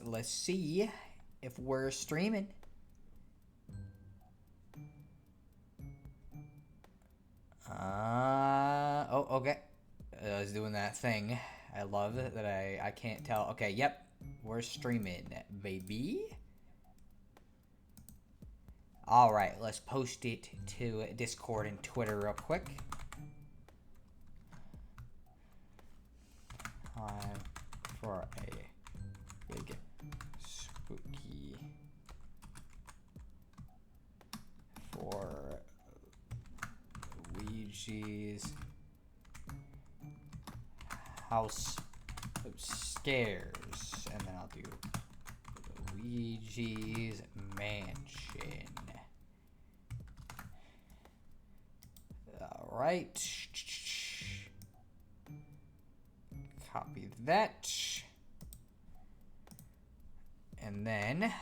let's see if we're streaming. Oh, okay. I was doing that thing. I love that I can't tell. Okay, yep. We're streaming, baby. Alright, let's post it to Discord and Twitter real quick. Time for a big spooky for Luigi's House of Scares, and then I'll do Luigi's Mansion. All right. Copy that. And then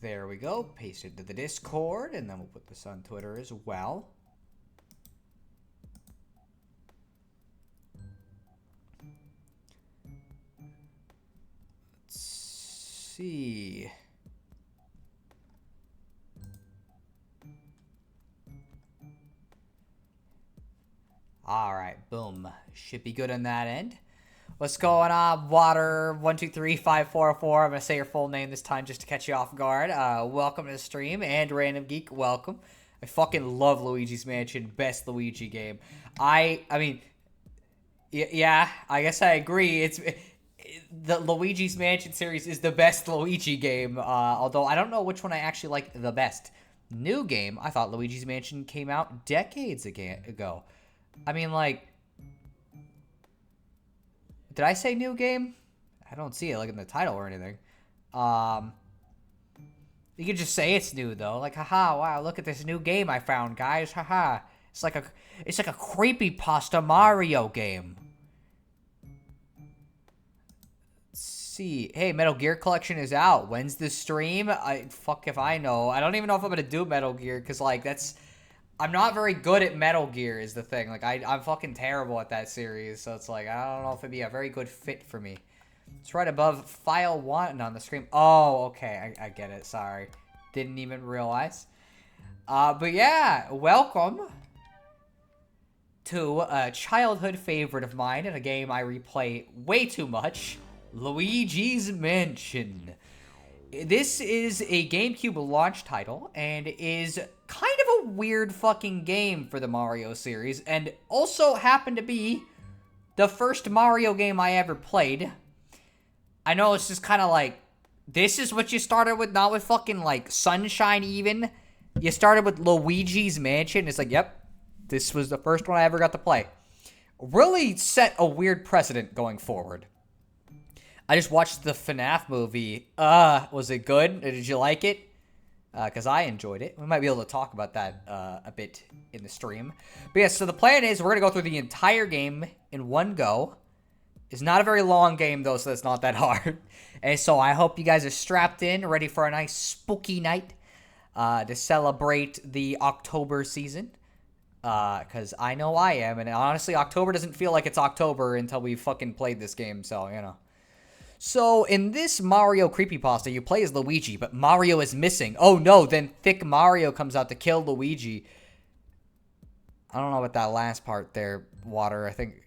there we go. Paste it to the Discord, and then we'll put this on Twitter as well. Let's see. All right, boom. Should be good on that end. What's going on, Water123544? I'm going to say your full name this time just to catch you off guard. Welcome to the stream, and Random Geek, welcome. I fucking love Luigi's Mansion, best Luigi game. I mean, yeah, I guess I agree. The Luigi's Mansion series is the best Luigi game, although I don't know which one I actually like the best. New game, I thought Luigi's Mansion came out decades ago. I mean, like, did I say new game? I don't see it like in the title or anything. You could just say it's new though. Like, haha, wow, look at this new game I found, guys. Haha. It's like a creepypasta Mario game. Let's see. Hey, Metal Gear Collection is out. When's the stream? Fuck if I know. I don't even know if I'm gonna do Metal Gear, because like I'm not very good at Metal Gear is the thing. Like, I'm fucking terrible at that series. So it's like, I don't know if it'd be a very good fit for me. It's right above File 1 on the screen. Oh, okay. I get it. Sorry. Didn't even realize. But yeah, welcome to a childhood favorite of mine and a game I replay way too much. Luigi's Mansion. This is a GameCube launch title and is kind of a weird fucking game for the Mario series, and also happened to be the first Mario game I ever played. I know it's just kind of like, this is what you started with, not with fucking like Sunshine even. You started with Luigi's Mansion. It's like, yep, this was the first one I ever got to play. Really set a weird precedent going forward. I just watched the FNAF movie. Was it good? Did you like it? Because I enjoyed it. We might be able to talk about that a bit in the stream. But yeah, so the plan is we're going to go through the entire game in one go. It's not a very long game, though, so it's not that hard. And so I hope you guys are strapped in, ready for a nice spooky night to celebrate the October season. Because I know I am. And honestly, October doesn't feel like it's October until we fucking played this game. So, you know. So, in this Mario creepypasta, you play as Luigi, but Mario is missing. Oh no, then Thick Mario comes out to kill Luigi. I don't know about that last part there, Water. I think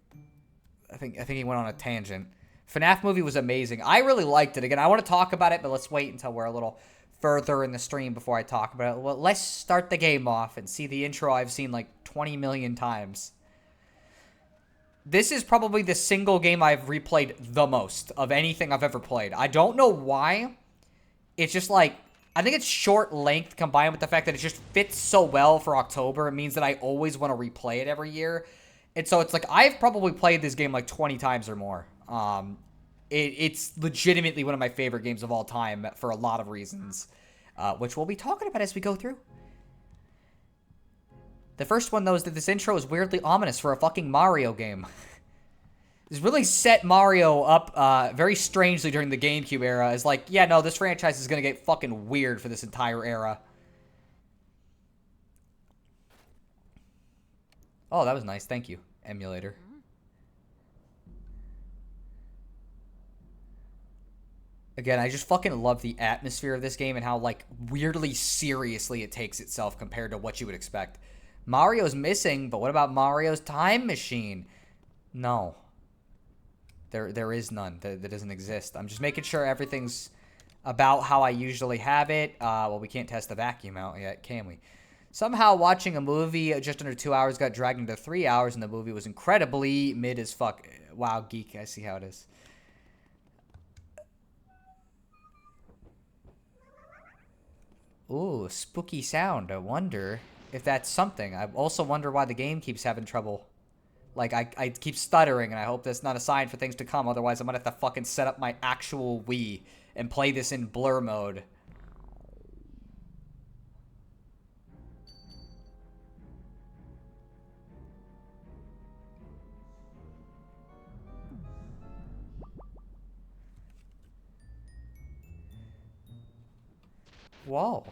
he went on a tangent. FNAF movie was amazing. I really liked it. Again, I want to talk about it, but let's wait until we're a little further in the stream before I talk about it. Well, let's start the game off and see the intro I've seen like 20 million times. This is probably the single game I've replayed the most of anything I've ever played. I don't know why. It's just like, I think it's short length combined with the fact that it just fits so well for October. It means that I always want to replay it every year. And so it's like, I've probably played this game like 20 times or more. It's legitimately one of my favorite games of all time for a lot of reasons, which we'll be talking about as we go through. The first one, though, is that this intro is weirdly ominous for a fucking Mario game. This really set Mario up very strangely during the GameCube era. It's like, yeah, no, this franchise is going to get fucking weird for this entire era. Oh, that was nice. Thank you, emulator. Again, I just fucking love the atmosphere of this game and how, like, weirdly seriously it takes itself compared to what you would expect. Mario's missing, but what about Mario's time machine? No. There is none. That doesn't exist. I'm just making sure everything's about how I usually have it. Well, we can't test the vacuum out yet, can we? Somehow watching a movie just under 2 hours got dragged into 3 hours, and the movie was incredibly mid as fuck. Wow, geek. I see how it is. Ooh, spooky sound. I wonder if that's something. I also wonder why the game keeps having trouble. Like, I keep stuttering, and I hope that's not a sign for things to come. Otherwise, I'm gonna have to fucking set up my actual Wii and play this in blur mode. Whoa.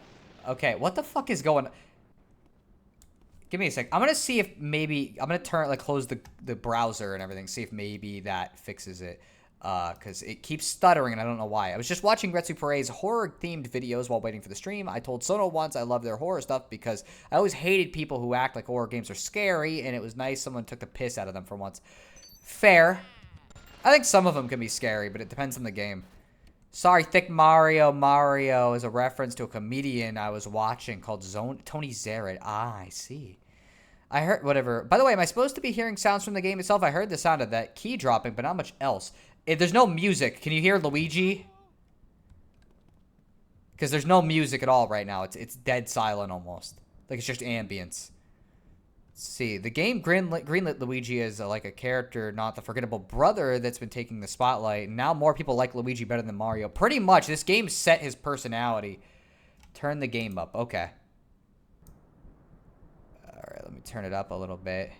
Okay, what the fuck is going on? Give me a sec. I'm gonna see if maybe... I'm gonna close the browser and everything. See if maybe that fixes it. Because it keeps stuttering and I don't know why. I was just watching Retsu Parade's horror-themed videos while waiting for the stream. I told Sono once I love their horror stuff because I always hated people who act like horror games are scary, and it was nice someone took the piss out of them for once. Fair. I think some of them can be scary, but it depends on the game. Sorry, Thick Mario. Mario is a reference to a comedian I was watching called Tony Zaret. Ah, I see. I heard... Whatever. By the way, am I supposed to be hearing sounds from the game itself? I heard the sound of that key dropping, but not much else. If there's no music, can you hear Luigi? Because there's no music at all right now. It's dead silent almost. Like, it's just ambience. Let's see. The game greenlit Luigi as like a character, not the forgettable brother that's been taking the spotlight. And now more people like Luigi better than Mario. Pretty much, this game set his personality. Turn the game up. Okay. Alright, let me turn it up a little bit.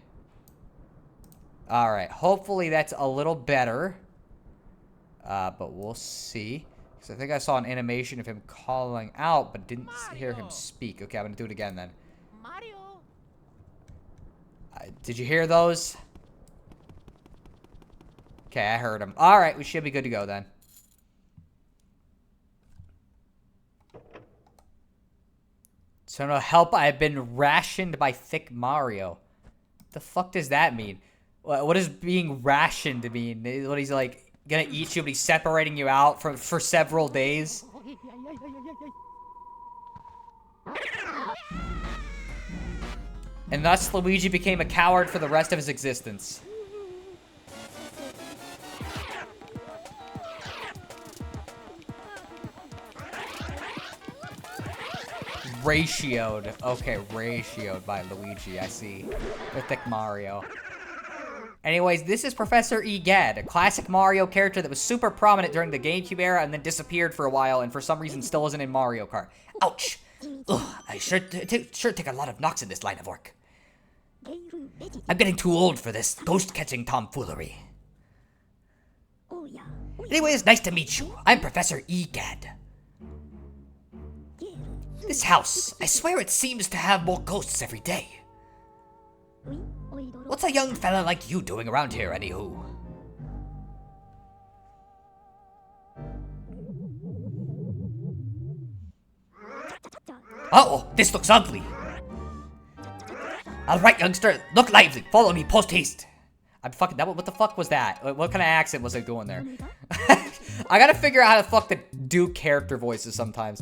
Alright, hopefully that's a little better. But we'll see. Because I think I saw an animation of him calling out, but didn't hear him speak. Okay, I'm going to do it again then. Mario. Did you hear those? Okay, I heard him. Alright, we should be good to go then. So no help, I've been rationed by Thick Mario. The fuck does that mean? What does being rationed mean? What, he's like... gonna eat you, but he's separating you out for several days. And thus Luigi became a coward for the rest of his existence. Ratioed. Okay, ratioed by Luigi, I see. The Thick Mario. Anyways, this is Professor Egad, a classic Mario character that was super prominent during the GameCube era and then disappeared for a while and for some reason still isn't in Mario Kart. Ouch! Ugh, I sure take a lot of knocks in this line of work. I'm getting too old for this ghost-catching tomfoolery. Anyways, nice to meet you. I'm Professor Egad. This house, I swear it seems to have more ghosts every day. What's a young fella like you doing around here, anywho? Uh-oh, this looks ugly. Alright, youngster, look lively. Follow me, post-haste. I'm fucking... what the fuck was that? What kind of accent was I doing there? I gotta figure out how to fuck to do character voices sometimes.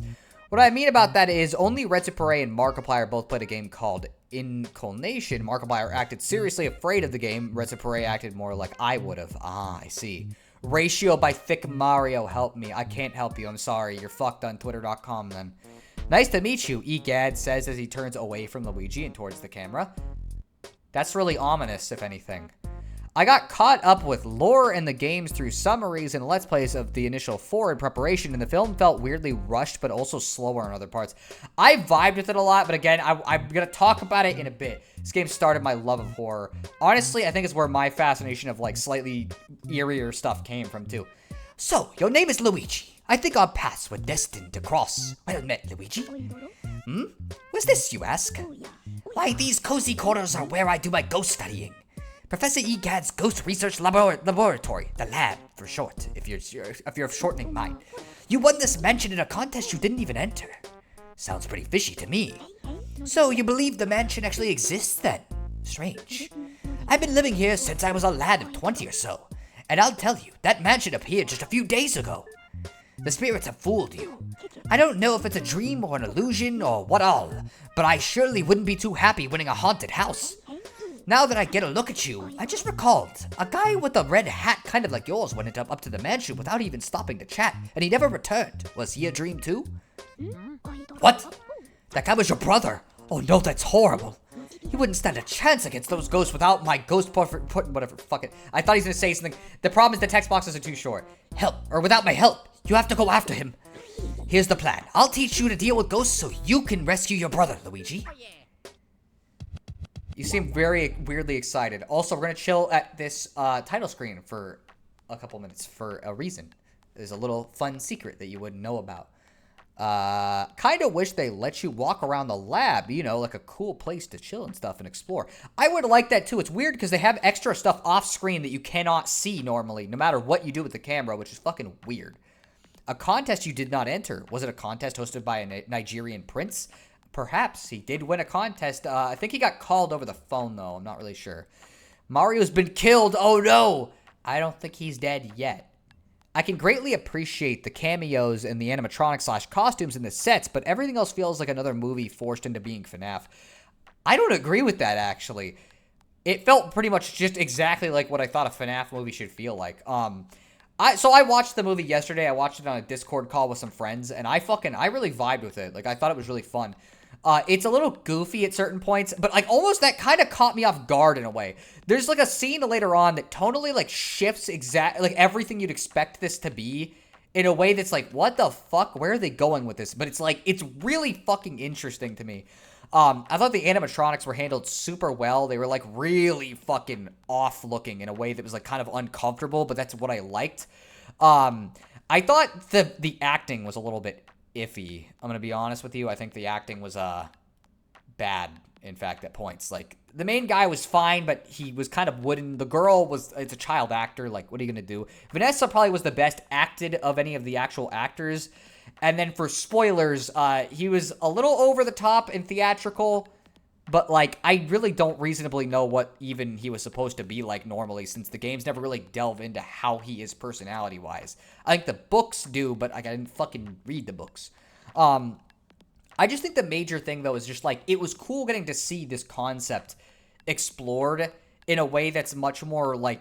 What I mean about that is only Retsu Parade and Markiplier both played a game called Incarnation. Markiplier acted seriously afraid of the game. Retsu Parade acted more like I would have. Ah, I see. Ratio by Thick Mario, help me. I can't help you. I'm sorry. You're fucked on Twitter.com then. Nice to meet you, Egad says as he turns away from Luigi and towards the camera. That's really ominous, if anything. I got caught up with lore in the games through summaries and let's plays of the initial 4 in preparation, and the film felt weirdly rushed but also slower in other parts. I vibed with it a lot, but again, I'm gonna talk about it in a bit. This game started my love of horror. Honestly, I think it's where my fascination of like slightly eerier stuff came from too. So, your name is Luigi. I think our paths were destined to cross. Well met, Luigi. What's this, you ask? Why, these cozy corners are where I do my ghost studying. Professor Egad's Ghost Research Laboratory, the lab for short, if you're of shortening mind. You won this mansion in a contest you didn't even enter. Sounds pretty fishy to me. So you believe the mansion actually exists then? Strange. I've been living here since I was a lad of 20 or so, and I'll tell you, that mansion appeared just a few days ago. The spirits have fooled you. I don't know if it's a dream or an illusion or what all, but I surely wouldn't be too happy winning a haunted house. Now that I get a look at you, I just recalled, a guy with a red hat kind of like yours went up to the mansion without even stopping to chat, and he never returned. Was he a dream too? What? That guy was your brother? Oh no, that's horrible. You wouldn't stand a chance against those ghosts without my ghost whatever, fuck it. I thought he was gonna say something. The problem is the text boxes are too short. Help, or without my help, you have to go after him. Here's the plan. I'll teach you to deal with ghosts so you can rescue your brother, Luigi. You seem very weirdly excited. Also, we're gonna chill at this title screen for a couple minutes for a reason. There's a little fun secret that you wouldn't know about. Kind of wish they let you walk around the lab, you know, like a cool place to chill and stuff and explore. I would like that too. It's weird because they have extra stuff off screen that you cannot see normally, no matter what you do with the camera, which is fucking weird. A contest you did not enter. Was it a contest hosted by a Nigerian prince? Perhaps he did win a contest. I think he got called over the phone though. I'm not really sure. Mario's been killed. Oh no. I don't think he's dead yet. I can greatly appreciate the cameos and the animatronic / costumes in the sets, but everything else feels like another movie forced into being FNAF. I don't agree with that, actually. It felt pretty much just exactly like what I thought a FNAF movie should feel like. So I watched the movie yesterday. I watched it on a Discord call with some friends, and I really vibed with it. Like, I thought it was really fun. It's a little goofy at certain points, but like almost that kind of caught me off guard in a way. There's like a scene later on that totally like shifts like everything you'd expect this to be in a way that's like, what the fuck? Where are they going with this? But it's like, it's really fucking interesting to me. I thought the animatronics were handled super well. They were like really fucking off looking in a way that was like kind of uncomfortable, but that's what I liked. I thought the acting was a little bit iffy. I'm gonna be honest with you. I think the acting was bad, in fact, at points. Like, the main guy was fine, but he was kind of wooden. The girl it's a child actor. Like, what are you gonna do? Vanessa probably was the best acted of any of the actual actors. And then for spoilers, he was a little over the top and theatrical, but like, I really don't reasonably know what even he was supposed to be like normally, since the games never really delve into how he is personality-wise. I think the books do, but like, I didn't fucking read the books. I just think the major thing, though, is just like, it was cool getting to see this concept explored in a way that's much more like,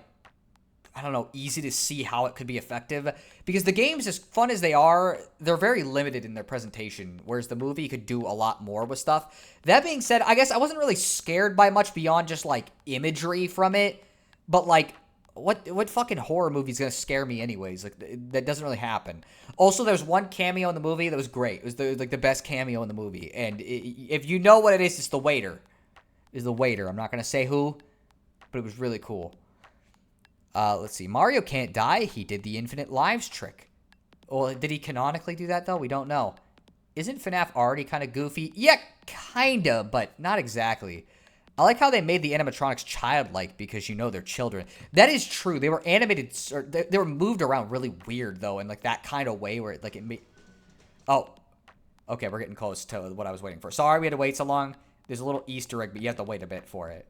I don't know, easy to see how it could be effective. Because the games, as fun as they are, they're very limited in their presentation, whereas the movie could do a lot more with stuff. That being said, I guess I wasn't really scared by much beyond just, like, imagery from it. But, like, what fucking horror movie is going to scare me anyways? Like, that doesn't really happen. Also, there's one cameo in the movie that was great. It was, the best cameo in the movie. And if you know what it is, it's the waiter. It's the waiter. I'm not going to say who, but it was really cool. Let's see. Mario can't die. He did the infinite lives trick. Well, did he canonically do that, though? We don't know. Isn't FNAF already kind of goofy? Yeah, kind of, but not exactly. I like how they made the animatronics childlike because, you know, they're children. That is true. They were animated, or they were moved around really weird, though, in, like, that kind of way where it, like, it made... Oh. Okay, we're getting close to what I was waiting for. Sorry we had to wait so long. There's a little Easter egg, but you have to wait a bit for it.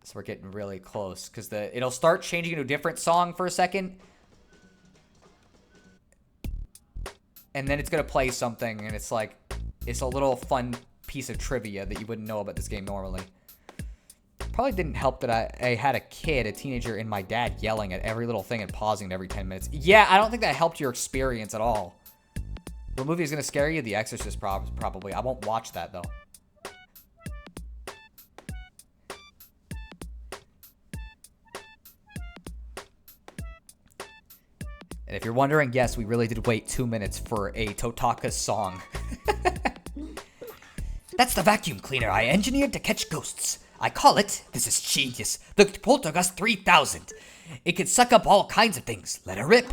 So we're getting really close, because it'll start changing into a different song for a second. And then it's going to play something, and it's like, it's a little fun piece of trivia that you wouldn't know about this game normally. Probably didn't help that I had a teenager, and my dad yelling at every little thing and pausing every 10 minutes. Yeah, I don't think that helped your experience at all. What movie is going to scare you? The Exorcist, probably. I won't watch that, though. And if you're wondering, yes, we really did wait 2 minutes for a Totaka song. That's the vacuum cleaner I engineered to catch ghosts. I call it, this is genius, the Poltergust 3000. It can suck up all kinds of things. Let it rip.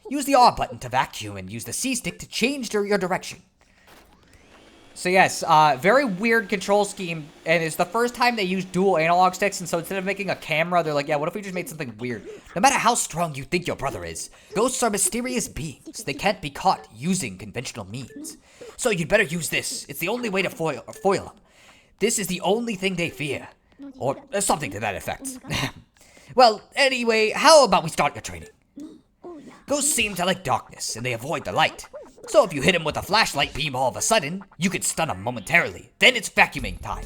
Use the R button to vacuum and use the C stick to change your direction. So yes, very weird control scheme, and it's the first time they use dual analog sticks, and so instead of making a camera, they're like, yeah, what if we just made something weird? No matter how strong you think your brother is, ghosts are mysterious beings. They can't be caught using conventional means. So you'd better use this. It's the only way to foil them. This is the only thing they fear. Or something to that effect. Well, anyway, how about we start your training? Ghosts seem to like darkness, and they avoid the light. So if you hit him with a flashlight beam all of a sudden, you could stun him momentarily. Then it's vacuuming time.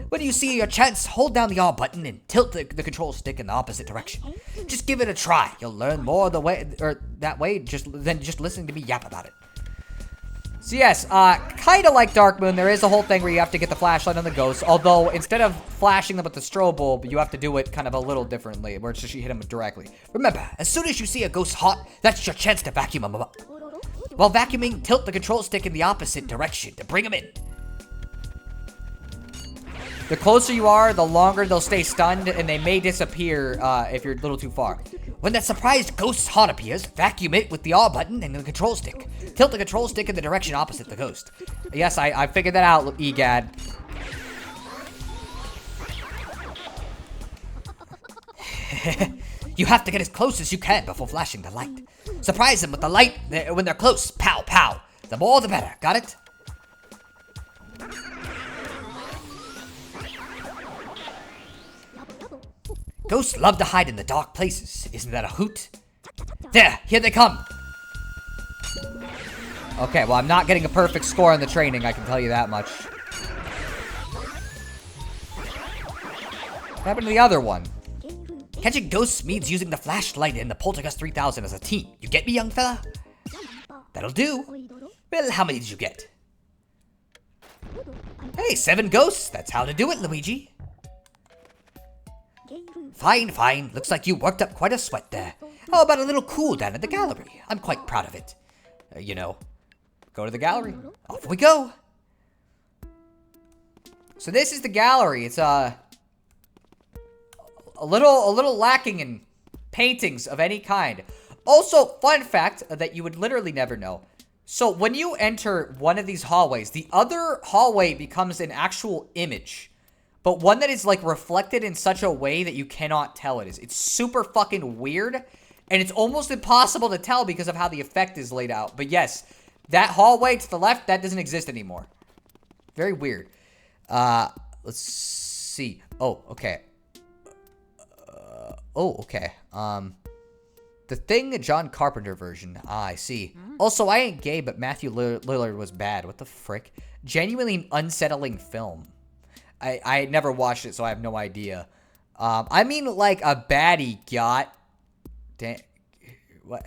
When you see your chance, hold down the R button and tilt the control stick in the opposite direction. Just give it a try. You'll learn more that way than just listening to me yap about it. So yes, kind of like Dark Moon, there is a whole thing where you have to get the flashlight on the ghosts, although instead of flashing them with the strobe bulb, you have to do it kind of a little differently, where it's just you hit them directly. Remember, as soon as you see a ghost hot, that's your chance to vacuum him up. While vacuuming, tilt the control stick in the opposite direction to bring him in. The closer you are, the longer they'll stay stunned, and they may disappear if you're a little too far. When that surprised ghost hot appears, vacuum it with the R button and the control stick. Tilt the control stick in the direction opposite the ghost. Yes, I figured that out, EGAD. You have to get as close as you can before flashing the light. Surprise them with the light when they're close. Pow, pow. The more the better. Got it? Ghosts love to hide in the dark places. Isn't that a hoot? There, here they come. Okay, well, I'm not getting a perfect score on the training, I can tell you that much. What happened to the other one? Catching ghosts means using the flashlight and the Poltergust 3000 as a team. You get me, young fella? That'll do. Well, how many did you get? Hey, 7 ghosts. That's how to do it, Luigi. Fine, fine. Looks like you worked up quite a sweat there. How about a little cool down at the gallery? I'm quite proud of it. You know, Go to the gallery. off we go. So this is the gallery. It's a little lacking in paintings of any kind. Also, fun fact that you would literally never know. So when you enter one of these hallways, the other hallway becomes an actual image, but one that is like reflected in such a way that you cannot tell it is. It's super fucking weird, and it's almost impossible to tell because of how the effect is laid out. But yes, that hallway to the left, that doesn't exist anymore. Very weird. Let's see. Oh, okay. Okay. The Thing, the John Carpenter version. Ah, I see. Also, I ain't gay, but Matthew Lillard was bad. What the frick? Genuinely an unsettling film. I never watched it, so I have no idea. I mean, like, a baddie got... What?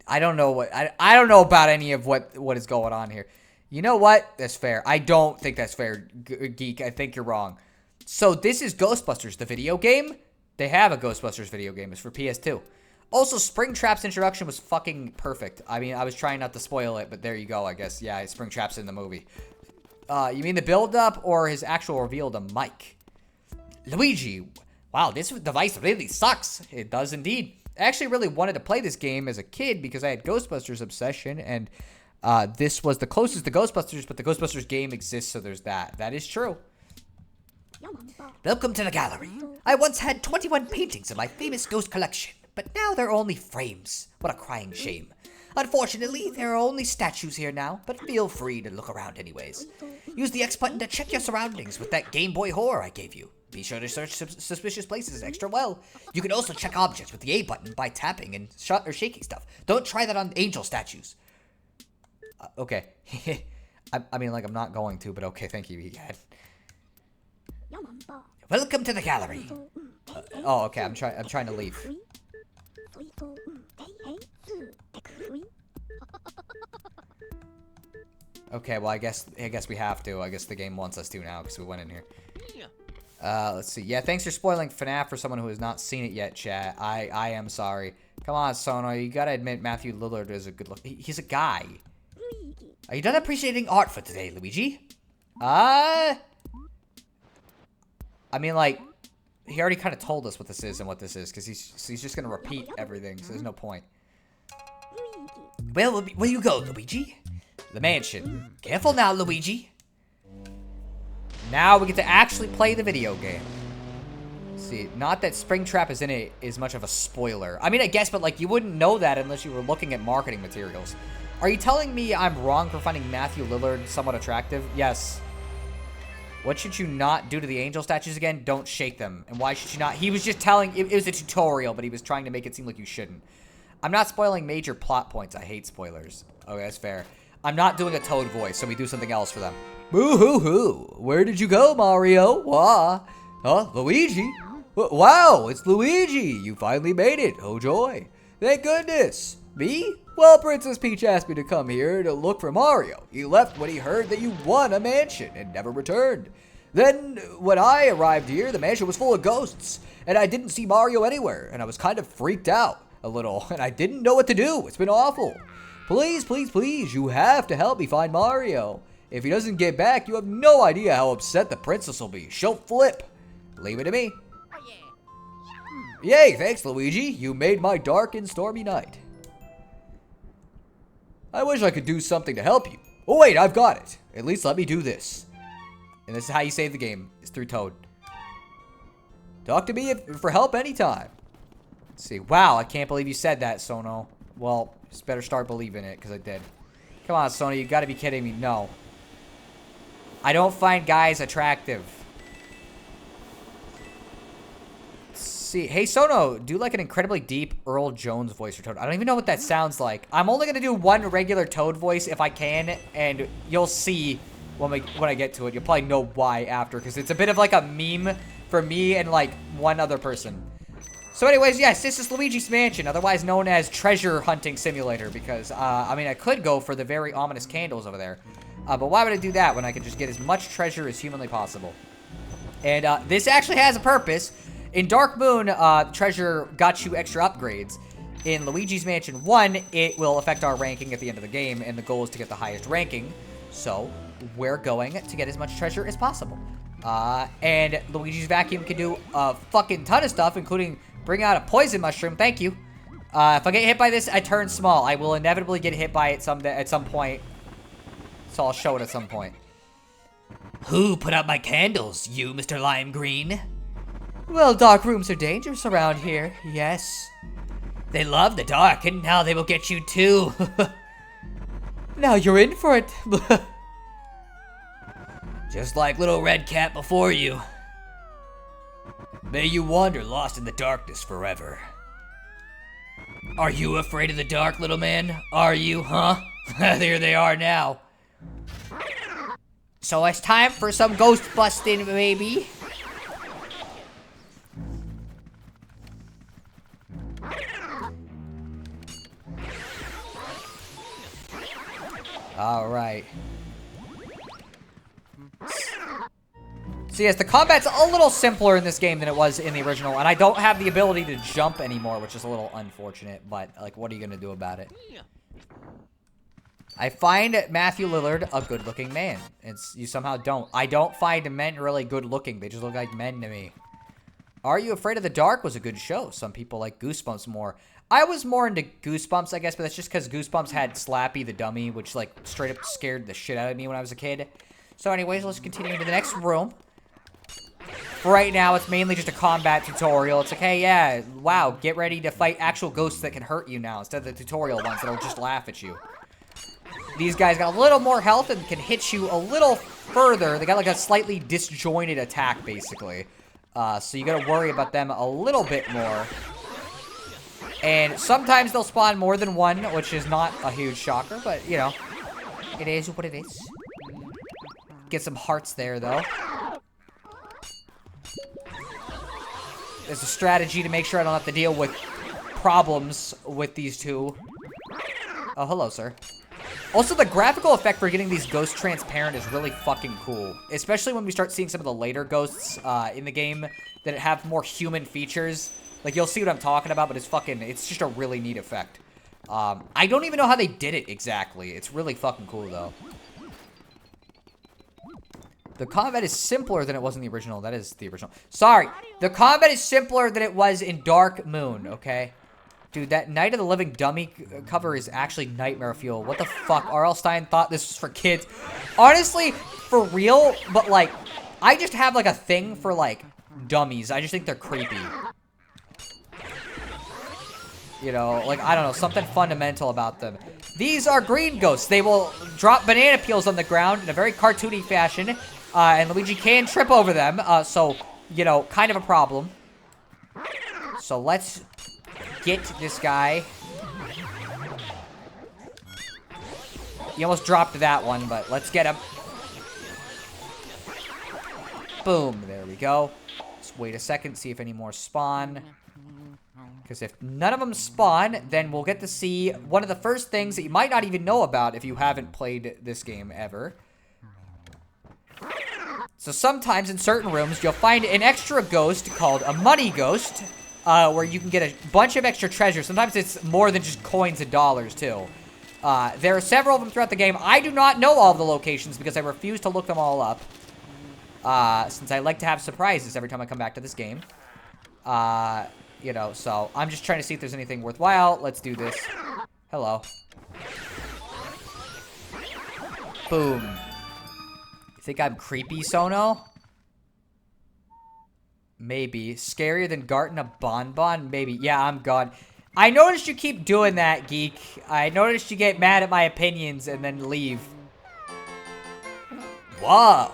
I don't know what... I don't know about any of what is going on here. You know what? That's fair. I don't think that's fair, Geek. I think you're wrong. So, this is Ghostbusters, the video game. They have a Ghostbusters video game. It's for PS2. Also, Springtrap's introduction was fucking perfect. I mean, I was trying not to spoil it, but there you go, I guess. Yeah, Springtrap's in the movie. You mean the build-up or his actual reveal to Mike? Luigi. Wow, this device really sucks. It does indeed. I actually really wanted to play this game as a kid because I had Ghostbusters obsession, and this was the closest to Ghostbusters, but the Ghostbusters game exists, so there's that. That is true. Welcome to the gallery. I once had 21 paintings in my famous ghost collection, but now they're only frames. What a crying shame. Unfortunately, there are only statues here now, but feel free to look around anyways. Use the X button to check your surroundings with that Game Boy horror I gave you. Be sure to search suspicious places extra well. You can also check objects with the A button by tapping and shaking stuff. Don't try that on angel statues. Okay. I mean, like, I'm not going to, but okay, thank you, Egad. Welcome to the gallery. Oh, okay, I'm trying to leave. Okay, well, I guess we have to. I guess the game wants us to now because we went in here. Let's see. Yeah, thanks for spoiling FNAF for someone who has not seen it yet, chat. I am sorry. Come on, Sono. You gotta admit Matthew Lillard is a good look. He's a guy. Are you done appreciating art for today, Luigi? I mean, like, he already kind of told us what this is and what this is because he's just gonna repeat everything, so there's no point. Well, where you go, Luigi? the mansion. Careful now, Luigi. Now we get to actually play the video game. See, not that Springtrap is in it is much of a spoiler. I mean, I guess, but like you wouldn't know that unless you were looking at marketing materials. Are you telling me I'm wrong for finding Matthew Lillard somewhat attractive? Yes. What should you not do to the angel statues again? Don't shake them. And why should you not? He was just telling, it was a tutorial, but he was trying to make it seem like you shouldn't. I'm not spoiling major plot points. I hate spoilers. Okay, that's fair. I'm not doing a Toad voice, so we do something else for them. Boo-hoo-hoo. Where did you go, Mario? Wah. Huh? Luigi? Wow, it's Luigi. You finally made it. Oh, joy. Thank goodness. Me? Well, Princess Peach asked me to come here to look for Mario. He left when he heard that you won a mansion and never returned. Then, when I arrived here, the mansion was full of ghosts, and I didn't see Mario anywhere, and I was kind of freaked out a little, and I didn't know what to do. It's been awful. Please, please, please, you have to help me find Mario. If he doesn't get back, you have no idea how upset the princess will be. She'll flip. Leave it to me. Yay, thanks, Luigi. You made my dark and stormy night. I wish I could do something to help you. Oh, wait, I've got it. At least let me do this. And this is how you save the game. It's through Toad. Talk to me for help anytime. Let's see. Wow, I can't believe you said that, Sono. Well, just better start believing it, because I did. Come on, Sono, you gotta be kidding me. No. I don't find guys attractive. See, hey Sono, do like an incredibly deep Earl Jones voice for Toad. I don't even know what that sounds like. I'm only gonna do one regular Toad voice if I can, and you'll see when I get to it. You'll probably know why after, because it's a bit of like a meme for me and like one other person. So anyways, yes, this is Luigi's Mansion, otherwise known as Treasure Hunting Simulator, because, I mean, I could go for the very ominous candles over there, but why would I do that when I can just get as much treasure as humanly possible? And, this actually has a purpose. In Dark Moon, treasure got you extra upgrades. In Luigi's Mansion 1, it will affect our ranking at the end of the game, and the goal is to get the highest ranking. So, we're going to get as much treasure as possible. And Luigi's Vacuum can do a fucking ton of stuff, including bring out a poison mushroom. Thank you. If I get hit by this, I turn small. I will inevitably get hit by it at some point. So I'll show it at some point. Who put out my candles? You, Mr. Lime Green? Well, dark rooms are dangerous around here. Yes. They love the dark, and now they will get you too. Now you're in for it. Just like little Red Cat before you. May you wander lost in the darkness forever. Are you afraid of the dark, little man? Are you, huh? There they are now. So it's time for some ghost busting, baby. All right. So yes, the combat's a little simpler in this game than it was in the original, and I don't have the ability to jump anymore, which is a little unfortunate, but, like, what are you gonna do about it? I find Matthew Lillard a good-looking man. You somehow don't. I don't find men really good-looking. They just look like men to me. Are You Afraid of the Dark was a good show. Some people like Goosebumps more. I was more into Goosebumps, I guess, but that's just because Goosebumps had Slappy the dummy, which, like, straight up scared the shit out of me when I was a kid. So anyways, let's continue into the next room. For right now, it's mainly just a combat tutorial. It's like, hey, yeah, wow, get ready to fight actual ghosts that can hurt you now, instead of the tutorial ones that'll just laugh at you. These guys got a little more health and can hit you a little further. They got, like, a slightly disjointed attack, basically. So you gotta worry about them a little bit more. And sometimes they'll spawn more than one, which is not a huge shocker, but, you know, it is what it is. Get some hearts there, though. There's a strategy to make sure I don't have to deal with problems with these two. Oh, hello, sir. Also, the graphical effect for getting these ghosts transparent is really fucking cool. Especially when we start seeing some of the later ghosts in the game that have more human features. Like, you'll see what I'm talking about, but it's just a really neat effect. I don't even know how they did it exactly. It's really fucking cool, though. The combat is simpler than it was in the original. That is the original. Sorry. The combat is simpler than it was in Dark Moon, okay? Dude, that Night of the Living Dummy cover is actually nightmare fuel. What the fuck? R.L. Stine thought this was for kids. Honestly, for real, but like, I just have like a thing for like dummies. I just think they're creepy. You know, like, I don't know, something fundamental about them. These are green ghosts. They will drop banana peels on the ground in a very cartoony fashion. And Luigi can trip over them. So, you know, kind of a problem. So let's get this guy. He almost dropped that one, but let's get him. Boom. There we go. Let's wait a second, see if any more spawn. Because if none of them spawn, then we'll get to see one of the first things that you might not even know about if you haven't played this game ever. So sometimes in certain rooms, you'll find an extra ghost called a money ghost, where you can get a bunch of extra treasure. Sometimes it's more than just coins and dollars, too. There are several of them throughout the game. I do not know all of the locations because I refuse to look them all up. Since I like to have surprises every time I come back to this game. You know, so I'm just trying to see if there's anything worthwhile. Let's do this. Hello. Boom. You think I'm creepy, Sono? Maybe. Scarier than Garten a Bonbon? Maybe. Yeah, I'm gone. I noticed you keep doing that, Geek. I noticed you get mad at my opinions and then leave. Wah,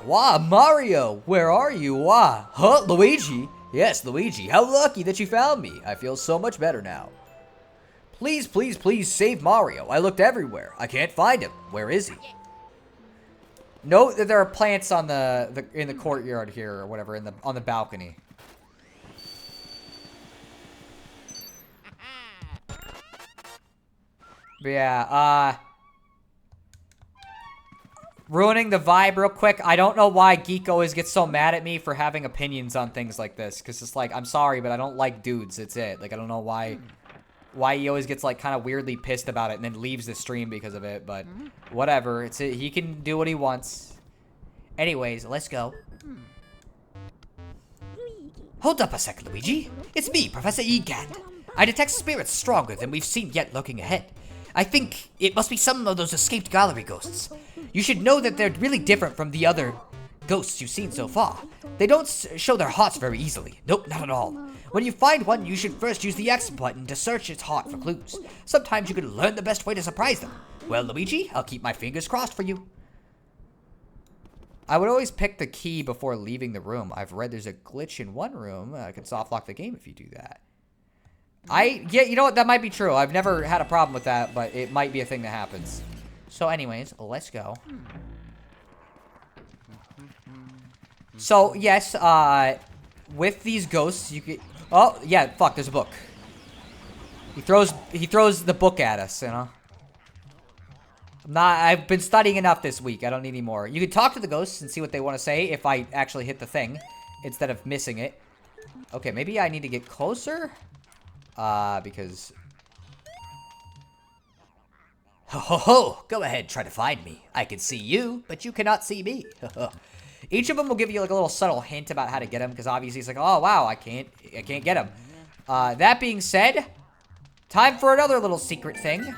Mario, where are you? Wah, huh, Luigi? Yes, Luigi, how lucky that you found me. I feel so much better now. Please, please, please save Mario. I looked everywhere. I can't find him. Where is he? Note that there are plants on in the courtyard here or whatever on the balcony. But yeah, ruining the vibe real quick. I don't know why Geek always gets so mad at me for having opinions on things like this. Because it's like, I'm sorry, but I don't like dudes. It's it. Like, I don't know why he always gets, like, kind of weirdly pissed about it and then leaves the stream because of it. But whatever. It's it. He can do what he wants. Anyways, let's go. Hold up a sec, Luigi. It's me, Professor Egad. I detect spirits stronger than we've seen yet looking ahead. I think it must be some of those escaped gallery ghosts. You should know that they're really different from the other ghosts you've seen so far. They don't show their hearts very easily. Nope, not at all. When you find one, you should first use the X button to search its heart for clues. Sometimes you can learn the best way to surprise them. Well, Luigi, I'll keep my fingers crossed for you. I would always pick the key before leaving the room. I've read there's a glitch in one room. I can soft lock the game if you do that. Yeah, you know what? That might be true. I've never had a problem with that, but it might be a thing that happens. So anyways, let's go. So, yes, with these ghosts, you could... Oh, yeah, fuck, there's a book. He throws the book at us, you know? I've been studying enough this week. I don't need any more. You can talk to the ghosts and see what they want to say if I actually hit the thing instead of missing it. Okay, maybe I need to get closer? Because... Ho ho ho! Go ahead, try to find me. I can see you, but you cannot see me. Each of them will give you like a little subtle hint about how to get him, because obviously it's like, oh wow, I can't get him. That being said, time for another little secret thing.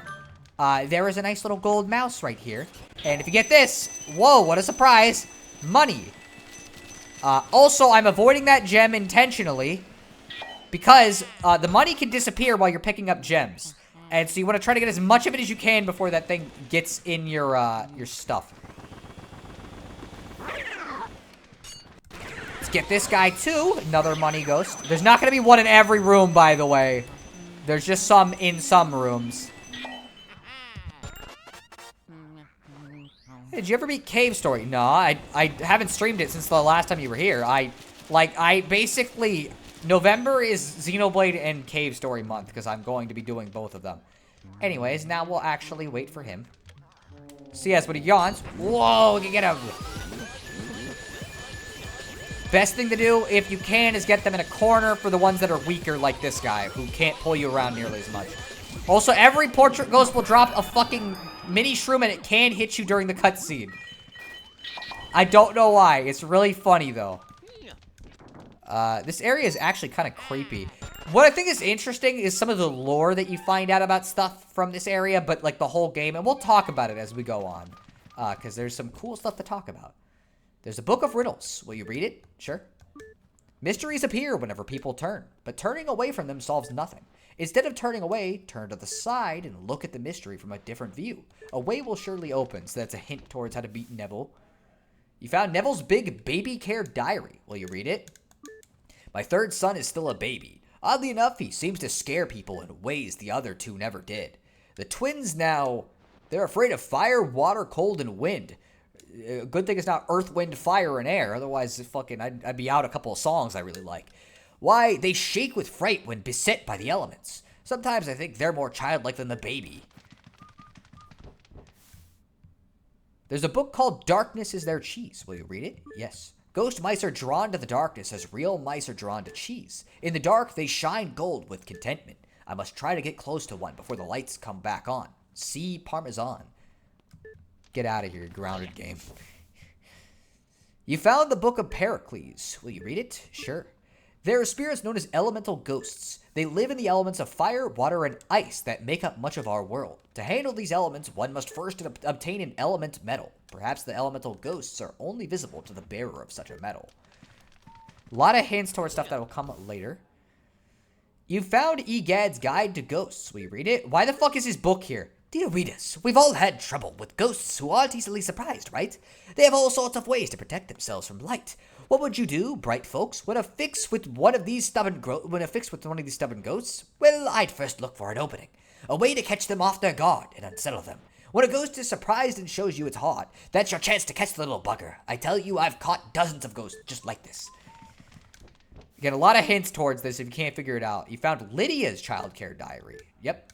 There is a nice little gold mouse right here, and if you get this, whoa, what a surprise, money. Also, I'm avoiding that gem intentionally because the money can disappear while you're picking up gems. And so you want to try to get as much of it as you can before that thing gets in your stuff. Let's get this guy too. Another money ghost. There's not going to be one in every room, by the way. There's just some in some rooms. Hey, did you ever beat Cave Story? No, I haven't streamed it since the last time you were here. I basically... November is Xenoblade and Cave Story month, because I'm going to be doing both of them. Anyways, now we'll actually wait for him. So yes, when he yawns, whoa, we can get him. Best thing to do, if you can, is get them in a corner for the ones that are weaker, like this guy, who can't pull you around nearly as much. Also, every portrait ghost will drop a fucking mini shroom, and it can hit you during the cutscene. I don't know why. It's really funny, though. This area is actually kind of creepy. What I think is interesting is some of the lore that you find out about stuff from this area, but like the whole game, and we'll talk about it as we go on, because there's some cool stuff to talk about. There's a book of riddles. Will you read it? Sure. Mysteries appear whenever people turn, but turning away from them solves nothing. Instead of turning away, turn to the side and look at the mystery from a different view. A way will surely open, so that's a hint towards how to beat Neville. You found Neville's big baby care diary. Will you read it? My third son is still a baby. Oddly enough, he seems to scare people in ways the other two never did. The twins now, they're afraid of fire, water, cold, and wind. Good thing it's not earth, wind, fire, and air. Otherwise, fucking, I'd be out a couple of songs I really like. Why, they shake with fright when beset by the elements. Sometimes I think they're more childlike than the baby. There's a book called Darkness is Their Cheese. Will you read it? Yes. Ghost mice are drawn to the darkness as real mice are drawn to cheese. In the dark, they shine gold with contentment. I must try to get close to one before the lights come back on. See Parmesan. Get out of here, grounded game. You found the Book of Pericles. Will you read it? Sure. There are spirits known as elemental ghosts. They live in the elements of fire, water, and ice that make up much of our world. To handle these elements, one must first obtain an element metal. Perhaps the elemental ghosts are only visible to the bearer of such a metal. A lot of hints towards stuff that will come later. You found Egad's Guide to Ghosts. Will you read it? Why the fuck is his book here? Dear readers, we've all had trouble with ghosts who aren't easily surprised, right? They have all sorts of ways to protect themselves from light. What would you do, bright folks, when affixed with one of these stubborn ghosts? Well, I'd first look for an opening, a way to catch them off their guard and unsettle them. When a ghost is surprised and shows you it's hot, that's your chance to catch the little bugger. I tell you, I've caught dozens of ghosts just like this. You get a lot of hints towards this if you can't figure it out. You found Lydia's childcare diary. Yep.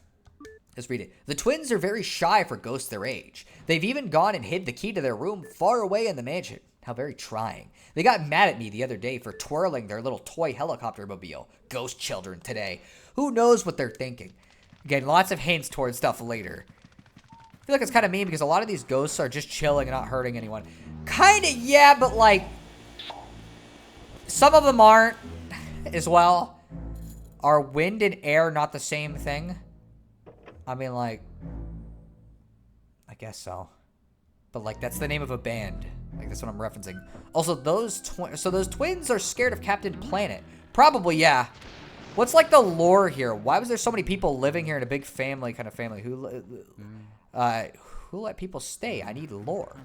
Let's read it. The twins are very shy for ghosts their age. They've even gone and hid the key to their room far away in the mansion. How very trying. They got mad at me the other day for twirling their little toy helicopter mobile. Ghost children today. Who knows what they're thinking? Again, lots of hints towards stuff later. I feel like it's kind of mean because a lot of these ghosts are just chilling and not hurting anyone. Kind of, yeah, but like... some of them aren't as well. Are wind and air not the same thing? I mean, like... I guess so. But, like, that's the name of a band. Like, that's what I'm referencing. Also, those twins are scared of Captain Planet. Probably, yeah. What's, like, the lore here? Why was there so many people living here in a big family kind of family? Who let people stay? I need lore.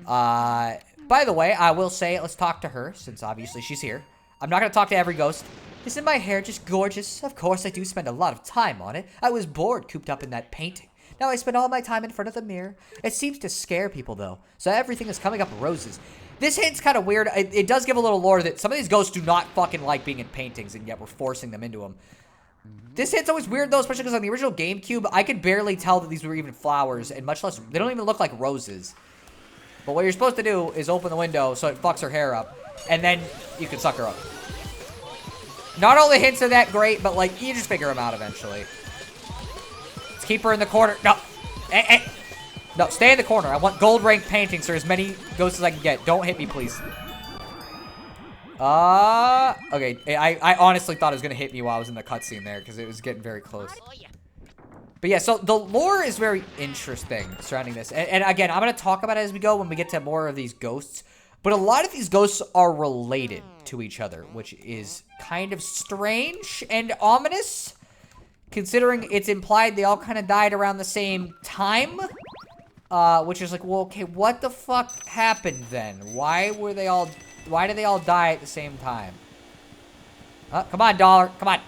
By the way, I will say, let's talk to her, since obviously she's here. I'm not going to talk to every ghost. Isn't my hair just gorgeous? Of course, I do spend a lot of time on it. I was bored cooped up in that painting. Now I spend all my time in front of the mirror. It seems to scare people, though, so everything is coming up roses. This hint's kind of weird. It does give a little lore that some of these ghosts do not fucking like being in paintings, and yet we're forcing them into them. This hint's always weird, though, especially because on the original GameCube, I could barely tell that these were even flowers, and much less, they don't even look like roses. But what you're supposed to do is open the window so it fucks her hair up, and then you can suck her up. Not all the hints are that great, but, like, you just figure them out eventually. Let's keep her in the corner. No. Hey. No, stay in the corner. I want gold rank paintings for as many ghosts as I can get. Don't hit me, please. Okay. I honestly thought it was going to hit me while I was in the cutscene there, because it was getting very close. But yeah, so the lore is very interesting surrounding this. And again, I'm going to talk about it as we go when we get to more of these ghosts. But a lot of these ghosts are related to each other, which is kind of strange and ominous, considering it's implied they all kind of died around the same time. Which is like, well, okay, what the fuck happened then? Why did they all die at the same time? Come on, Dollar. Come on.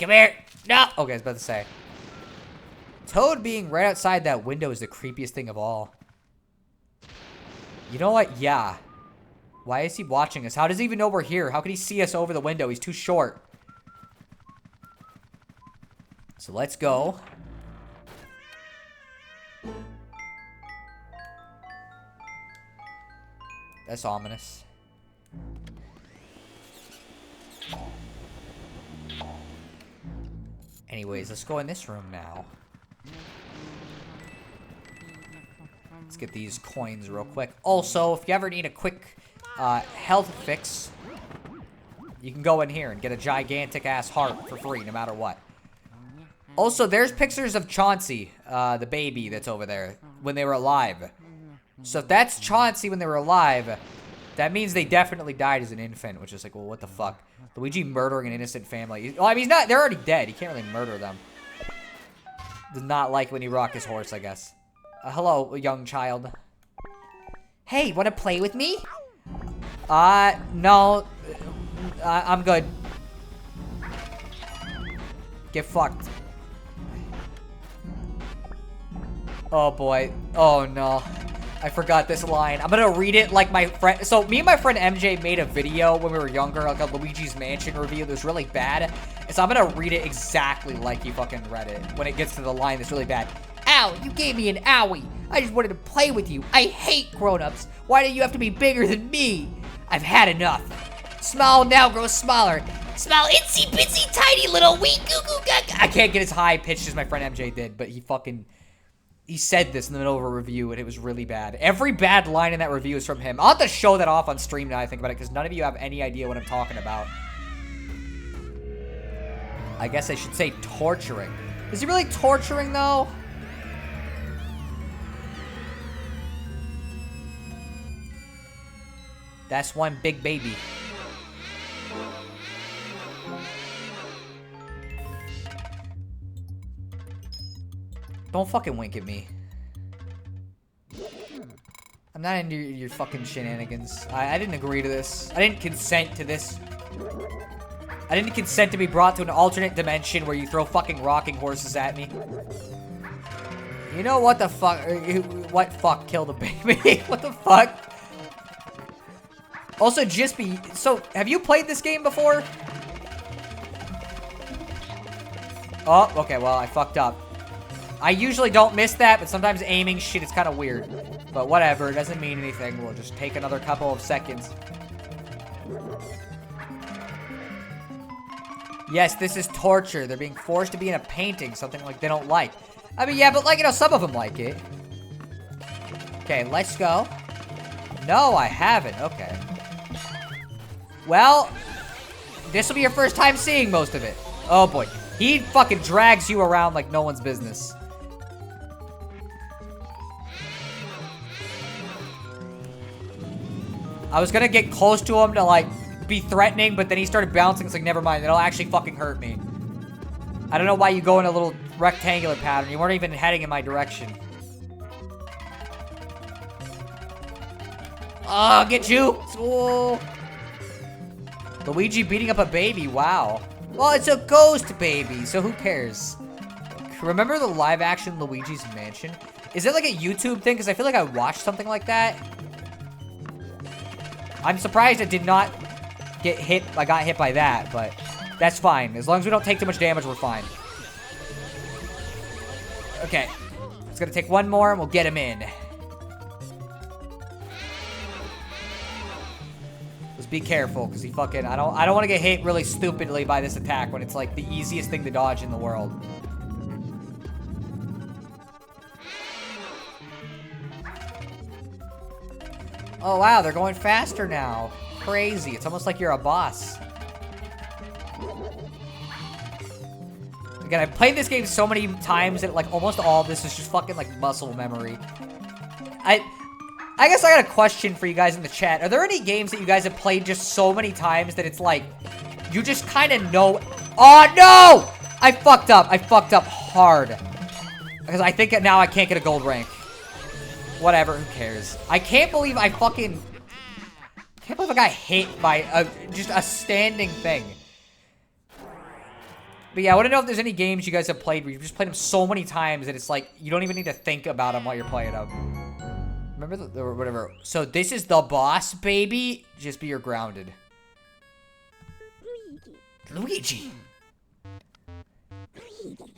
Come here. No. Okay, I was about to say. Toad being right outside that window is the creepiest thing of all. You know what? Yeah. Why is he watching us? How does he even know we're here? How can he see us over the window? He's too short. So let's go. That's ominous. Anyways, let's go in this room now. Let's get these coins real quick. Also, if you ever need a quick health fix, You can go in here and get a gigantic-ass heart for free, no matter what. Also, there's pictures of Chauncey, the baby that's over there, when they were alive. So if that's Chauncey when they were alive, that means they definitely died as an infant, which is like, well, what the fuck? Luigi murdering an innocent family. Well, I mean, he's not, they're already dead. He can't really murder them. Does not like when he rocked his horse, I guess. Hello, young child. Hey, wanna play with me? No. I'm good. Get fucked. Oh boy. Oh no. I forgot this line. I'm gonna read it like my friend. So me and my friend MJ made a video when we were younger, like a Luigi's Mansion review that was really bad. And so I'm gonna read it exactly like he fucking read it when it gets to the line that's really bad. Ow, you gave me an owie. I just wanted to play with you. I hate grown-ups. Why do you have to be bigger than me? I've had enough. Small now grows smaller. Small itsy bitsy tiny little wee goo goo gaga. I can't get as high pitched as my friend MJ did, but he said this in the middle of a review and it was really bad. Every bad line in that review is from him. I'll have to show that off on stream now I think about it, because none of you have any idea what I'm talking about. I guess I should say torturing. Is he really torturing though? That's one big baby. Don't fucking wink at me. I'm not into your fucking shenanigans. I didn't agree to this. I didn't consent to this. I didn't consent to be brought to an alternate dimension where you throw fucking rocking horses at me. You know what the fuck? What fuck killed a baby? What the fuck? Also, so, have you played this game before? Oh, okay, well, I fucked up. I usually don't miss that, but sometimes aiming shit is kind of weird. But whatever, it doesn't mean anything. We'll just take another couple of seconds. Yes, this is torture. They're being forced to be in a painting, something like they don't like. I mean, yeah, but like, you know, some of them like it. Okay, let's go. No, I haven't. Okay. Well, this will be your first time seeing most of it. Oh boy. He fucking drags you around like no one's business. I was gonna get close to him to like be threatening, but then he started bouncing. It's like, never mind, it'll actually fucking hurt me. I don't know why you go in a little rectangular pattern. You weren't even heading in my direction. Oh, get you! Oh. Luigi beating up a baby, wow. Well, it's a ghost baby, so who cares? Remember the live-action Luigi's Mansion? Is it like a YouTube thing? Because I feel like I watched something like that. I'm surprised it did not get hit. I got hit by that, but that's fine. As long as we don't take too much damage, we're fine. Okay. It's gonna take one more and we'll get him in. Just be careful, because he fucking... I don't want to get hit really stupidly by this attack when it's like the easiest thing to dodge in the world. Oh wow, they're going faster now. Crazy. It's almost like you're a boss. Again, I've played this game so many times that like almost all of this is just fucking like muscle memory. I guess I got a question for you guys in the chat. Are there any games that you guys have played just so many times that it's like you just kind of know? Oh no! I fucked up. I fucked up hard. Because I think now I can't get a gold rank. Whatever, who cares? I can't believe I fucking... can't believe I got hit by just a standing thing. But yeah, I want to know if there's any games you guys have played where you've just played them so many times that it's like, you don't even need to think about them while you're playing them. Remember the whatever. So this is the boss, baby. Just be your grounded. Luigi.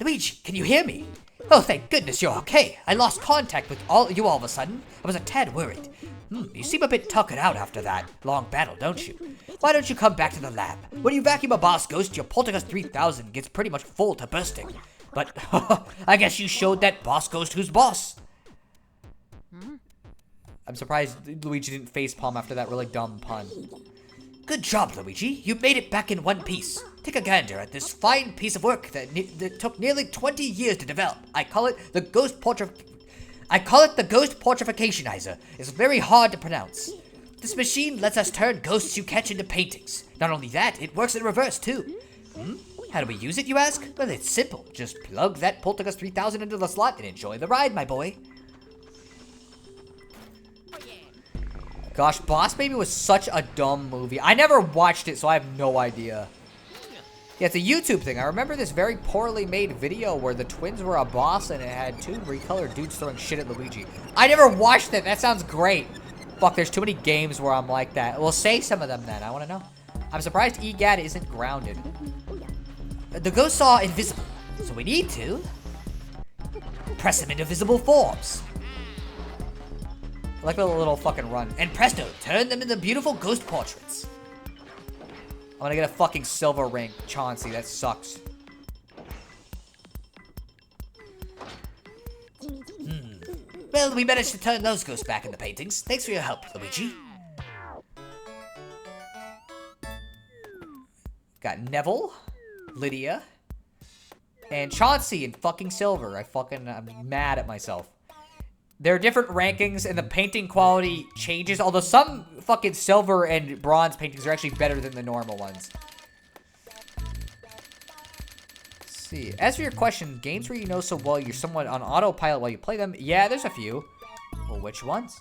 Luigi, can you hear me? Oh, thank goodness you're okay. I lost contact with you all of a sudden. I was a tad worried. You seem a bit tuckered out after that long battle, don't you? Why don't you come back to the lab? When you vacuum a boss ghost, your Poltergust 3000 gets pretty much full to bursting. But, I guess you showed that boss ghost who's boss. I'm surprised Luigi didn't facepalm after that really dumb pun. Good job, Luigi. You made it back in one piece. Take a gander at this fine piece of work that took nearly 20 years to develop. I call it the ghost portrificationizer. It's very hard to pronounce. This machine lets us turn ghosts you catch into paintings. Not only that, it works in reverse too. How do we use it, you ask? Well, it's simple. Just plug that Poltergust 3000 into the slot and enjoy the ride, my boy. Gosh, Boss Baby was such a dumb movie. I never watched it, so I have no idea. Yeah, it's a YouTube thing. I remember this very poorly made video where the twins were a boss and it had two recolored dudes throwing shit at Luigi. I never watched it. That sounds great. Fuck, there's too many games where I'm like that. Well, say some of them then. I want to know. I'm surprised EGAD isn't grounded. The ghosts are invisible, so we need to press them into visible forms. I like the little fucking run. And presto, turn them into beautiful ghost portraits. I'm gonna get a fucking silver ring, Chauncey. That sucks. Well, we managed to turn those ghosts back into paintings. Thanks for your help, Luigi. Got Neville, Lydia, and Chauncey in fucking silver. I'm mad at myself. There are different rankings and the painting quality changes, although some fucking silver and bronze paintings are actually better than the normal ones. Let's see. As for your question, games where you know so well you're somewhat on autopilot while you play them, yeah, there's a few. Well, which ones?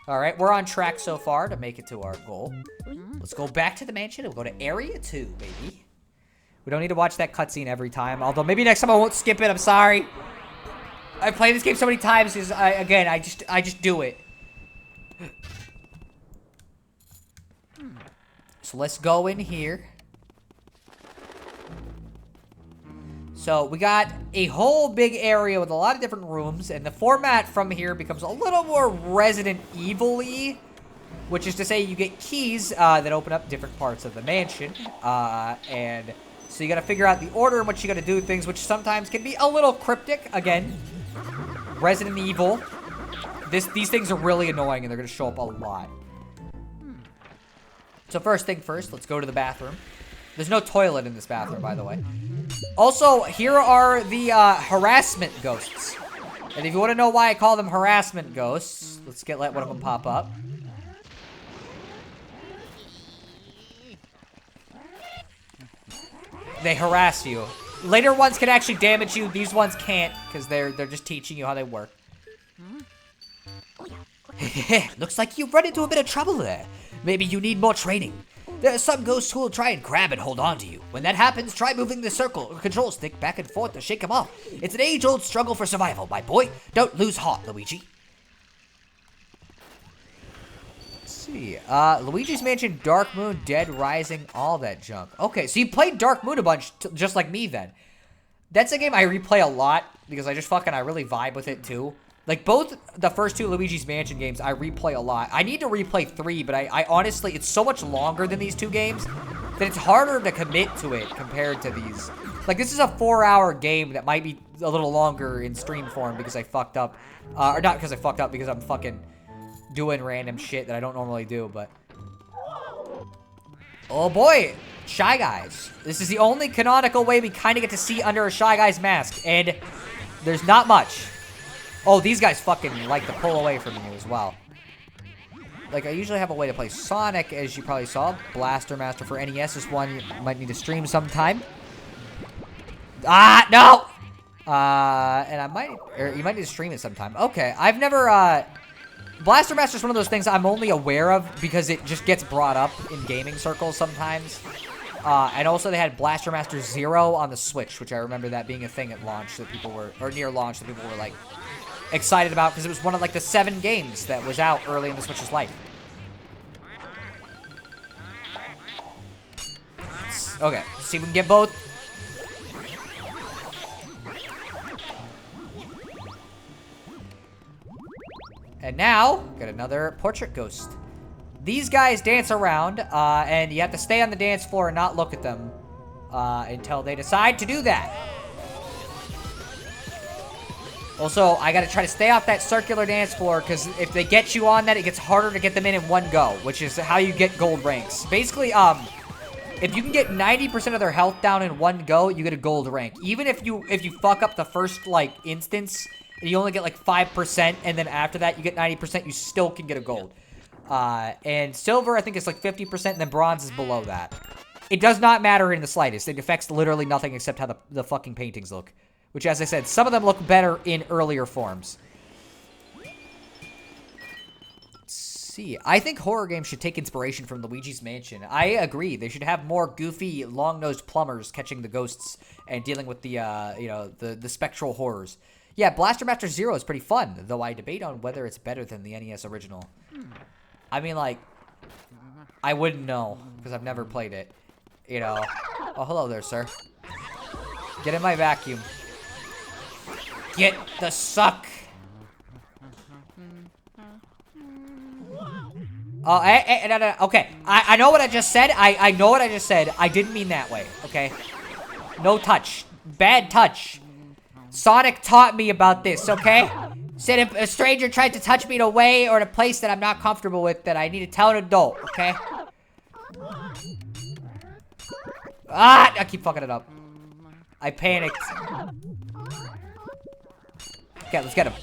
Alright, we're on track so far to make it to our goal. Let's go back to the mansion and we'll go to Area 2, baby. We don't need to watch that cutscene every time, although maybe next time I won't skip it, I'm sorry. I've played this game so many times, because I just do it. So let's go in here. So we got a whole big area with a lot of different rooms, and the format from here becomes a little more Resident Evil-y, which is to say you get keys that open up different parts of the mansion, and so you gotta figure out the order in which you gotta do things, which sometimes can be a little cryptic. Again, Resident Evil. These things are really annoying and they're gonna show up a lot. So first thing first, let's go to the bathroom. There's no toilet in this bathroom, by the way. Also, here are the harassment ghosts. And if you want to know why I call them harassment ghosts, let's let one of them pop up. They harass you. Later ones can actually damage you. These ones can't, because they're just teaching you how they work. Looks like you've run into a bit of trouble there. Maybe you need more training. There are some ghosts who will try and grab and hold on to you. When that happens, try moving the circle or control stick back and forth to shake them off. It's an age-old struggle for survival, my boy. Don't lose heart, Luigi. Let's see. Luigi's Mansion, Dark Moon, Dead Rising, all that junk. Okay, so you played Dark Moon a bunch, just like me then. That's a game I replay a lot because I really vibe with it too. Like, both the first two Luigi's Mansion games, I replay a lot. I need to replay 3, but I honestly, it's so much longer than these two games that it's harder to commit to it compared to these. Like, this is a 4-hour game that might be a little longer in stream form because I fucked up. Or not because I fucked up, because I'm fucking doing random shit that I don't normally do, but... Oh boy! Shy Guys. This is the only canonical way we kind of get to see under a Shy Guy's mask, and there's not much. Oh, these guys fucking like to pull away from you as well. Like, I usually have a way to play Sonic, as you probably saw. Blaster Master for NES is one you might need to stream sometime. Ah, no! And you might need to stream it sometime. Okay, I've never, Blaster Master is one of those things I'm only aware of because it just gets brought up in gaming circles sometimes. And also they had Blaster Master Zero on the Switch, which I remember that being a thing at launch that people were, or near launch that people were like, excited about because it was one of like the 7 games that was out early in the Switch's life. Okay, see if we can get both. And now, got another portrait ghost. These guys dance around, and you have to stay on the dance floor and not look at them until they decide to do that. Also, I gotta try to stay off that circular dance floor, because if they get you on that, it gets harder to get them in one go, which is how you get gold ranks. Basically, if you can get 90% of their health down in one go, you get a gold rank. Even if you fuck up the first, like, instance, and you only get, like, 5%, and then after that you get 90%, you still can get a gold. And silver, I think, is, like, 50%, and then bronze is below that. It does not matter in the slightst. It affects literally nothing except how the fucking paintings look. Which, as I said, some of them look better in earlier forms. Let's see. I think horror games should take inspiration from Luigi's Mansion. I agree. They should have more goofy, long-nosed plumbers catching the ghosts and dealing with the, the spectral horrors. Yeah, Blaster Master Zero is pretty fun, though I debate on whether it's better than the NES original. I mean, like, I wouldn't know, because I've never played it. You know. Oh, hello there, sir. Get in my vacuum. Get the suck. Oh, no. Okay, I know what I just said. I know what I just said. I didn't mean that way, okay? No touch. Bad touch. Sonic taught me about this, okay? Said if a stranger tried to touch me in a way or in a place that I'm not comfortable with, that I need to tell an adult, okay? Ah! I keep fucking it up. I panicked. Okay, let's get him.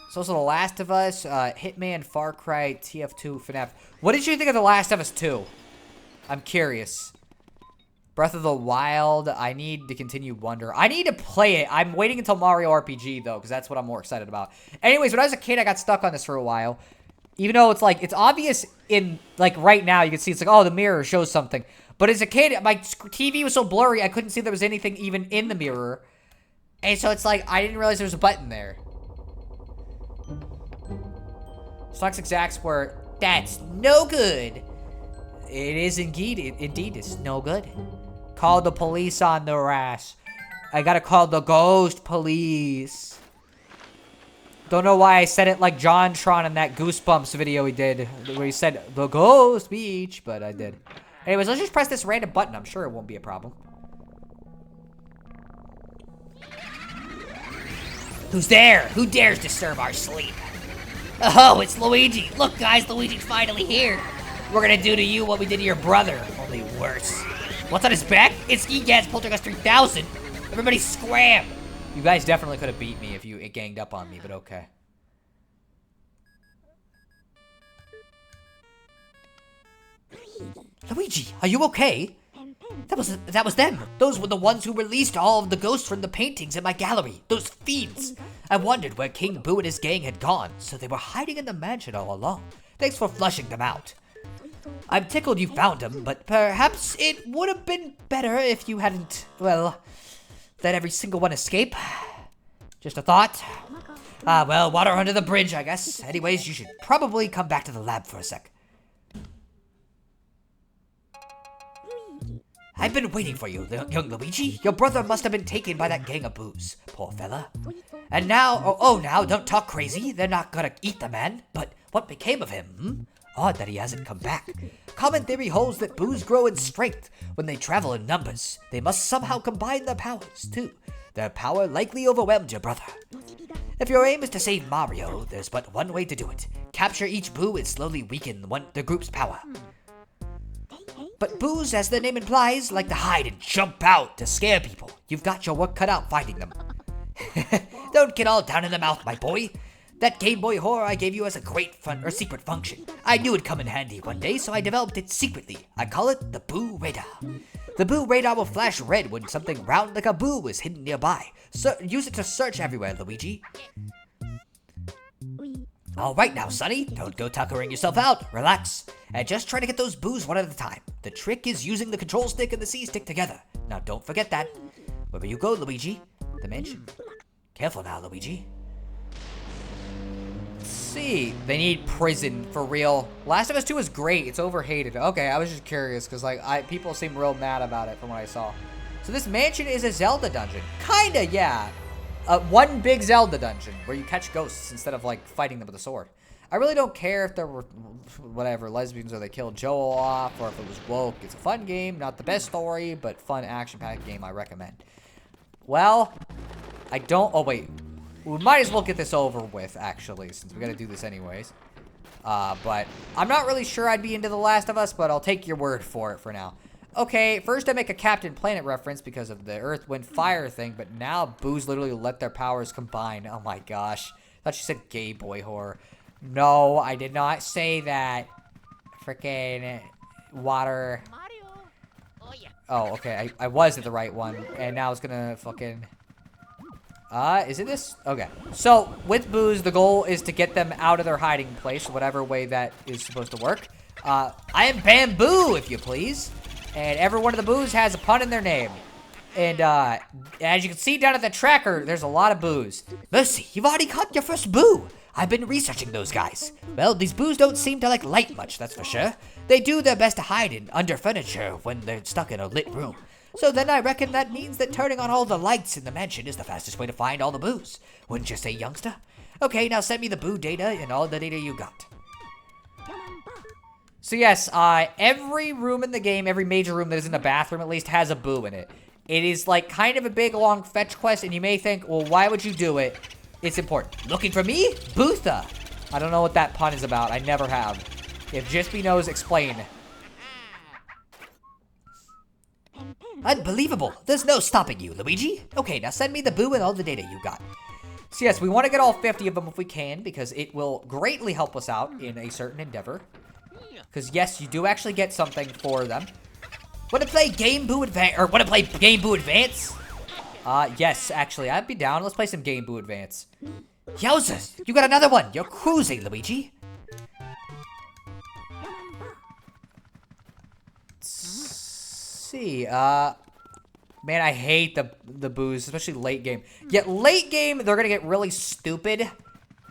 It's also The Last of Us, Hitman, Far Cry, TF2, FNAF. What did you think of The Last of Us 2? I'm curious. Breath of the Wild, I need to continue Wonder. I need to play it. I'm waiting until Mario RPG, though, because that's what I'm more excited about. Anyways, when I was a kid, I got stuck on this for a while. Even though it's like, it's obvious in, like, right now, you can see it's like, oh, the mirror shows something. But as a kid, my TV was so blurry, I couldn't see there was anything even in the mirror. And so it's like, I didn't realize there was a button there. Sonic's Exact Square, that's no good. It is indeed, it's no good. Call the police on their ass. I gotta call the ghost police. Don't know why I said it like JonTron in that Goosebumps video he did, where he said the Ghost Beach, but I did. Anyways, let's just press this random button. I'm sure it won't be a problem. Who's there? Who dares disturb our sleep? Oh, it's Luigi. Look, guys, Luigi's finally here. We're gonna do to you what we did to your brother, only worse. What's on his back? It's Egad's Poltergeist 3000. Everybody scram! You guys definitely could have beat me if you ganged up on me, but okay. Luigi, are you okay? That was them. Those were the ones who released all of the ghosts from the paintings in my gallery. Those fiends. I wondered where King Boo and his gang had gone, so they were hiding in the mansion all along. Thanks for flushing them out. I'm tickled you found them, but perhaps it would have been better if you hadn't, well, let every single one escape. Just a thought. Well, water under the bridge, I guess. Anyways, you should probably come back to the lab for a sec. I've been waiting for you, young Luigi. Your brother must have been taken by that gang of boos. Poor fella. And now, now, don't talk crazy. They're not gonna eat the man. But what became of him, Odd that he hasn't come back. Common theory holds that boos grow in strength when they travel in numbers. They must somehow combine their powers, too. Their power likely overwhelmed your brother. If your aim is to save Mario, there's but one way to do it. Capture each boo and slowly weaken the group's power. But boos, as their name implies, like to hide and jump out to scare people. You've got your work cut out finding them. Don't get all down in the mouth, my boy. That Game Boy horror I gave you has a great secret function. I knew it'd come in handy one day, so I developed it secretly. I call it the Boo Radar. The Boo Radar will flash red when something round like a boo is hidden nearby. So use it to search everywhere, Luigi. Alright now, Sonny, don't go tuckering yourself out. Relax, and just try to get those boos one at a time. The trick is using the control stick and the C-stick together. Now don't forget that. Wherever you go, Luigi, the mansion. Careful now, Luigi. Let's see, they need prison for real. Last of Us 2 is great. It's overhated. Okay, I was just curious because like people seem real mad about it from what I saw. So this mansion is a Zelda dungeon. Kinda, yeah. One big Zelda dungeon where you catch ghosts instead of like fighting them with a sword. I really don't care if there were, whatever, lesbians or they killed Joel off, or if it was woke. It's a fun game, not the best story, but fun action-packed game I recommend. Well, I don't, oh wait, we might as well get this over with, actually, since we gotta do this anyways. But I'm not really sure I'd be into The Last of Us, but I'll take your word for it for now. Okay, first I make a Captain Planet reference because of the Earth, Wind, Fire thing, but now boos literally let their powers combine. Oh my gosh. I thought she said gay boy horror. No, I did not say that. Frickin' water. Oh, okay, I was at the right one, and now it's gonna fucking... is it this? Okay. So, with boos, the goal is to get them out of their hiding place, whatever way that is supposed to work. I am Bamboo, if you please. And every one of the boos has a pun in their name. And, as you can see down at the tracker, there's a lot of boos. Mercy, you've already caught your first boo. I've been researching those guys. Well, these boos don't seem to like light much, that's for sure. They do their best to hide in under furniture when they're stuck in a lit room. So then I reckon that means that turning on all the lights in the mansion is the fastest way to find all the boos. Wouldn't you say, youngster? Okay, now send me the boo data and all the data you got. So yes, every room in the game, every major room that isn't a bathroom at least, has a boo in it. It is like kind of a big long fetch quest, and you may think, well, why would you do it? It's important. Looking for me? Bootha. I don't know what that pun is about. I never have. If Jispy knows, explain. Unbelievable. There's no stopping you, Luigi. Okay, now send me the boo and all the data you got. So yes, we want to get all 50 of them if we can, because it will greatly help us out in a certain endeavor. Because yes, you do actually get something for them. Want to play Game Boo Advance? Or want to play Game Boo Advance? Yes, actually, I'd be down. Let's play some Game Boo Advance. Yowzers, you got another one. You're cruising, Luigi. Let's see, man, I hate the boos, especially late game. Yet late game, they're gonna get really stupid.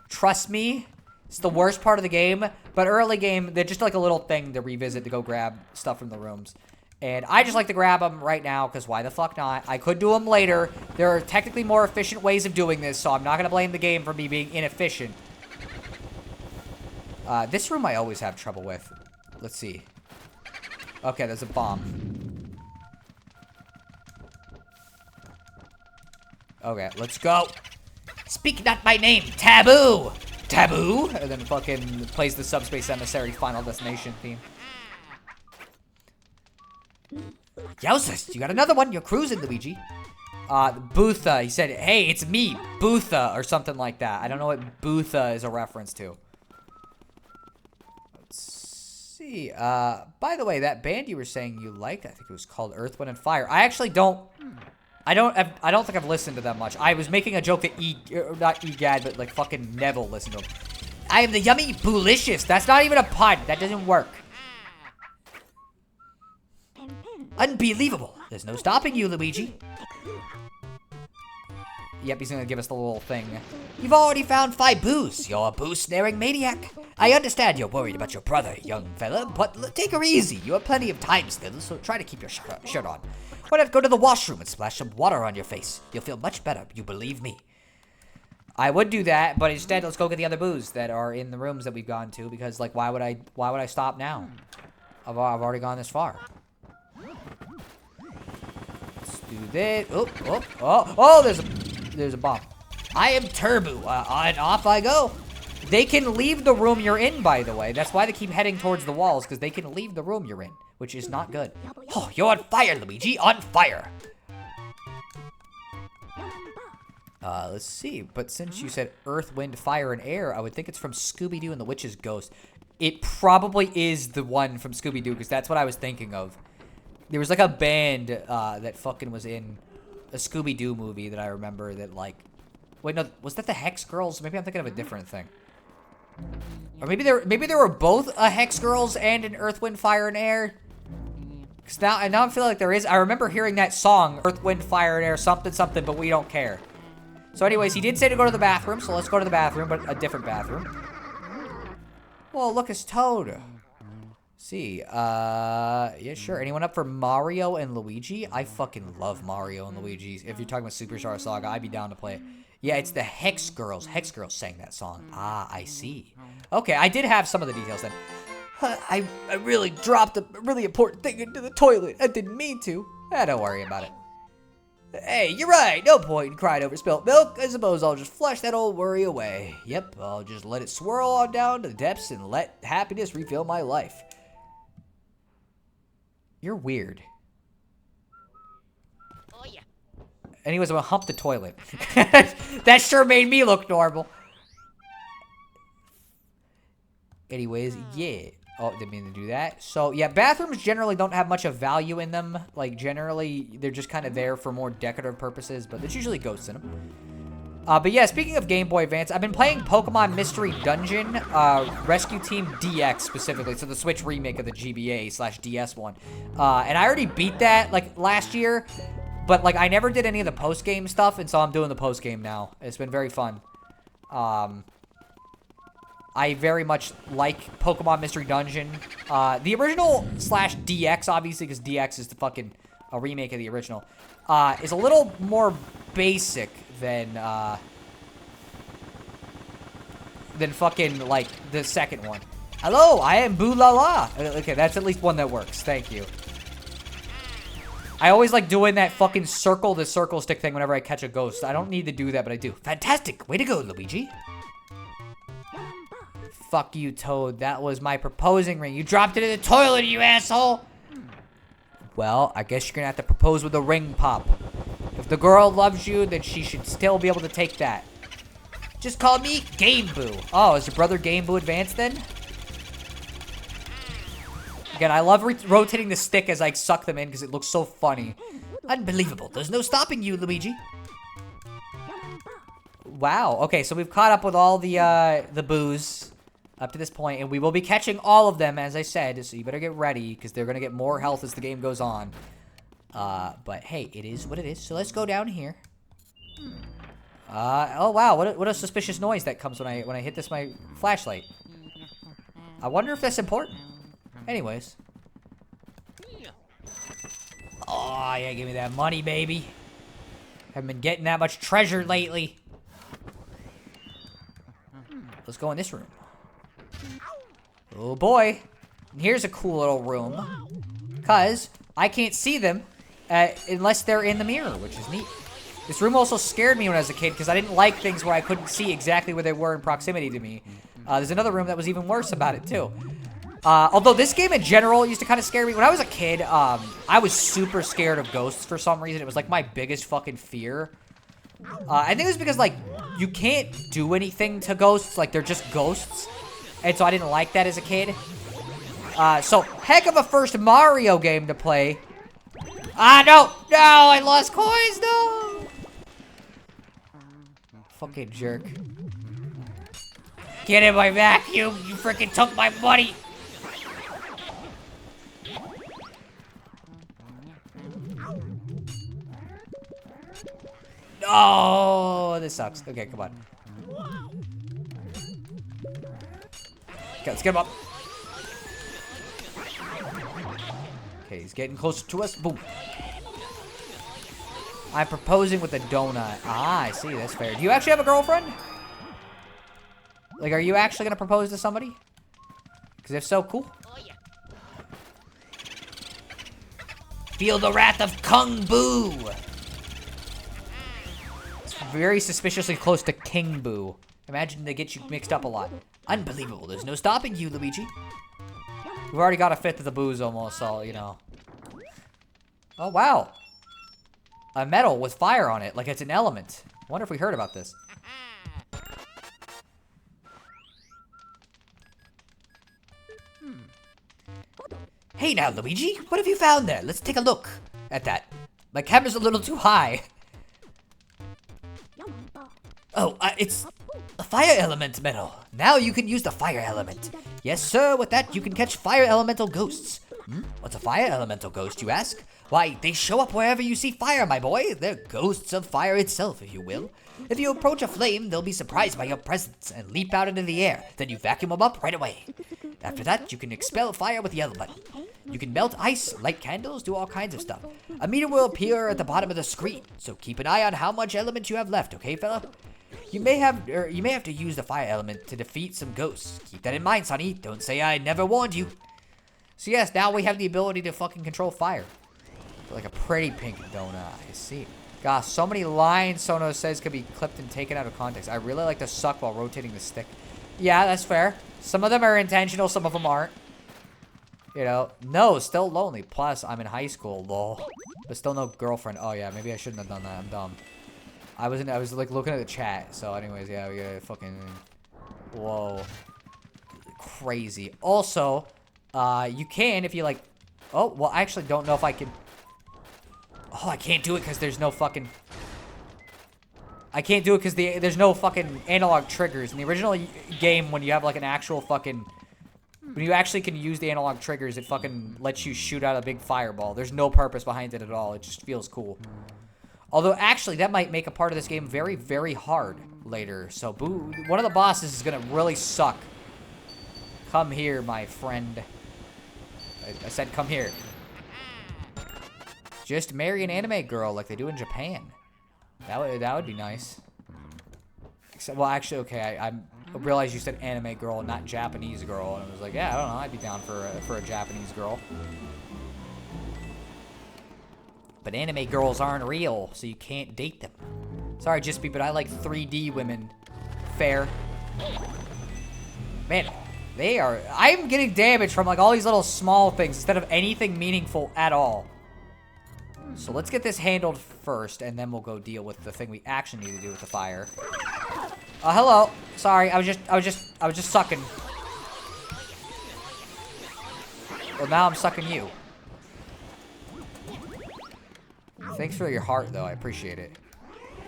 Trust me. It's the worst part of the game, but early game, they're just like a little thing to revisit to go grab stuff from the rooms. And I just like to grab them right now, because why the fuck not? I could do them later. There are technically more efficient ways of doing this, so I'm not going to blame the game for me being inefficient. This room I always have trouble with. Let's see. Okay, there's a bomb. Okay, let's go. Speak not my name, taboo! Taboo, and then fucking plays the Subspace Emissary Final Destination theme. Yowzers, you got another one. You're cruising, Luigi. Bootha, he said, hey, it's me, Bootha, or something like that. I don't know what Bootha is a reference to. Let's see, by the way, that band you were saying you liked, I think it was called Earth, Wind, and Fire. I actually don't... I don't think I've listened to them much. I was making a joke that not Egad, but like fucking Neville listened to them. I am the yummy boolicious. That's not even a pun. That doesn't work. Unbelievable. There's no stopping you, Luigi. Yep, he's gonna give us the little thing. You've already found 5 boos. You're a boo-snaring maniac. I understand you're worried about your brother, young fella, but take her easy. You have plenty of time still, so try to keep your shirt on. Why not go to the washroom and splash some water on your face? You'll feel much better, you believe me. I would do that, but instead, let's go get the other boos that are in the rooms that we've gone to, because, like, why would I stop now? I've already gone this far. Let's do this. Oh, there's a bomb. I am Turbo, and off I go. They can leave the room you're in, by the way. That's why they keep heading towards the walls, because they can leave the room you're in, which is not good. Oh, you're on fire, Luigi, on fire. Let's see. But since you said Earth, Wind, Fire, and Air, I would think it's from Scooby-Doo and the Witch's Ghost. It probably is the one from Scooby-Doo, because that's what I was thinking of. There was like a band that fucking was in a Scooby-Doo movie that I remember that like... Wait, no, was that the Hex Girls? Maybe I'm thinking of a different thing. Or maybe there were both a Hex Girls and an Earth, Wind, Fire, and Air. Cause now I feel like there is. I remember hearing that song, Earth, Wind, Fire, and Air, something, something, but we don't care. So anyways, he did say to go to the bathroom, so let's go to the bathroom, but a different bathroom. Well, look, it's Toad. See, yeah, sure. Anyone up for Mario and Luigi? I fucking love Mario and Luigi. If you're talking about Superstar Saga, I'd be down to play it. Yeah, it's the Hex Girls. Hex Girls sang that song. Ah, I see. Okay, I did have some of the details then. I really dropped a really important thing into the toilet. I didn't mean to. Don't worry about it. Hey, you're right. No point in crying over spilt milk. I suppose I'll just flush that old worry away. Yep, I'll just let it swirl on down to the depths and let happiness refill my life. You're weird. Oh, yeah. Anyways, I'm gonna hump the toilet. That sure made me look normal. Anyways, yeah. Oh, didn't mean to do that. So, yeah, bathrooms generally don't have much of value in them. Like, generally, they're just kind of there for more decorative purposes, but there's usually ghosts in them. But yeah, speaking of Game Boy Advance, I've been playing Pokemon Mystery Dungeon, Rescue Team DX specifically, so the Switch remake of the GBA/DS one. And I already beat that, like, last year, but, like, I never did any of the post-game stuff, and so I'm doing the post-game now. It's been very fun. I very much like Pokemon Mystery Dungeon. The original/DX, obviously, because DX is the fucking a remake of the original, is a little more basic than fucking, like, the second one. Hello, I am Boo La La. Okay, that's at least one that works. Thank you. I always like doing that fucking circle the circle stick thing whenever I catch a ghost. I don't need to do that, but I do. Fantastic. Way to go, Luigi. Fuck you, Toad. That was my proposing ring. You dropped it in the toilet, you asshole! Well, I guess you're gonna have to propose with a ring pop. If the girl loves you, then she should still be able to take that. Just call me Game Boo. Oh, is your brother Game Boo Advanced then? Again, I love rotating the stick as I suck them in because it looks so funny. Unbelievable. There's no stopping you, Luigi. Wow. Okay, so we've caught up with all the boos up to this point, and we will be catching all of them, as I said, so you better get ready, because they're going to get more health as the game goes on. But hey, it is what it is, so let's go down here. Oh wow, what a suspicious noise that comes when I hit my flashlight. I wonder if that's important. Anyways. Oh, yeah, give me that money, baby. Haven't been getting that much treasure lately. Let's go in this room. Oh boy. And here's a cool little room. Because I can't see them unless they're in the mirror, which is neat. This room also scared me when I was a kid because I didn't like things where I couldn't see exactly where they were in proximity to me. There's another room that was even worse about it, too. Although this game in general used to kind of scare me. When I was a kid, I was super scared of ghosts for some reason. It was like my biggest fucking fear. I think it was because, like, you can't do anything to ghosts. Like, they're just ghosts. And so I didn't like that as a kid. So, heck of a first Mario game to play. No! No! I lost coins! No! Fucking jerk. Get in my vacuum! You freaking took my money! Oh, this sucks. Okay, come on. Okay, let's get him up. Okay, he's getting closer to us. Boom. I'm proposing with a donut. Ah, I see. That's fair. Do you actually have a girlfriend? Like, are you actually going to propose to somebody? Because if so, cool. Oh, yeah. Feel the wrath of Kung Boo. It's very suspiciously close to King Boo. Imagine they get you mixed up a lot. Unbelievable. There's no stopping you, Luigi. We've already got a fifth of the boos almost, so, you know. Oh, wow. A metal with fire on it, like it's an element. I wonder if we heard about this. Hey now, Luigi. What have you found there? Let's take a look at that. My camera's a little too high. Oh, it's a fire element metal. Now you can use the fire element. Yes, sir. With that, you can catch fire elemental ghosts. What's a fire elemental ghost, you ask? Why, they show up wherever you see fire, my boy. They're ghosts of fire itself, if you will. If you approach a flame, they'll be surprised by your presence and leap out into the air. Then you vacuum them up right away. After that, you can expel fire with the L button. You can melt ice, light candles, do all kinds of stuff. A meter will appear at the bottom of the screen, so keep an eye on how much element you have left, okay, fella? You may have to use the fire element to defeat some ghosts. Keep that in mind, Sonny. Don't say I never warned you. So yes, now we have the ability to fucking control fire. Like a pretty pink donut, I see. Gosh, so many lines Sono says could be clipped and taken out of context. I really like to suck while rotating the stick. Yeah, that's fair. Some of them are intentional, some of them aren't. You know, no, still lonely. Plus, I'm in high school, lol. But still no girlfriend. Oh yeah, maybe I shouldn't have done that. I'm dumb. I was like looking at the chat. So anyways, yeah, we gotta fucking, whoa, crazy. Also, you can if you like. Oh, well, I actually don't know if I can. Oh, I can't do it because there's no fucking. I can't do it because there's no fucking analog triggers in the original game. When you have like an actual fucking, when you actually can use the analog triggers, it fucking lets you shoot out a big fireball. There's no purpose behind it at all. It just feels cool. Although, actually, that might make a part of this game very, very hard later. So, boo, one of the bosses is going to really suck. Come here, my friend. I said come here. Just marry an anime girl like they do in Japan. That would be nice. Except, well, actually, okay, I realized you said anime girl, not Japanese girl. And I was like, yeah, I don't know. I'd be down for a Japanese girl. But anime girls aren't real, so you can't date them. Sorry, Jispy, but I like 3D women. Fair. Man, they are... I'm getting damage from, like, all these little small things instead of anything meaningful at all. So let's get this handled first, and then we'll go deal with the thing we actually need to do with the fire. Hello. Sorry, I was just sucking. Well, now I'm sucking you. Thanks for your heart, though. I appreciate it.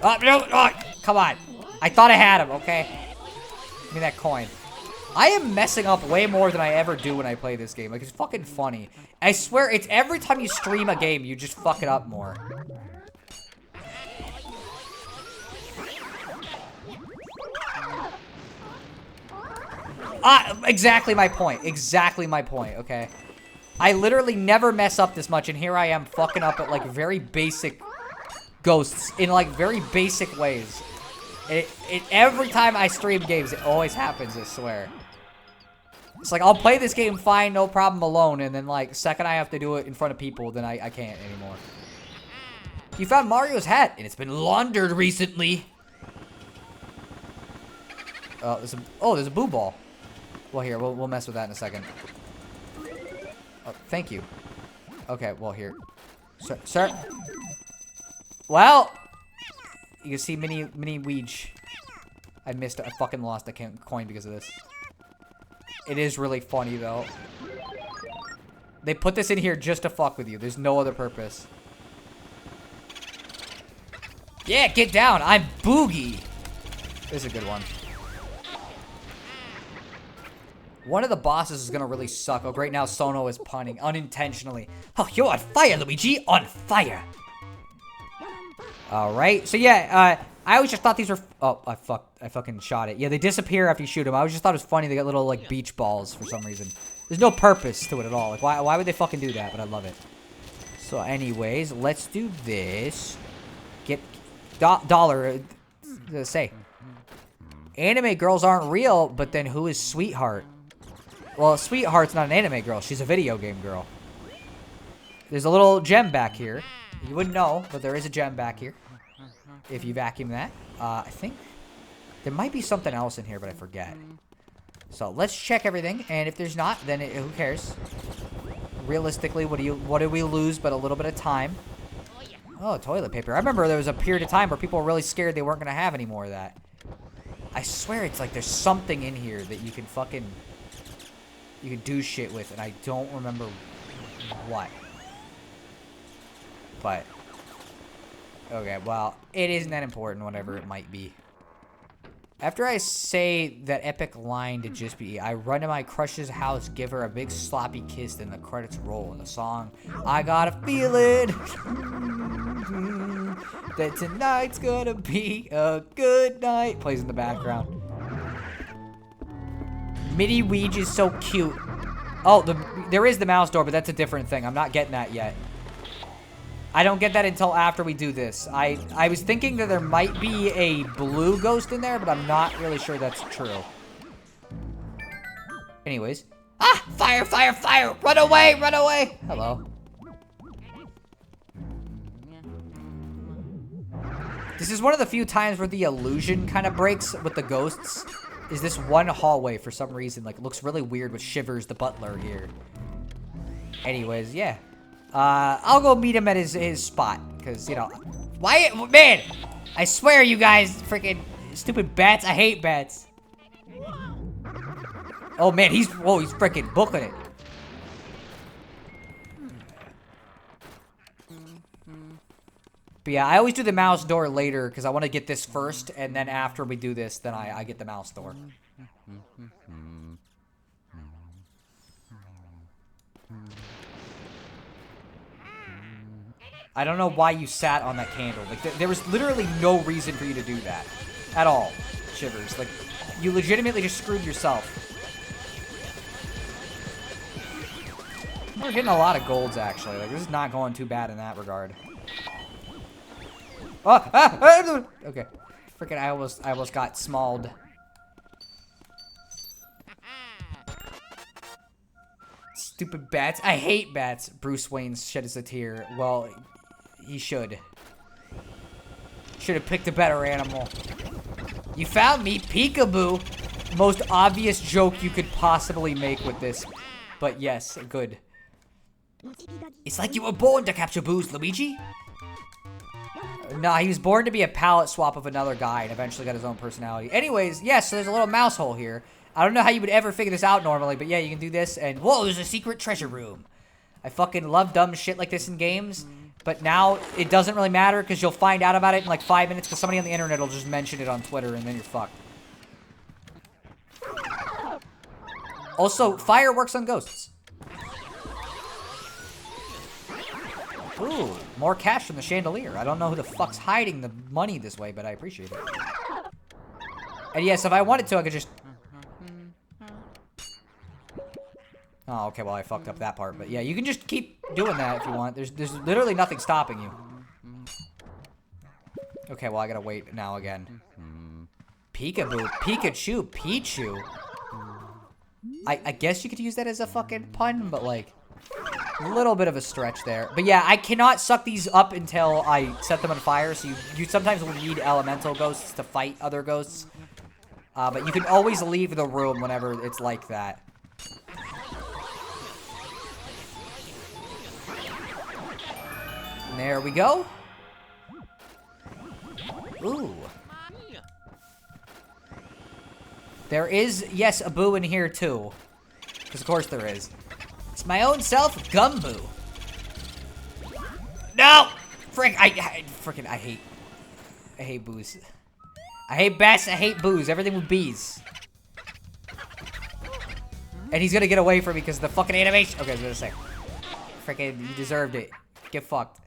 Oh, no! Oh, come on. I thought I had him, okay? Give me that coin. I am messing up way more than I ever do when I play this game. Like, it's fucking funny. I swear, it's every time you stream a game, you just fuck it up more. Exactly my point. Exactly my point, okay? I literally never mess up this much, and here I am fucking up at, like, very basic ghosts in, like, very basic ways. Every time I stream games, it always happens, I swear. It's like, I'll play this game fine, no problem alone, and then, like, second I have to do it in front of people, then I can't anymore. You found Mario's hat, and it's been laundered recently. There's a boo ball. Well, here, we'll mess with that in a second. Oh, thank you. Okay, well, here. Sir. Well, you can see mini Luigi. I fucking lost a coin because of this. It is really funny, though. They put this in here just to fuck with you. There's no other purpose. Yeah, get down. I'm Boogie. This is a good one. One of the bosses is gonna really suck. Oh, great, now Sono is punning unintentionally. Oh, you're on fire, Luigi! On fire! Alright, so yeah, I always just thought these were... Oh, I fucking shot it. Yeah, they disappear after you shoot them. I always just thought it was funny they got little, like, beach balls for some reason. There's no purpose to it at all. Like, why would they fucking do that? But I love it. So, anyways, let's do this. Get... Dollar... say. Anime girls aren't real, but then who is Sweetheart? Well, Sweetheart's not an anime girl. She's a video game girl. There's a little gem back here. You wouldn't know, but there is a gem back here. If you vacuum that. I think there might be something else in here, but I forget. So let's check everything, and if there's not, then who cares? Realistically, what do we lose but a little bit of time? Oh, toilet paper. I remember there was a period of time where people were really scared they weren't going to have any more of that. I swear it's like there's something in here that you can fucking... You can do shit with, and I don't remember what. But... Okay, well, it isn't that important, whatever it might be. After I say that epic line to just be, I run to my crush's house, give her a big sloppy kiss, then the credits roll, and the song, I got a feeling that tonight's gonna be a good night, plays in the background. Mini Luigi is so cute. Oh, there is the mouse door, but that's a different thing. I'm not getting that yet. I don't get that until after we do this. I was thinking that there might be a blue ghost in there, but I'm not really sure that's true. Anyways. Ah! Fire, fire, fire! Run away, run away! Hello. This is one of the few times where the illusion kind of breaks with the ghosts. Is this one hallway for some reason. Like, it looks really weird with Shivers, the butler, here. Anyways, yeah. I'll go meet him at his spot. Because, you know... Why? Man! I swear, you guys, freaking stupid bats. I hate bats. Oh, man, he's freaking booking it. But yeah, I always do the mouse door later because I want to get this first, and then after we do this, then I get the mouse door. I don't know why you sat on that candle. Like, there was literally no reason for you to do that. At all, Shivers. Like, you legitimately just screwed yourself. We're getting a lot of golds, actually. Like, this is not going too bad in that regard. Oh, okay. Freaking, I almost got smalled. Stupid bats. I hate bats. Bruce Wayne sheds a tear. Well, he should. Should have picked a better animal. You found me, peekaboo. Most obvious joke you could possibly make with this. But yes, good. It's like you were born to capture boos, Luigi. Nah, he was born to be a palette swap of another guy and eventually got his own personality. Anyways, yes, so there's a little mouse hole here. I don't know how you would ever figure this out normally, but yeah, you can do this and... Whoa, there's a secret treasure room. I fucking love dumb shit like this in games, but now it doesn't really matter because you'll find out about it in like 5 minutes because somebody on the internet will just mention it on Twitter and then you're fucked. Also, fire works on ghosts. Ooh, more cash from the chandelier. I don't know who the fuck's hiding the money this way, but I appreciate it. And yes, if I wanted to, I could just... Oh, okay, well, I fucked up that part. But yeah, you can just keep doing that if you want. There's literally nothing stopping you. Okay, well, I gotta wait now again. Peekaboo, Pikachu, Pichu. I guess you could use that as a fucking pun, but like... A little bit of a stretch there. But yeah, I cannot suck these up until I set them on fire. So you sometimes will need elemental ghosts to fight other ghosts. But you can always leave the room whenever it's like that. And there we go. Ooh. There is, yes, a boo in here too. Because of course there is. It's my own self, Gumboo. No! Frick, I hate boos. I hate bats, I hate boos. Everything with bees. And he's gonna get away from me because of the fucking animation. Okay, I was gonna say. Frickin', you deserved it. Get fucked.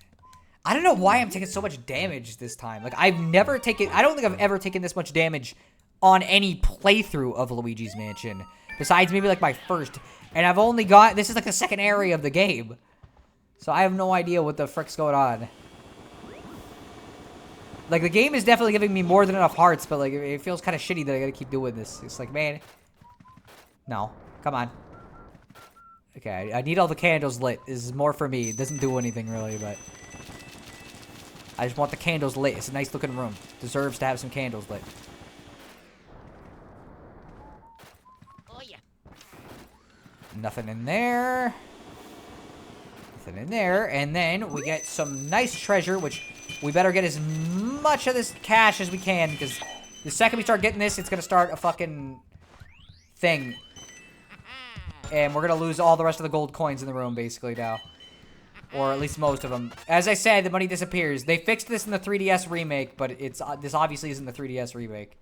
I don't know why I'm taking so much damage this time. Like, I've never taken... I don't think I've ever taken this much damage on any playthrough of Luigi's Mansion. Besides maybe, like, my first... And I've only got... This is like the second area of the game. So I have no idea what the frick's going on. Like, the game is definitely giving me more than enough hearts, but, like, it feels kind of shitty that I gotta keep doing this. It's like, man... No. Come on. Okay, I need all the candles lit. This is more for me. It doesn't do anything, really, but... I just want the candles lit. It's a nice-looking room. Deserves to have some candles lit. Nothing in there. Nothing in there. And then we get some nice treasure, which we better get as much of this cash as we can, because the second we start getting this, it's going to start a fucking thing. And we're going to lose all the rest of the gold coins in the room, basically, now. Or at least most of them. As I said, the money disappears. They fixed this in the 3DS remake, but this obviously isn't the 3DS remake.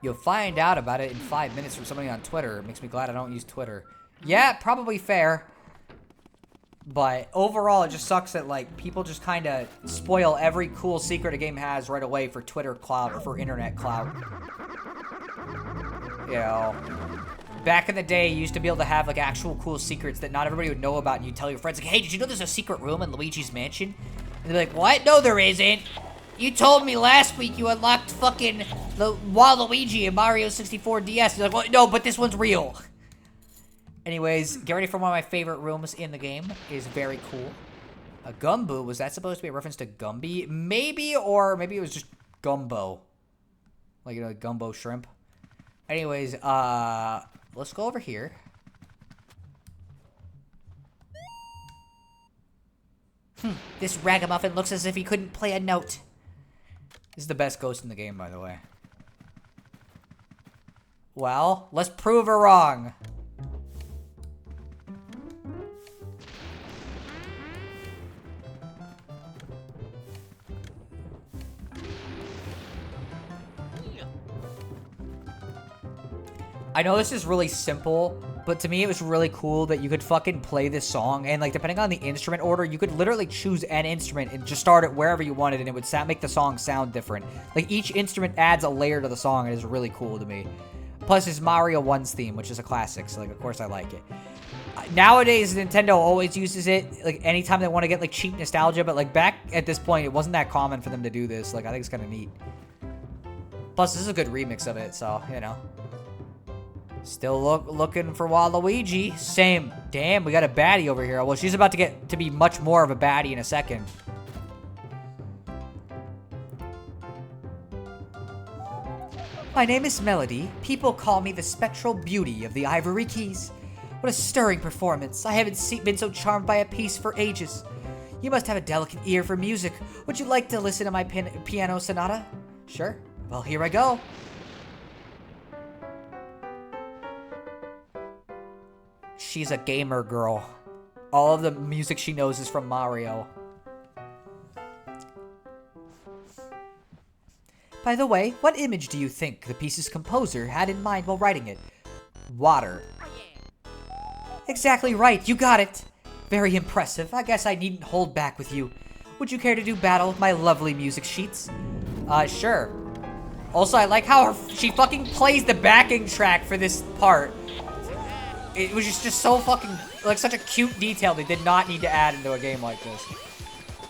You'll find out about it in 5 minutes from somebody on Twitter. It makes me glad I don't use Twitter. Yeah, probably fair. But overall, it just sucks that, like, people just kind of spoil every cool secret a game has right away for Twitter clout or for internet clout. You know. Back in the day, you used to be able to have, like, actual cool secrets that not everybody would know about, and you'd tell your friends, like, hey, did you know there's a secret room in Luigi's mansion? And they're like, what? No, there isn't. You told me last week you unlocked fucking Waluigi in Mario 64 DS. You're like, well, no, but this one's real. Anyways, get ready for one of my favorite rooms in the game. It is very cool. A Gumbo, was that supposed to be a reference to Gumby? Maybe, or maybe it was just Gumbo. Like, you know, Gumbo shrimp. Anyways, let's go over here. This ragamuffin looks as if he couldn't play a note. This is the best ghost in the game, by the way. Well, let's prove her wrong. I know this is really simple, but to me it was really cool that you could fucking play this song, and like depending on the instrument order, you could literally choose an instrument and just start it wherever you wanted, and it would make the song sound different. Like each instrument adds a layer to the song, and it's really cool to me. Plus it's Mario 1's theme, which is a classic, so like of course I like it. Nowadays Nintendo always uses it like anytime they want to get like cheap nostalgia, but like back at this point it wasn't that common for them to do this. Like I think it's kind of neat. Plus this is a good remix of it, so you know. Still looking for Waluigi. Same. Damn, we got a baddie over here. Well, she's about to get to be much more of a baddie in a second. My name is Melody. People call me the spectral beauty of the Ivory Keys. What a stirring performance. I haven't been so charmed by a piece for ages. You must have a delicate ear for music. Would you like to listen to my piano sonata? Sure. Well, here I go. She's a gamer girl. All of the music she knows is from Mario. By the way, what image do you think the piece's composer had in mind while writing it? Water. Exactly right, you got it. Very impressive. I guess I needn't hold back with you. Would you care to do battle with my lovely music sheets? Sure. Also, I like how she fucking plays the backing track for this part. It was just so fucking, like, such a cute detail they did not need to add into a game like this.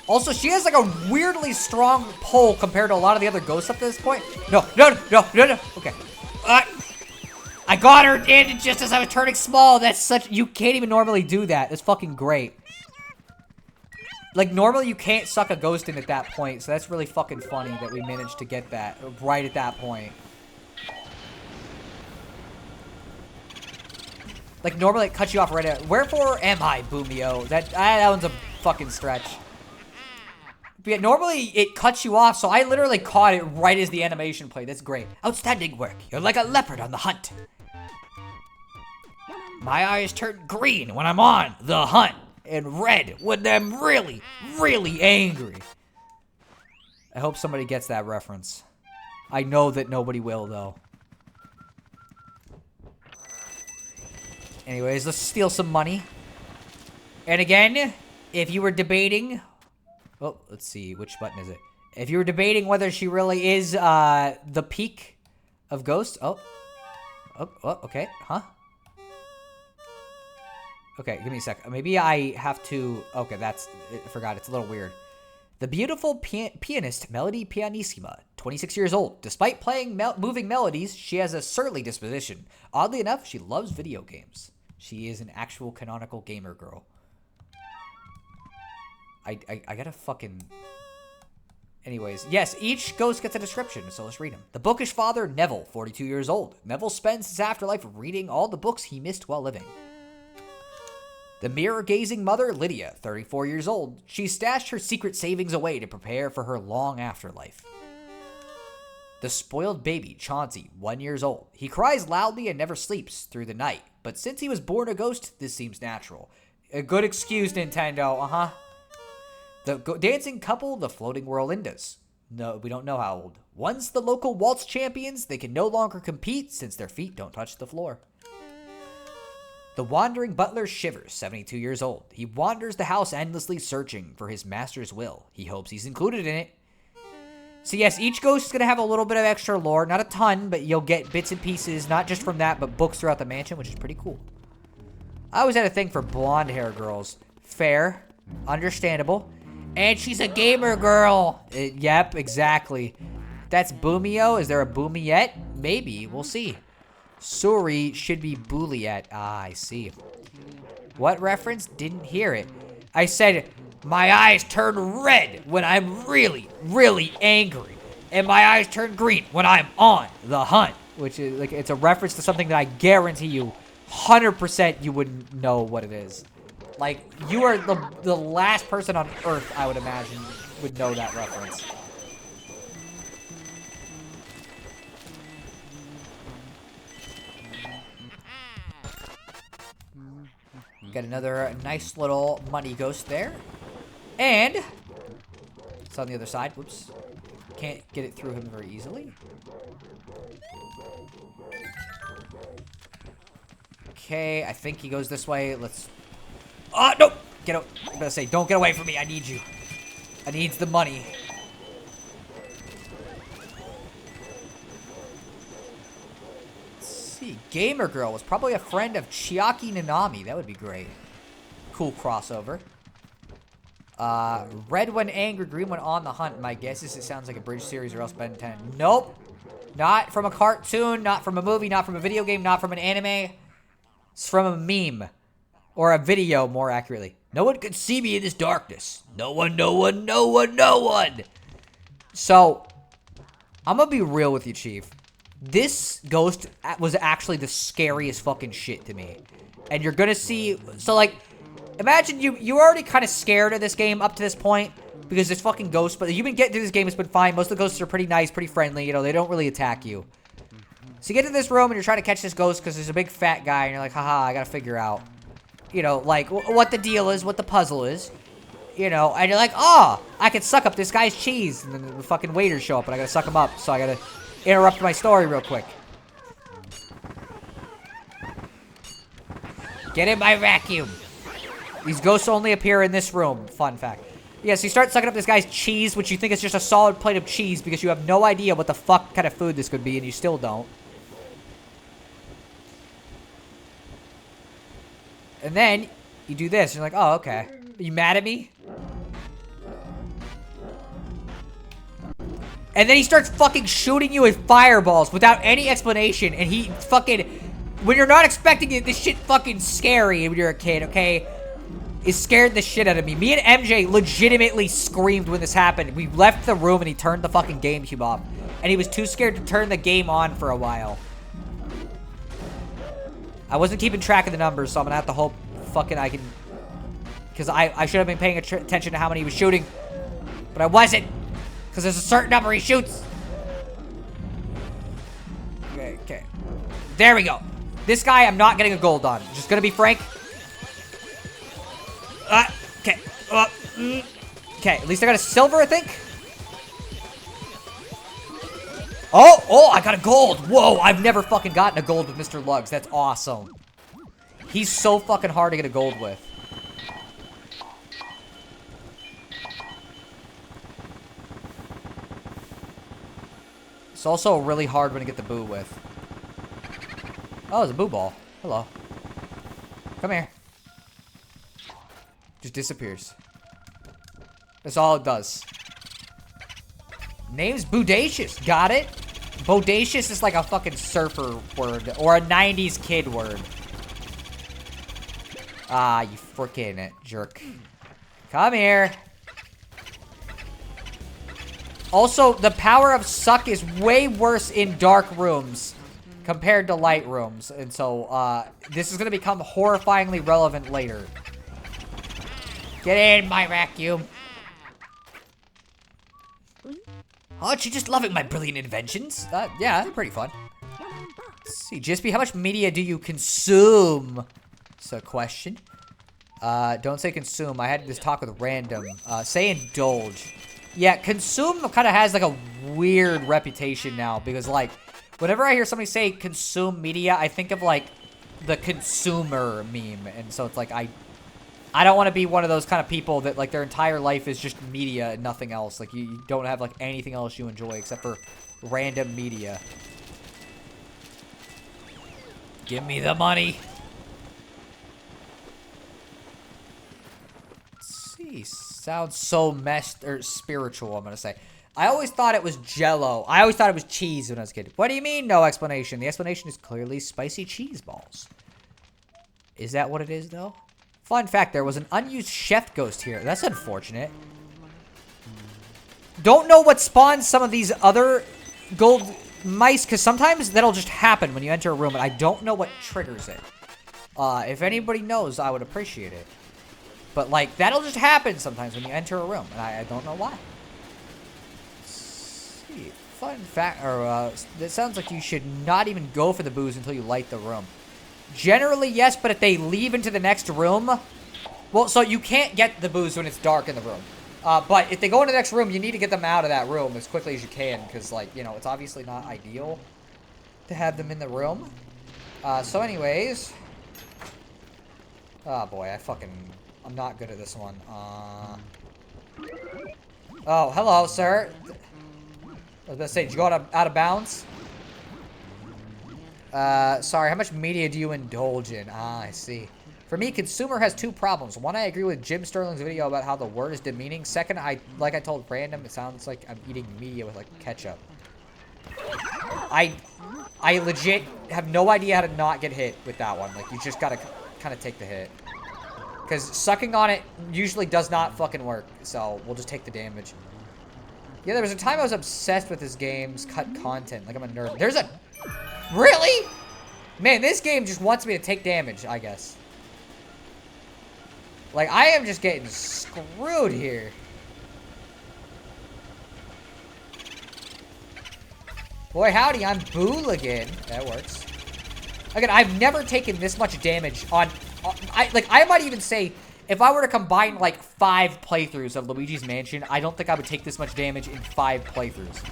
Also, she has, like, a weirdly strong pull compared to a lot of the other ghosts up to this point. No. Okay. I got her in just as I was turning small. That's such, you can't even normally do that. That's fucking great. Like, normally you can't suck a ghost in at that point, so that's really fucking funny that we managed to get that right at that point. Like, normally it cuts you off right at... Wherefore am I, Boomio? That one's a fucking stretch. But yeah, normally it cuts you off, so I literally caught it right as the animation played. That's great. Outstanding work. You're like a leopard on the hunt. My eyes turn green when I'm on the hunt, and red when I'm really, really angry. I hope somebody gets that reference. I know that nobody will, though. Anyways, let's steal some money. And again, if you were debating... Oh, let's see. Which button is it? If you were debating whether she really is the peak of Ghost... Oh, okay. Huh? Okay, give me a sec. Maybe I have to... Okay, I forgot. It's a little weird. The beautiful pianist Melody Pianissima, 26 years old. Despite playing moving melodies, she has a surly disposition. Oddly enough, she loves video games. She is an actual canonical gamer girl. I gotta fucking... Anyways, yes, each ghost gets a description, so let's read them. The bookish father, Neville, 42 years old. Neville spends his afterlife reading all the books he missed while living. The mirror-gazing mother, Lydia, 34 years old. She stashed her secret savings away to prepare for her long afterlife. The spoiled baby, Chauncey, 1 year old. He cries loudly and never sleeps through the night, but since he was born a ghost, this seems natural. A good excuse, Nintendo, The dancing couple, the floating whirlindas. No, we don't know how old. Once the local waltz champions, they can no longer compete since their feet don't touch the floor. The wandering butler Shivers, 72 years old. He wanders the house endlessly searching for his master's will. He hopes he's included in it. So yes, each ghost is going to have a little bit of extra lore. Not a ton, but you'll get bits and pieces, not just from that, but books throughout the mansion, which is pretty cool. I always had a thing for blonde hair girls. Fair. Understandable. And she's a gamer girl. Yep, exactly. That's Boomio. Is there a Boomiette? Maybe. We'll see. Suri should be Booliette. Ah, I see. What reference? Didn't hear it. I said, my eyes turn red when I'm really, really angry. And my eyes turn green when I'm on the hunt. Which is, like, it's a reference to something that I guarantee you, 100% you wouldn't know what it is. Like, you are the last person on Earth, I would imagine, would know that reference. Got another nice little money ghost there. And it's on the other side. Whoops. Can't get it through him very easily. Okay, I think he goes this way. Let's... Oh, no! Get out. I'm gonna say, don't get away from me. I need you. I need the money. Gamer Girl was probably a friend of Chiaki Nanami. That would be great. Cool crossover. Red when angry, green when on the hunt. My guess is it sounds like a bridge series or else Ben 10. Nope. Not from a cartoon, not from a movie, not from a video game, not from an anime. It's from a meme. Or a video, more accurately. No one could see me in this darkness. No one, no one, no one, no one. So, I'm gonna be real with you, Chief. This ghost was actually the scariest fucking shit to me. And you're gonna see... So, like, imagine you were already kind of scared of this game up to this point. Because there's fucking ghosts. But you've been getting through this game, it's been fine. Most of the ghosts are pretty nice, pretty friendly. You know, they don't really attack you. So you get to this room and you're trying to catch this ghost because there's a big fat guy. And you're like, haha, I gotta figure out, you know, like, what the deal is, what the puzzle is. You know, and you're like, oh, I can suck up this guy's cheese. And then the fucking waiters show up and I gotta suck him up. So I gotta... interrupt my story real quick. Get in my vacuum. These ghosts only appear in this room. Fun fact. Yeah, so you start sucking up this guy's cheese, which you think is just a solid plate of cheese because you have no idea what the fuck kind of food this could be, and you still don't. And then you do this. And you're like, oh, okay. Are you mad at me? And then he starts fucking shooting you with fireballs without any explanation. And he fucking... When you're not expecting it, this shit fucking scary when you're a kid, okay? It scared the shit out of me. Me and MJ legitimately screamed when this happened. We left the room and he turned the fucking GameCube off. And he was too scared to turn the game on for a while. I wasn't keeping track of the numbers, so I'm gonna have to hope fucking I can... Because I should have been paying attention to how many he was shooting. But I wasn't. Because there's a certain number he shoots. Okay, okay. There we go. This guy, I'm not getting a gold on. Just gonna be frank. Okay. Okay, at least I got a silver, I think. Oh, I got a gold. Whoa, I've never fucking gotten a gold with Mr. Lugs. That's awesome. He's so fucking hard to get a gold with. It's also a really hard one to get the boo with. Oh, it's a boo ball. Hello. Come here. Just disappears. That's all it does. Name's Bodacious. Got it? Bodacious is like a fucking surfer word. Or a 90s kid word. Ah, you frickin' jerk. Come here. Also, the power of suck is way worse in dark rooms compared to light rooms. And so, this is going to become horrifyingly relevant later. Get in my vacuum. Aren't you just loving my brilliant inventions? Yeah, they're pretty fun. Let's see, Jispy, how much media do you consume? That's a question. Don't say consume. I had this talk with random. Say indulge. Yeah, consume kind of has like a weird reputation now because like whenever I hear somebody say consume media, I think of like the consumer meme, and so it's like I don't want to be one of those kind of people that, like, their entire life is just media and nothing else. Like, you don't have, like, anything else you enjoy except for random media. Give me the money. Let's see. Sounds so messed or spiritual, I'm going to say. I always thought it was Jell-O. I always thought it was cheese when I was a kid. What do you mean, no explanation? The explanation is clearly spicy cheese balls. Is that what it is, though? Fun fact, there was an unused chef ghost here. That's unfortunate. Don't know what spawns some of these other gold mice, because sometimes that'll just happen when you enter a room, and I don't know what triggers it. If anybody knows, I would appreciate it. But, like, that'll just happen sometimes when you enter a room, and I don't know why. Let's see. Fun fact, or, it sounds like you should not even go for the booze until you light the room. Generally, yes, but if they leave into the next room... Well, so you can't get the booze when it's dark in the room. But if they go into the next room, you need to get them out of that room as quickly as you can. Because, like, you know, it's obviously not ideal to have them in the room. So anyways... Oh, boy, I'm not good at this one. Oh, hello, sir. I was gonna say, did you go out of bounds? Sorry, how much media do you indulge in? Ah, I see. For me, consumer has two problems. One, I agree with Jim Sterling's video about how the word is demeaning. Second, like I told Random, it sounds like I'm eating media with, like, ketchup. I legit have no idea how to not get hit with that one. Like, you just gotta kind of take the hit. Because sucking on it usually does not fucking work. So, we'll just take the damage. Yeah, there was a time I was obsessed with this game's cut content. Like, I'm a nerd. There's a... Really? Man, this game just wants me to take damage, I guess. Like, I am just getting screwed here. Boy, howdy, I'm Booligan. That works. Again, I've never taken this much damage on... I might even say, if I were to combine, like, 5 playthroughs of Luigi's Mansion, I don't think I would take this much damage in 5 playthroughs.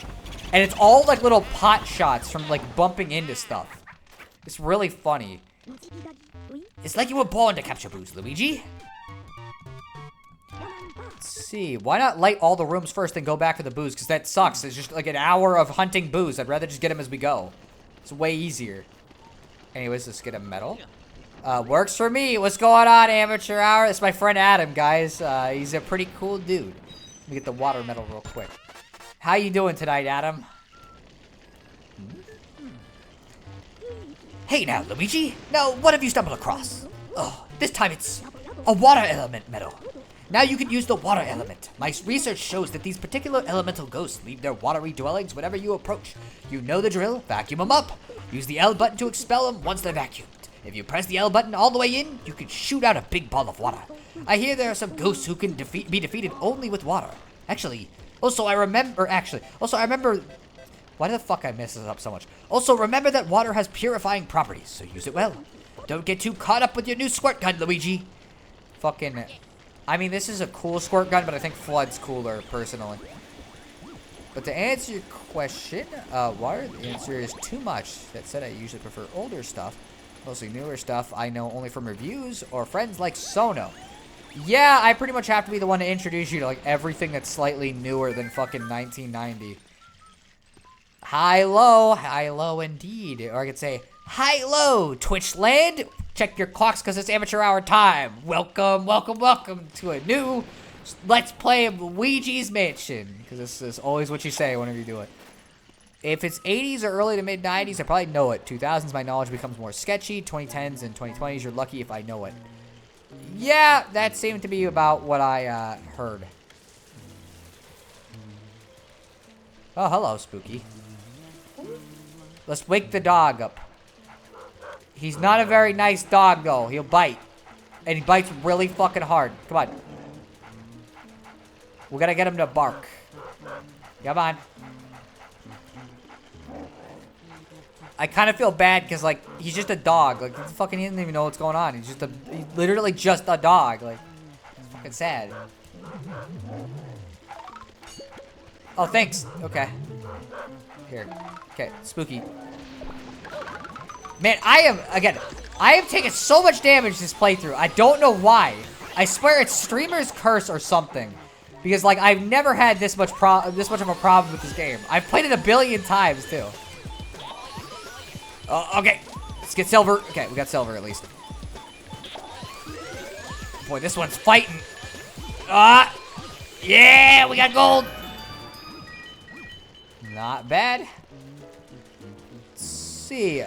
And it's all, like, little pot shots from, like, bumping into stuff. It's really funny. It's like you were born to capture booze, Luigi. Let's see. Why not light all the rooms first and go back for the booze? Because that sucks. It's just, like, an hour of hunting booze. I'd rather just get them as we go. It's way easier. Anyways, let's get a medal. Works for me. What's going on, Amateur Hour? It's my friend Adam, guys. He's a pretty cool dude. Let me get the water medal real quick. How you doing tonight, Adam? Hey now, Luigi. Now, what have you stumbled across? Oh, this time it's a water element medal. Now you can use the water element. My research shows that these particular elemental ghosts leave their watery dwellings whenever you approach. You know the drill. Vacuum them up. Use the L button to expel them once they're vacuumed. If you press the L button all the way in, you can shoot out a big ball of water. I hear there are some ghosts who can be defeated only with water. Also, I remember... Why the fuck I mess this up so much? Also, remember that water has purifying properties, so use it well. Don't get too caught up with your new squirt gun, Luigi. Fucking... I mean, this is a cool squirt gun, but I think Flood's cooler, personally. But to answer your question, water, the answer is too much. That said, I usually prefer older stuff. Mostly newer stuff I know only from reviews or friends like Sono. Yeah, I pretty much have to be the one to introduce you to, like, everything that's slightly newer than fucking 1990. Hi-lo indeed. Or I could say, hi-lo, Twitch land. Check your clocks because it's amateur hour time. Welcome to a new Let's Play of Luigi's Mansion. Because this is always what you say whenever you do it. If it's 80s or early to mid-90s, I probably know it. 2000s, my knowledge becomes more sketchy. 2010s and 2020s, you're lucky if I know it. Yeah, that seemed to be about what I heard. Oh, hello, Spooky. Let's wake the dog up. He's not a very nice dog, though. He'll bite. And he bites really fucking hard. Come on. We gotta get him to bark. Come on. I kind of feel bad because, like, he's just a dog. Like, fucking he doesn't even know what's going on. He's literally just a dog. Like, it's fucking sad. Oh, thanks. Okay. Here. Okay, Spooky. Man, I am taking so much damage this playthrough. I don't know why. I swear it's streamer's curse or something. Because, like, I've never had this much of a problem with this game. I've played it a billion times, too. Okay. Let's get silver. Okay, we got silver at least. Boy, this one's fighting. Yeah, we got gold. Not bad. Let's see.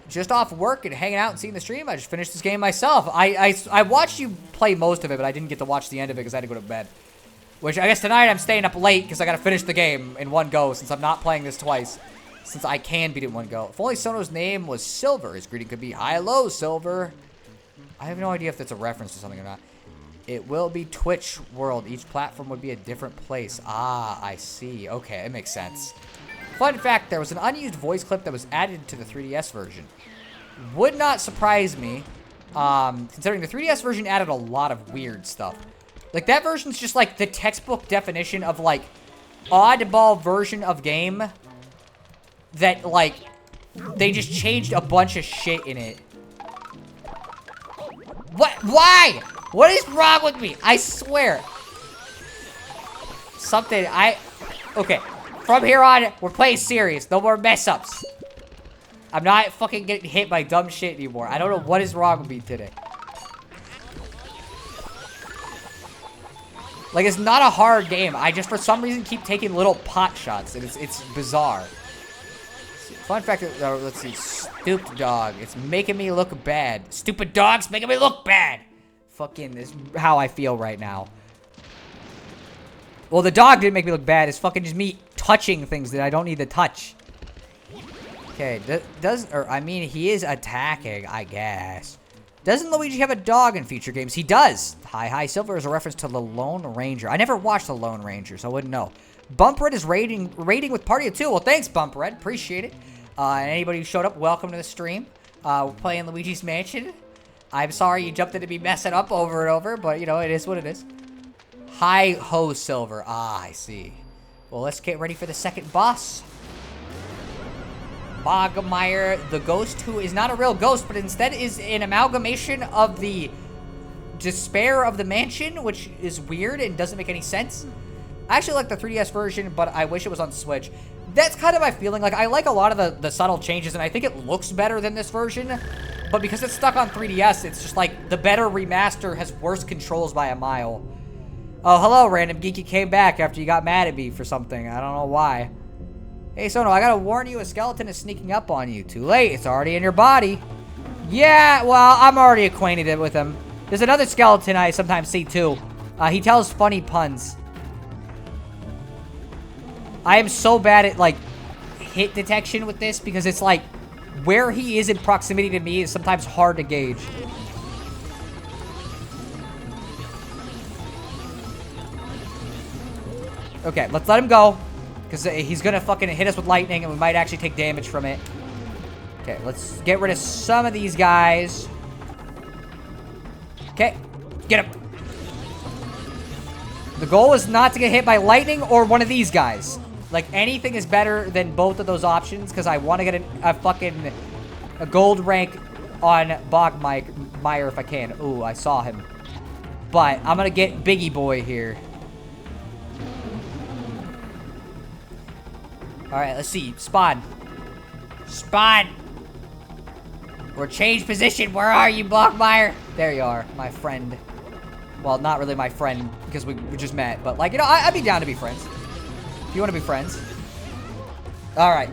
Just off work and hanging out and seeing the stream, I just finished this game myself. I watched you play most of it, but I didn't get to watch the end of it because I had to go to bed. Which, I guess tonight I'm staying up late because I gotta finish the game in one go since I'm not playing this twice. Since I can beat it in one go. If only Sono's name was Silver, his greeting could be, "Hello, Silver." I have no idea if that's a reference to something or not. It will be Twitch World. Each platform would be a different place. Ah, I see. Okay, it makes sense. Fun fact, there was an unused voice clip that was added to the 3DS version. Would not surprise me, considering the 3DS version added a lot of weird stuff. Like, that version's just, like, the textbook definition of, like, oddball version of game that, like, they just changed a bunch of shit in it. What? Why? What is wrong with me? I swear. Okay. From here on, we're playing serious. No more mess-ups. I'm not fucking getting hit by dumb shit anymore. I don't know what is wrong with me today. Like, it's not a hard game. I just, for some reason, keep taking little pot shots. And it's bizarre. Fun fact, let's see. Stupid dog. It's making me look bad. Stupid dog's making me look bad. Fucking, this is how I feel right now. Well, the dog didn't make me look bad. It's fucking just me touching things that I don't need to touch. Okay, I mean, he is attacking, I guess. Doesn't Luigi have a dog in future games? He does. Hi, Silver is a reference to the Lone Ranger. I never watched the Lone Ranger, so I wouldn't know. Bump Red is rating with Party of 2. Well, thanks, Bump Red. Appreciate it. And anybody who showed up, welcome to the stream. We're playing Luigi's Mansion. I'm sorry you jumped into me messing up over and over, but, you know, it is what it is. Hi-ho, Silver. Ah, I see. Well, let's get ready for the second boss. Bogmire, the ghost, who is not a real ghost, but instead is an amalgamation of the despair of the mansion, which is weird and doesn't make any sense. I actually like the 3DS version, but I wish it was on Switch. That's kind of my feeling. Like, I like a lot of the subtle changes, and I think it looks better than this version. But because it's stuck on 3DS, it's just like the better remaster has worse controls by a mile. Oh, hello, Random Geek. You came back after you got mad at me for something. I don't know why. Hey, Sono, I gotta warn you, a skeleton is sneaking up on you. Too late. It's already in your body. Yeah, well, I'm already acquainted with him. There's another skeleton I sometimes see, too. He tells funny puns. I am so bad at, like, hit detection with this because it's, like, where he is in proximity to me is sometimes hard to gauge. Okay, let's let him go. Because he's going to fucking hit us with lightning and we might actually take damage from it. Okay, let's get rid of some of these guys. Okay, get him. The goal is not to get hit by lightning or one of these guys. Like, anything is better than both of those options because I want to get a gold rank on Bogmire if I can. Ooh, I saw him. But I'm going to get Biggie Boy here. Alright, let's see. Spawn. Spawn! Or change position. Where are you, Bogmire? There you are, my friend. Well, not really my friend, because we just met. But, like, you know, I'd be down to be friends. If you want to be friends. Alright.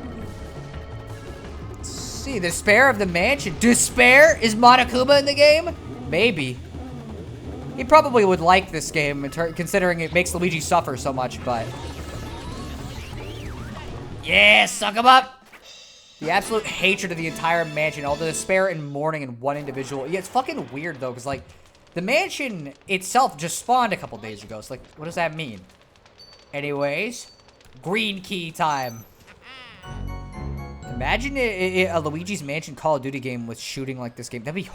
Let's see. Despair of the Mansion. Despair? Is Monokuma in the game? Maybe. He probably would like this game, considering it makes Luigi suffer so much, but... Yeah, suck him up! The absolute hatred of the entire mansion, all the despair and mourning in one individual. Yeah, it's fucking weird, though, because, like, the mansion itself just spawned a couple days ago. So, like, what does that mean? Anyways, green key time. Imagine a Luigi's Mansion Call of Duty game with shooting like this game. That'd be...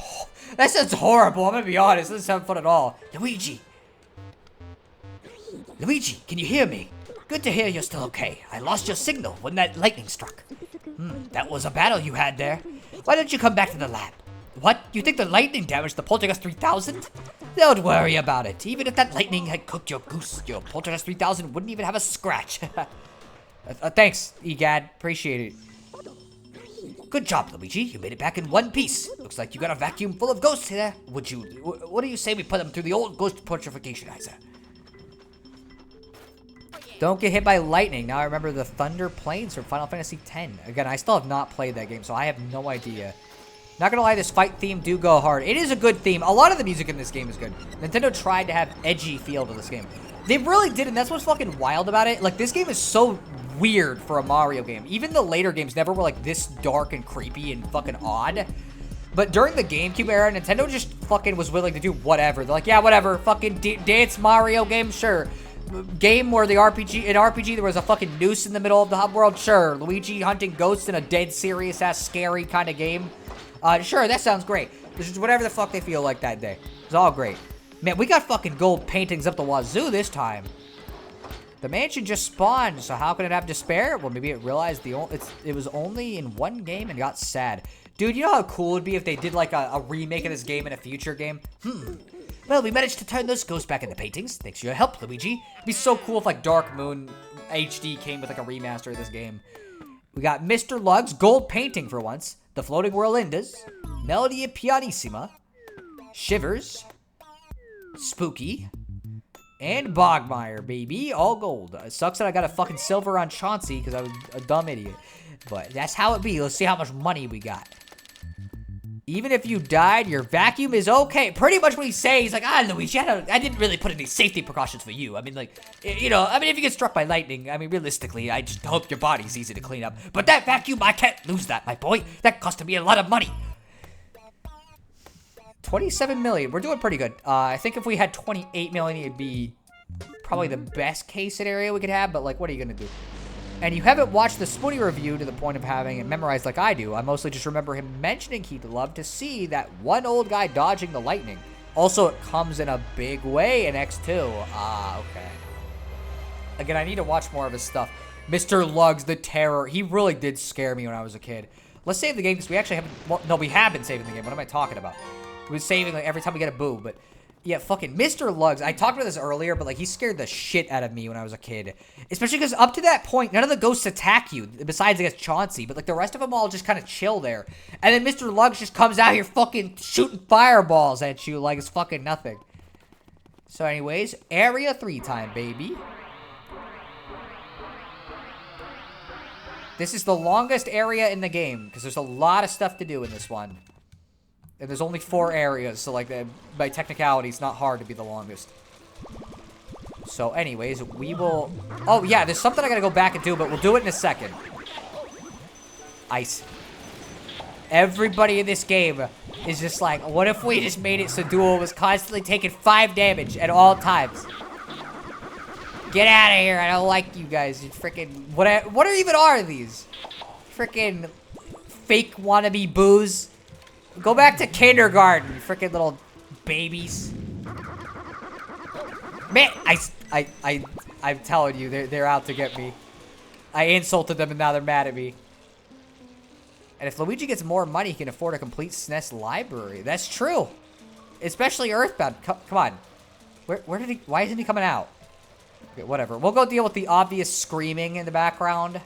That sounds horrible, I'm gonna be honest. That doesn't sound fun at all. Luigi! Luigi, can you hear me? Good to hear you're still okay. I lost your signal when that lightning struck. That was a battle you had there. Why don't you come back to the lab? What? You think the lightning damaged the Poltergeist 3000? Don't worry about it. Even if that lightning had cooked your goose, your Poltergeist 3000 wouldn't even have a scratch. Thanks, Egad. Appreciate it. Good job, Luigi. You made it back in one piece. Looks like you got a vacuum full of ghosts here. What do you say we put them through the old ghost purification-izer? Don't get hit by lightning. Now I remember the Thunder Plains from Final Fantasy X. Again, I still have not played that game, so I have no idea. Not gonna lie, this fight theme do go hard. It is a good theme. A lot of the music in this game is good. Nintendo tried to have edgy feel to this game. They really did, and that's what's fucking wild about it. Like, this game is so weird for a Mario game. Even the later games never were, like, this dark and creepy and fucking odd. But during the GameCube era, Nintendo just fucking was willing to do whatever. They're like, yeah, whatever. Fucking dance Mario game? Sure. Game where in RPG there was a fucking noose in the middle of the hub world? Sure. Luigi hunting ghosts in a dead serious-ass scary kind of game? Sure, that sounds great. This is whatever the fuck they feel like that day. It's all great. Man, we got fucking gold paintings up the wazoo this time. The mansion just spawned, so how can it have despair? Well, maybe it realized it was only in one game and got sad. Dude, you know how cool it would be if they did like a remake of this game in a future game? Well, we managed to turn those ghosts back into paintings. Thanks for your help, Luigi. It'd be so cool if like Dark Moon HD came with like a remaster of this game. We got Mr. Lug's gold painting for once. The Floating Whirlindas, Melody Pianissima, Shivers, Spooky, and Bogmire, baby. All gold. It sucks that I got a fucking silver on Chauncey because I was a dumb idiot. But that's how it be. Let's see how much money we got. Even if you died, your vacuum is okay. Pretty much what he's saying. He's like, Luigi, I didn't really put any safety precautions for you. I mean, like, you know, if you get struck by lightning, I mean, realistically, I just hope your body's easy to clean up. But that vacuum, I can't lose that, my boy. That costed me a lot of money. 27 million. We're doing pretty good. I think if we had 28 million, it'd be probably the best case scenario we could have. But, like, what are you going to do? And you haven't watched the Spoony review to the point of having it memorized like I do. I mostly just remember him mentioning he'd love to see that one old guy dodging the lightning. Also, it comes in a big way in X2. Okay. Again, I need to watch more of his stuff. Mr. Lugs, the Terror. He really did scare me when I was a kid. Let's save the game because we actually haven't... Well, no, we have been saving the game. What am I talking about? We've been saving like every time we get a boo, but... Yeah, fucking Mr. Lugs. I talked about this earlier, but, like, he scared the shit out of me when I was a kid. Especially because up to that point, none of the ghosts attack you, besides, I guess, Chauncey. But, like, the rest of them all just kind of chill there. And then Mr. Lugs just comes out here fucking shooting fireballs at you like it's fucking nothing. So, anyways, Area 3 time, baby. This is the longest area in the game, because there's a lot of stuff to do in this one. And there's only 4 areas, so like by technicality, it's not hard to be the longest. So anyways, we will... Oh yeah, there's something I gotta go back and do, but we'll do it in a second. Ice. Everybody in this game is just like, what if we just made it so Duel was constantly taking 5 damage at all times? Get out of here, I don't like you guys. You freaking... What even are these? Freaking fake wannabe boos? Go back to kindergarten, you freaking little babies. Man, I'm telling you, they're out to get me. I insulted them and now they're mad at me. And if Luigi gets more money, he can afford a complete SNES library. That's true. Especially Earthbound. Come on. Where did he... Why isn't he coming out? Okay, whatever. We'll go deal with the obvious screaming in the background.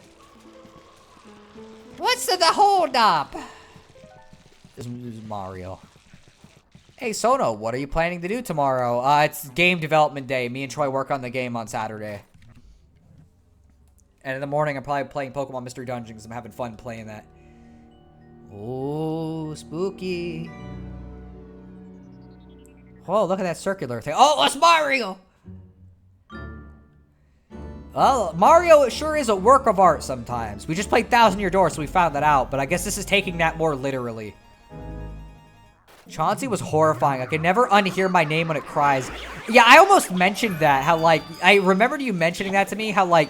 What's the hold up? This is Mario. Hey, Sono, what are you planning to do tomorrow? It's game development day. Me and Troy work on the game on Saturday. And in the morning, I'm probably playing Pokemon Mystery Dungeon because I'm having fun playing that. Oh, spooky. Oh, look at that circular thing. Oh, it's Mario! Well, Mario sure is a work of art sometimes. We just played Thousand Year Door, so we found that out. But I guess this is taking that more literally. Chauncey was horrifying. I could never unhear my name when it cries. Yeah, I almost mentioned that. How, like, I remembered you mentioning that to me. How, like,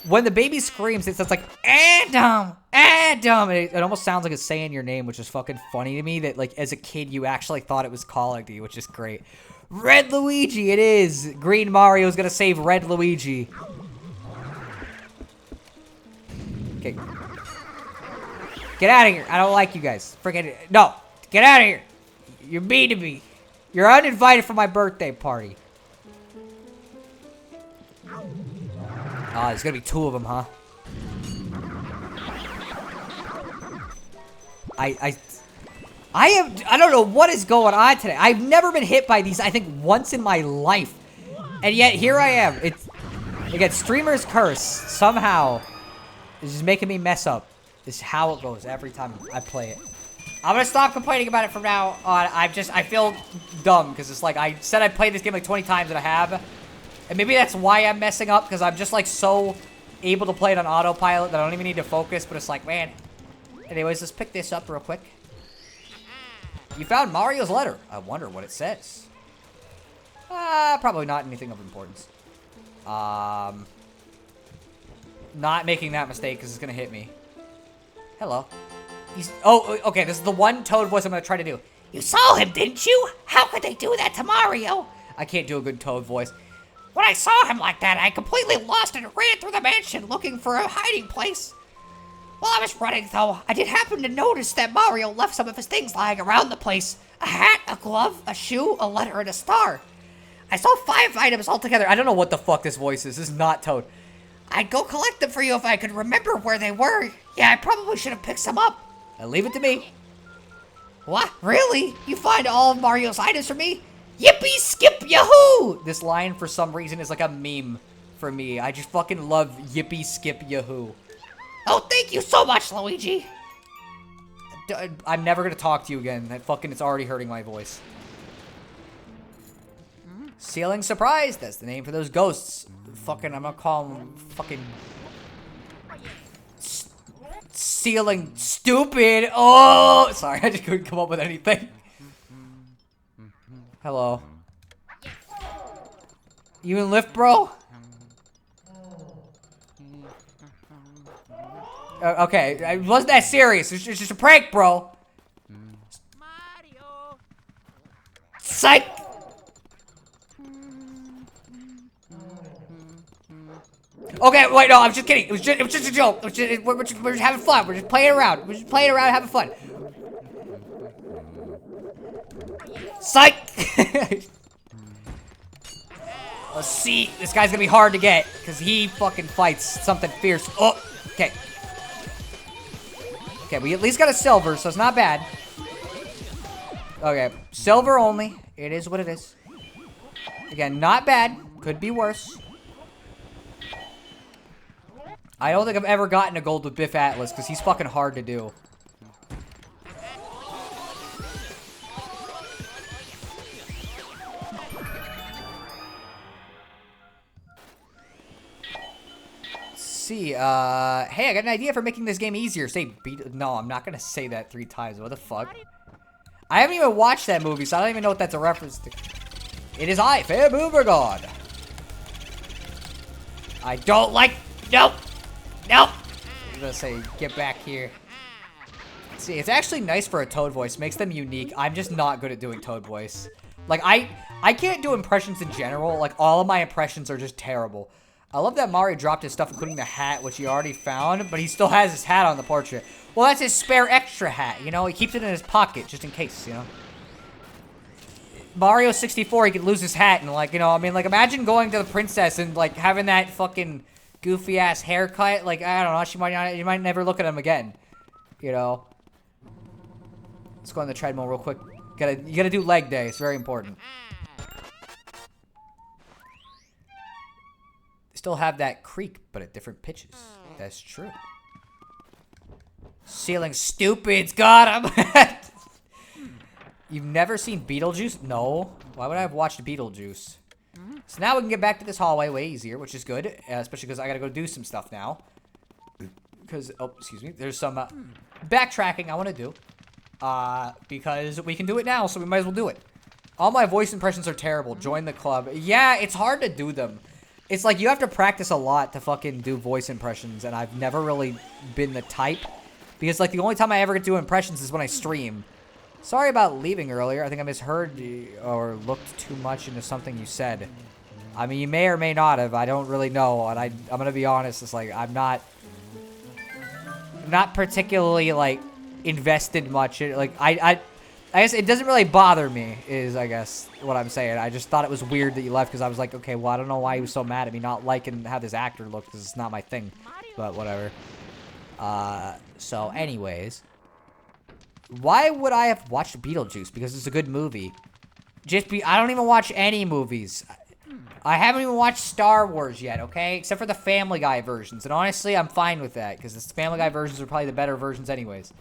when the baby screams, it sounds like, Adam, Adam. And it almost sounds like it's saying your name, which is fucking funny to me. That, like, as a kid, you actually thought it was calling to you, which is great. Red Luigi, it is. Green Mario's gonna save Red Luigi. Okay. Get out of here. I don't like you guys. Freaking... No. Get out of here. You're mean to me. You're uninvited for my birthday party. Ah, there's gonna be 2 of them, huh? I don't know what is going on today. I've never been hit by these, I think, once in my life. And yet, here I am. It's, again, streamer's curse. Somehow, it's just making me mess up. This is how it goes every time I play it. I'm gonna stop complaining about it from now on. I feel dumb, because it's like, I said I'd play this game like 20 times, and I have. And maybe that's why I'm messing up, because I'm just like so able to play it on autopilot that I don't even need to focus, but it's like, man. Anyways, let's pick this up real quick. You found Mario's letter. I wonder what it says. Probably not anything of importance. Not making that mistake because it's going to hit me. Hello. Oh, okay, this is the one Toad voice I'm going to try to do. You saw him, didn't you? How could they do that to Mario? I can't do a good Toad voice. When I saw him like that, I completely lost and ran through the mansion looking for a hiding place. While I was running, though, I did happen to notice that Mario left some of his things lying around the place. A hat, a glove, a shoe, a letter, and a star. I saw 5 items altogether. I don't know what the fuck this voice is. This is not Toad. I'd go collect them for you if I could remember where they were. Yeah, I probably should have picked some up. Leave it to me. What? Really? You find all of Mario's items for me? Yippee skip yahoo! This line, for some reason, is like a meme for me. I just fucking love yippee skip yahoo. Oh, thank you so much, Luigi. I'm never gonna talk to you again. That fucking, it's already hurting my voice. Ceiling surprise. That's the name for those ghosts. Fucking, I'm gonna call them fucking ceiling stupid. Oh, sorry, I just couldn't come up with anything. Hello. You in lift, bro? Okay, it wasn't that serious. It's just a prank, bro. Mario. Psych. Okay, wait, no, I'm just kidding. It was just a joke. We're just having fun. We're just playing around. We're just playing around, having fun. Psych. Let's see. This guy's gonna be hard to get because he fucking fights something fierce. Oh, okay. Okay, we at least got a silver, so it's not bad. Okay, silver only. It is what it is. Again, not bad. Could be worse. I don't think I've ever gotten a gold with Biff Atlas, because he's fucking hard to do. See, hey, I got an idea for making this game easier. Say, no, I'm not gonna say that 3 times. What the fuck? I haven't even watched that movie, so I don't even know what that's a reference to. It is I, Fair Boomergod. I don't like. Nope. Nope. I'm gonna say, get back here. See, it's actually nice for a Toad voice. Makes them unique. I'm just not good at doing Toad voice. Like, I can't do impressions in general. Like, all of my impressions are just terrible. I love that Mario dropped his stuff, including the hat, which he already found, but he still has his hat on the portrait. Well, that's his spare extra hat, you know? He keeps it in his pocket, just in case, you know? Mario 64, he could lose his hat, and, like, you know, I mean, like, imagine going to the princess and, like, having that fucking goofy-ass haircut. Like, I don't know, you might never look at him again, you know? Let's go on the treadmill real quick. You gotta do leg day, it's very important. Still have that creak, but at different pitches. That's true. Ceiling stupids got him. You've never seen Beetlejuice? No. Why would I have watched Beetlejuice? So now we can get back to this hallway way easier, which is good. Especially because I gotta go do some stuff now. Because, oh, excuse me. There's some backtracking I want to do. Because we can do it now, so we might as well do it. All my voice impressions are terrible. Join the club. Yeah, it's hard to do them. It's like you have to practice a lot to fucking do voice impressions, and I've never really been the type. Because, like, the only time I ever get to do impressions is when I stream. Sorry about leaving earlier. I think I misheard or looked too much into something you said. I mean, you may or may not have. I don't really know, and I'm gonna be honest. It's like, I'm not particularly, like, invested much. Like, I guess it doesn't really bother me, is I guess what I'm saying. I just thought it was weird that you left because I was like, okay, well, I don't know why he was so mad at me not liking how this actor looked because it's not my thing. But whatever. So anyways. Why would I have watched Beetlejuice? Because it's a good movie. I don't even watch any movies. I haven't even watched Star Wars yet, okay? Except for the Family Guy versions. And honestly, I'm fine with that. Because the Family Guy versions are probably the better versions anyways.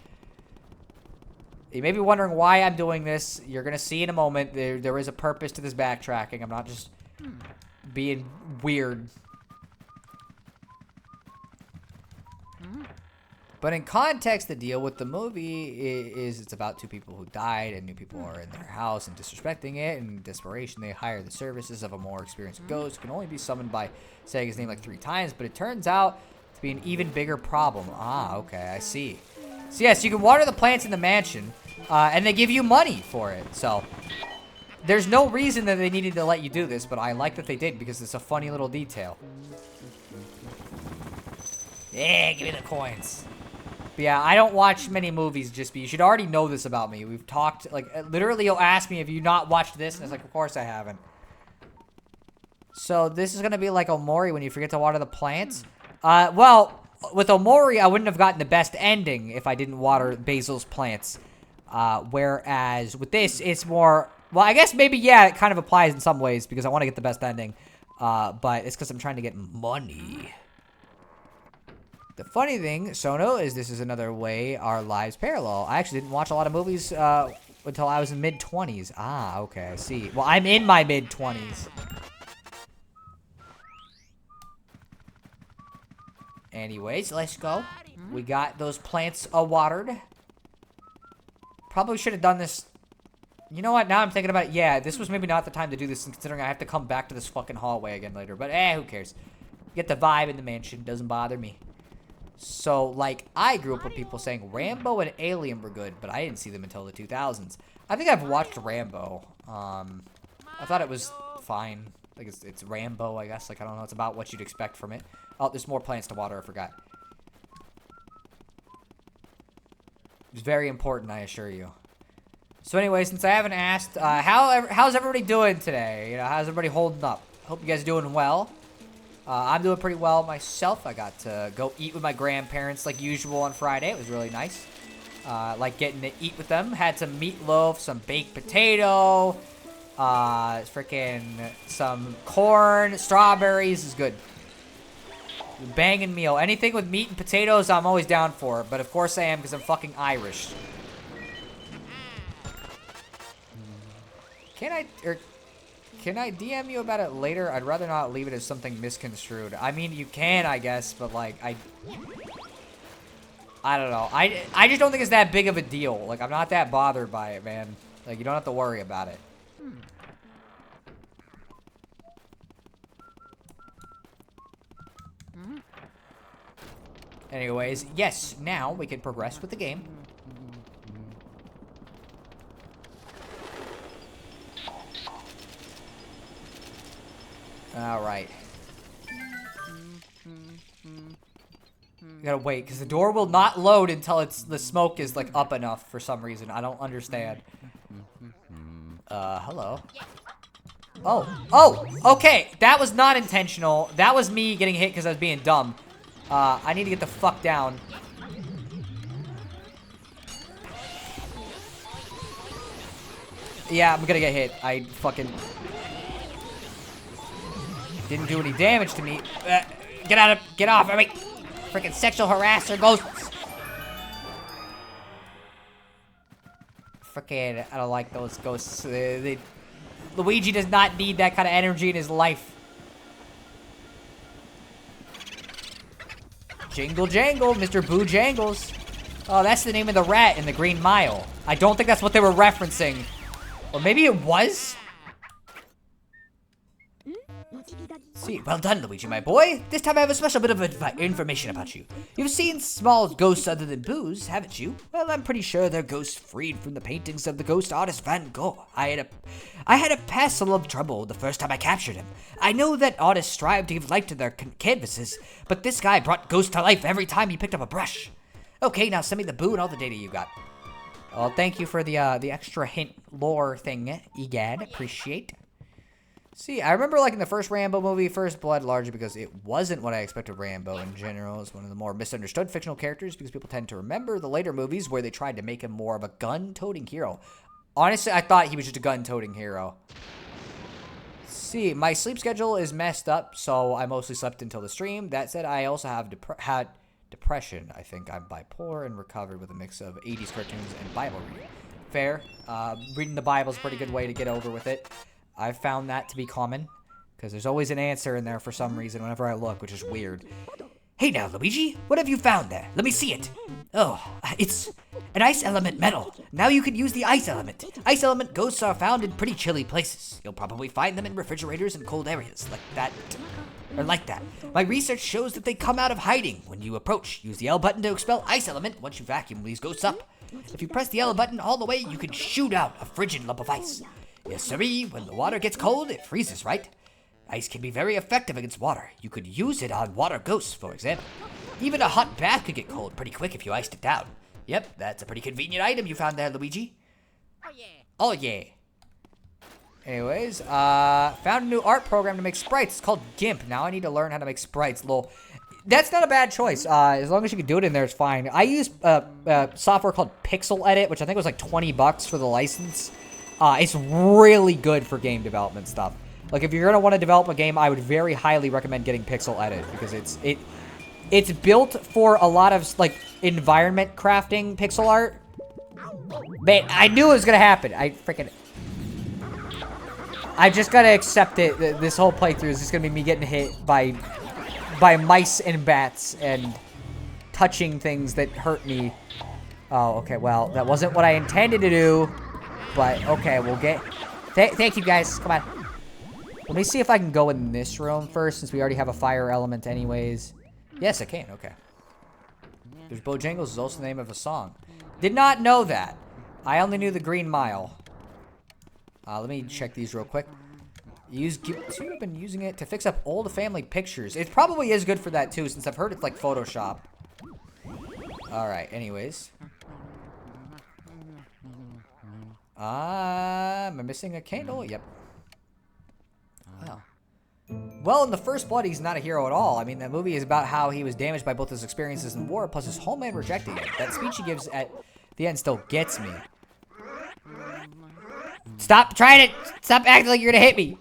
You may be wondering why I'm doing this. You're going to see in a moment. There is a purpose to this backtracking. I'm not just being weird. But in context, the deal with the movie is it's about two people who died and new people are in their house and disrespecting it. And in desperation, they hire the services of a more experienced ghost who can only be summoned by saying his name like 3 times. But it turns out to be an even bigger problem. Ah, okay, I see. So yes, you can water the plants in the mansion, and they give you money for it. So there's no reason that they needed to let you do this, but I like that they did because it's a funny little detail. Yeah, give me the coins. But yeah, I don't watch many movies, you should already know this about me. We've talked, like, literally you'll ask me, have you not watched this? And it's like, of course I haven't. So this is going to be like Omori when you forget to water the plants. Well, with Omori, I wouldn't have gotten the best ending if I didn't water Basil's plants. Whereas with this, it's more, well, I guess maybe, yeah, it kind of applies in some ways because I want to get the best ending. But it's because I'm trying to get money. The funny thing, Sono, is this is another way our lives parallel. I actually didn't watch a lot of movies until I was in mid-20s. Ah, okay, I see. Well, I'm in my mid-20s. Anyways, let's go. We got those plants watered. Probably should have done this. You know what? Now I'm thinking about it. Yeah, this was maybe not the time to do this, considering I have to come back to this fucking hallway again later. But, who cares? Get the vibe in the mansion. Doesn't bother me. So, like, I grew up with people saying Rambo and Alien were good, but I didn't see them until the 2000s. I think I've watched Rambo. I thought it was fine. Like, it's Rambo, I guess. Like, I don't know. It's about what you'd expect from it. Oh, there's more plants to water. I forgot. It's very important, I assure you. So, anyway, since I haven't asked, how's everybody doing today? You know, how's everybody holding up? Hope you guys are doing well. I'm doing pretty well myself. I got to go eat with my grandparents like usual on Friday. It was really nice. Like getting to eat with them. Had some meatloaf, some baked potato, freaking some corn, strawberries. Is good. Banging meal. Anything with meat and potatoes, I'm always down for. But of course I am because I'm fucking Irish. Can I DM you about it later? I'd rather not leave it as something misconstrued. I mean, you can, I guess, but, like, I don't know. I just don't think it's that big of a deal. Like, I'm not that bothered by it, man. Like, you don't have to worry about it. Anyways, yes, now we can progress with the game. Alright. You gotta wait, because the door will not load until the smoke is, like, up enough for some reason. I don't understand. Hello? Oh, okay. That was not intentional. That was me getting hit because I was being dumb. I need to get the fuck down. Yeah, I'm gonna get hit. I fucking didn't do any damage to me. Get off of me. Freaking sexual harasser ghosts. Freaking, I don't like those ghosts. Luigi does not need that kind of energy in his life. Jingle jangle, Mr. Boo Jangles. Oh, that's the name of the rat in the Green Mile. I don't think that's what they were referencing. Or maybe it was? See, well done, Luigi, my boy. This time I have a special bit of information about you. You've seen small ghosts other than Boos, haven't you? Well, I'm pretty sure they're ghosts freed from the paintings of the ghost artist Van Gogh. I had a passel of trouble the first time I captured him. I know that artists strive to give life to their canvases, but this guy brought ghosts to life every time he picked up a brush. Okay, now send me the Boo and all the data you got. Well, thank you for the extra hint lore thing, Egad. Appreciate. See, I remember like in the first Rambo movie, First Blood, largely because it wasn't what I expected Rambo in general. It's one of the more misunderstood fictional characters because people tend to remember the later movies where they tried to make him more of a gun-toting hero. Honestly, I thought he was just a gun-toting hero. See, my sleep schedule is messed up, so I mostly slept until the stream. That said, I also have had depression. I think I'm bipolar and recovered with a mix of 80s cartoons and Bible reading. Fair. Reading the Bible is a pretty good way to get over with it. I've found that to be common, because there's always an answer in there for some reason whenever I look, which is weird. Hey now, Luigi, what have you found there? Let me see it. Oh, it's an ice element medal. Now you can use the ice element. Ice element ghosts are found in pretty chilly places. You'll probably find them in refrigerators and cold areas like that. Or like that. My research shows that they come out of hiding when you approach. Use the L button to expel ice element once you vacuum these ghosts up. If you press the L button all the way, you can shoot out a frigid lump of ice. Yes, sirree, when the water gets cold, it freezes, right? Ice can be very effective against water. You could use it on water ghosts, for example. Even a hot bath could get cold pretty quick if you iced it down. Yep, that's a pretty convenient item you found there, Luigi. Oh yeah. Oh yeah. Anyways, found a new art program to make sprites. It's called GIMP. Now I need to learn how to make sprites. Lol. That's not a bad choice. As long as you can do it in there, it's fine. I use software called Pixel Edit, which I think was like $20 for the license. It's really good for game development stuff. Like, if you're gonna want to develop a game, I would very highly recommend getting Pixel Edit because it's built for a lot of like environment crafting pixel art. Man, I knew it was gonna happen. I just gotta accept it. This whole playthrough is just gonna be me getting hit by mice and bats and touching things that hurt me. Oh, okay. Well, that wasn't what I intended to do. But, okay, we'll get... Thank you, guys. Come on. Let me see if I can go in this room first, since we already have a fire element anyways. Yes, I can. Okay. There's Bojangles is also the name of a song. Did not know that. I only knew the Green Mile. Let me check these real quick. I've been using it to fix up old family pictures. It probably is good for that, too, since I've heard it's like Photoshop. Alright, anyways. Am I missing a candle? Yep. Wow. Well, in the First Blood, he's not a hero at all. I mean, that movie is about how he was damaged by both his experiences in war, plus his homeland rejecting him. That speech he gives at the end still gets me. Stop trying to... Stop acting like you're gonna hit me.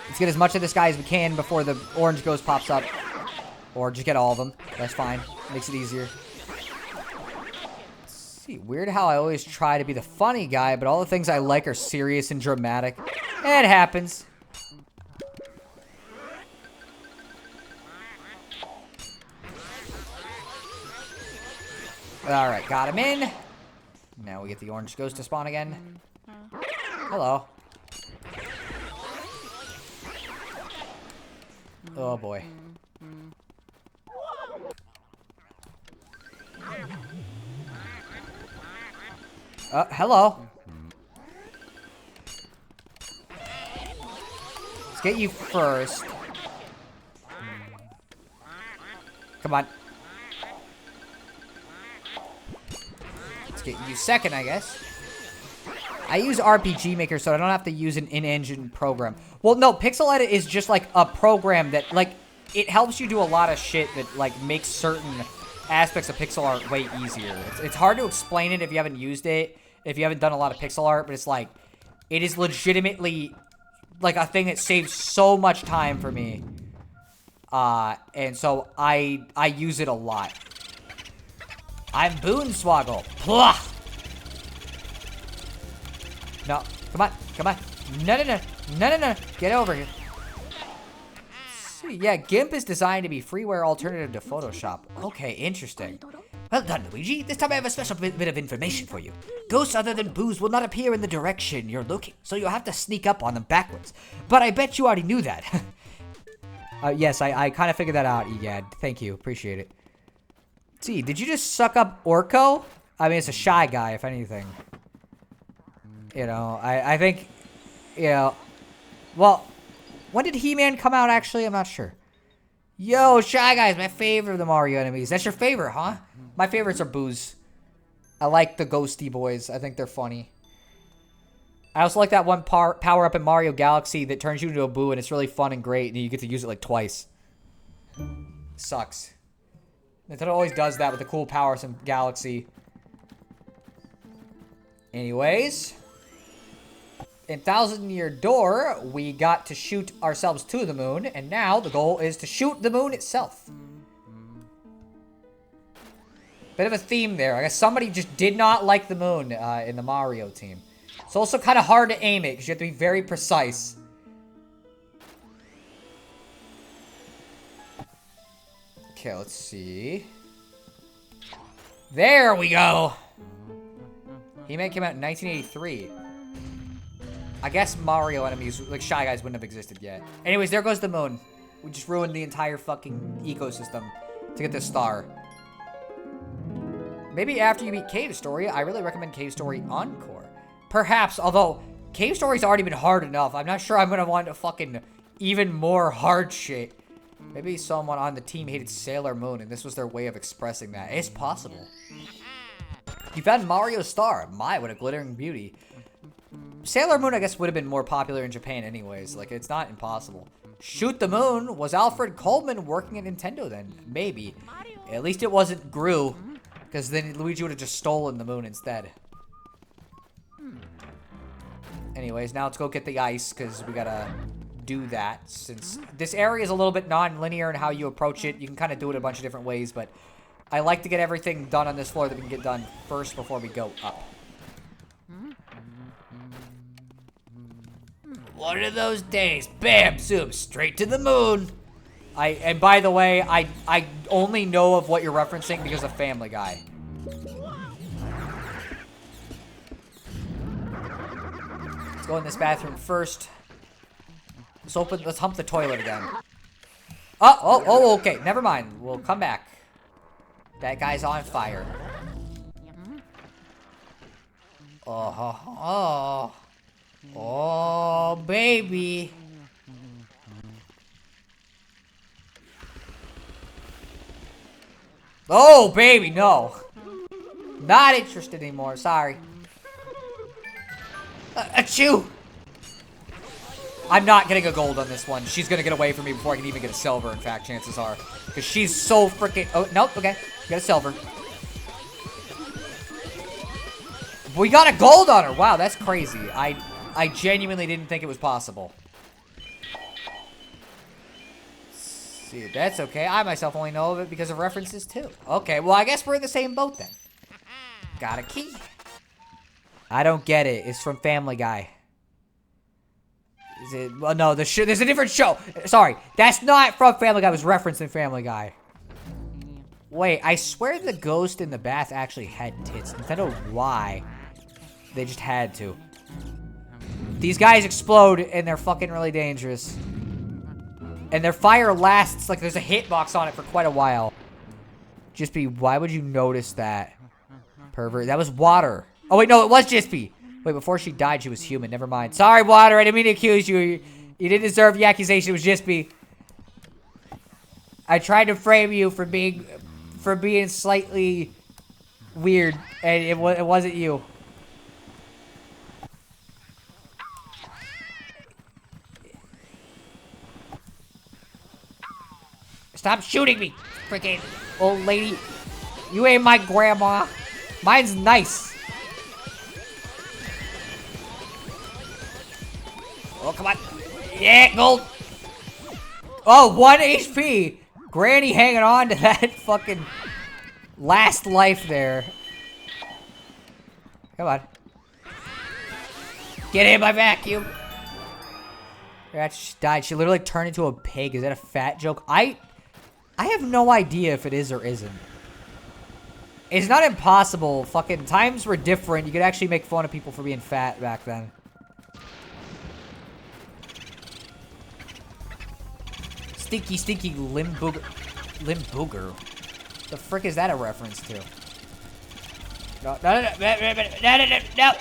Let's get as much of this guy as we can before the orange ghost pops up. Or just get all of them. That's fine. Makes it easier. Weird how I always try to be the funny guy, but all the things I like are serious and dramatic. It happens. Alright, got him in. Now we get the orange ghost to spawn again. Hello. Oh boy. Hello. Let's get you first. Come on. Let's get you second, I guess. I use RPG Maker, so I don't have to use an in-engine program. Well, no, Pixel Edit is just, like, a program that, like, it helps you do a lot of shit that, like, makes certain aspects of pixel art way easier. It's hard to explain it if you haven't used it, if you haven't done a lot of pixel art, but it's like, it is legitimately, like, a thing that saves so much time for me. And so I use it a lot. I'm Boonswoggle. Blah! No, come on, come on. No. Get over here. Yeah, GIMP is designed to be freeware alternative to Photoshop. Okay, interesting. Well done, Luigi. This time I have a special bit of information for you. Ghosts other than boos will not appear in the direction you're looking, so you'll have to sneak up on them backwards. But I bet you already knew that. Yes, I kind of figured that out, Egad. Thank you. Appreciate it. See, did you just suck up Orko? I mean, it's a shy guy, if anything. You know, I think, you know, well, when did He-Man come out, actually? I'm not sure. Yo, Shy Guys, my favorite of the Mario enemies. That's your favorite, huh? My favorites are Boos. I like the ghosty boys. I think they're funny. I also like that one power-up in Mario Galaxy that turns you into a Boo, and it's really fun and great, and you get to use it like twice. Sucks. Nintendo always does that with the cool powers in Galaxy. Anyways. In Thousand Year Door, we got to shoot ourselves to the moon, and now the goal is to shoot the moon itself. Bit of a theme there. I guess somebody just did not like the moon in the Mario team. It's also kind of hard to aim it, because you have to be very precise. Okay, let's see. There we go! He-Man came out in 1983. I guess Mario enemies, like Shy Guys, wouldn't have existed yet. Anyways, there goes the moon. We just ruined the entire fucking ecosystem to get this star. Maybe after you beat Cave Story, I really recommend Cave Story Encore. Perhaps, although Cave Story's already been hard enough. I'm not sure I'm gonna want to fucking even more hard shit. Maybe someone on the team hated Sailor Moon and this was their way of expressing that. It's possible. You found Mario's star. My, what a glittering beauty. Sailor Moon, I guess, would have been more popular in Japan anyways. Like, it's not impossible. Shoot the Moon. Was Alfred Coleman working at Nintendo then? Maybe. At least it wasn't Gru. Because then Luigi would have just stolen the moon instead. Anyways, now let's go get the ice. Because we gotta do that. Since this area is a little bit non-linear in how you approach it. You can kind of do it a bunch of different ways. But I like to get everything done on this floor that we can get done first before we go up. One of those days, bam, zoom, straight to the moon. And by the way, I only know of what you're referencing because of Family Guy. Let's go in this bathroom first. Let's hump the toilet again. Oh, okay, never mind. We'll come back. That guy's on fire. Oh, baby. Oh, baby, no. Not interested anymore, sorry. Achoo! I'm not getting a gold on this one. She's gonna get away from me before I can even get a silver, in fact, chances are. Because she's so freaking... Oh, nope, okay. Got a silver. We got a gold on her! Wow, that's crazy. I genuinely didn't think it was possible. See, that's okay. I myself only know of it because of references too. Okay, well I guess we're in the same boat then. Got a key. I don't get it. It's from Family Guy. Is it? Well, no, there's a different show. Sorry, that's not from Family Guy. It was referenced in Family Guy. Wait, I swear the ghost in the bath actually had tits. Nintendo, why? They just had to. These guys explode, and they're fucking really dangerous. And their fire lasts, like, there's a hitbox on it for quite a while. Jispy, why would you notice that? Pervert. That was Water. Oh, wait, no, it was Jispy. Wait, before she died, she was human. Never mind. Sorry, Water, I didn't mean to accuse you. You didn't deserve the accusation. It was Jispy. I tried to frame you for being slightly weird, and it wasn't you. Stop shooting me, freaking old lady. You ain't my grandma. Mine's nice. Oh, come on. Yeah, gold. Oh, 1 HP. Granny hanging on to that fucking last life there. Come on. Get in my vacuum. She died. She literally turned into a pig. Is that a fat joke? I have no idea if it is or isn't. It's not impossible. Fucking times were different. You could actually make fun of people for being fat back then. Stinky, stinky limb booger. Limb booger? The frick is that a reference to? No, no, no, no, no, no, no.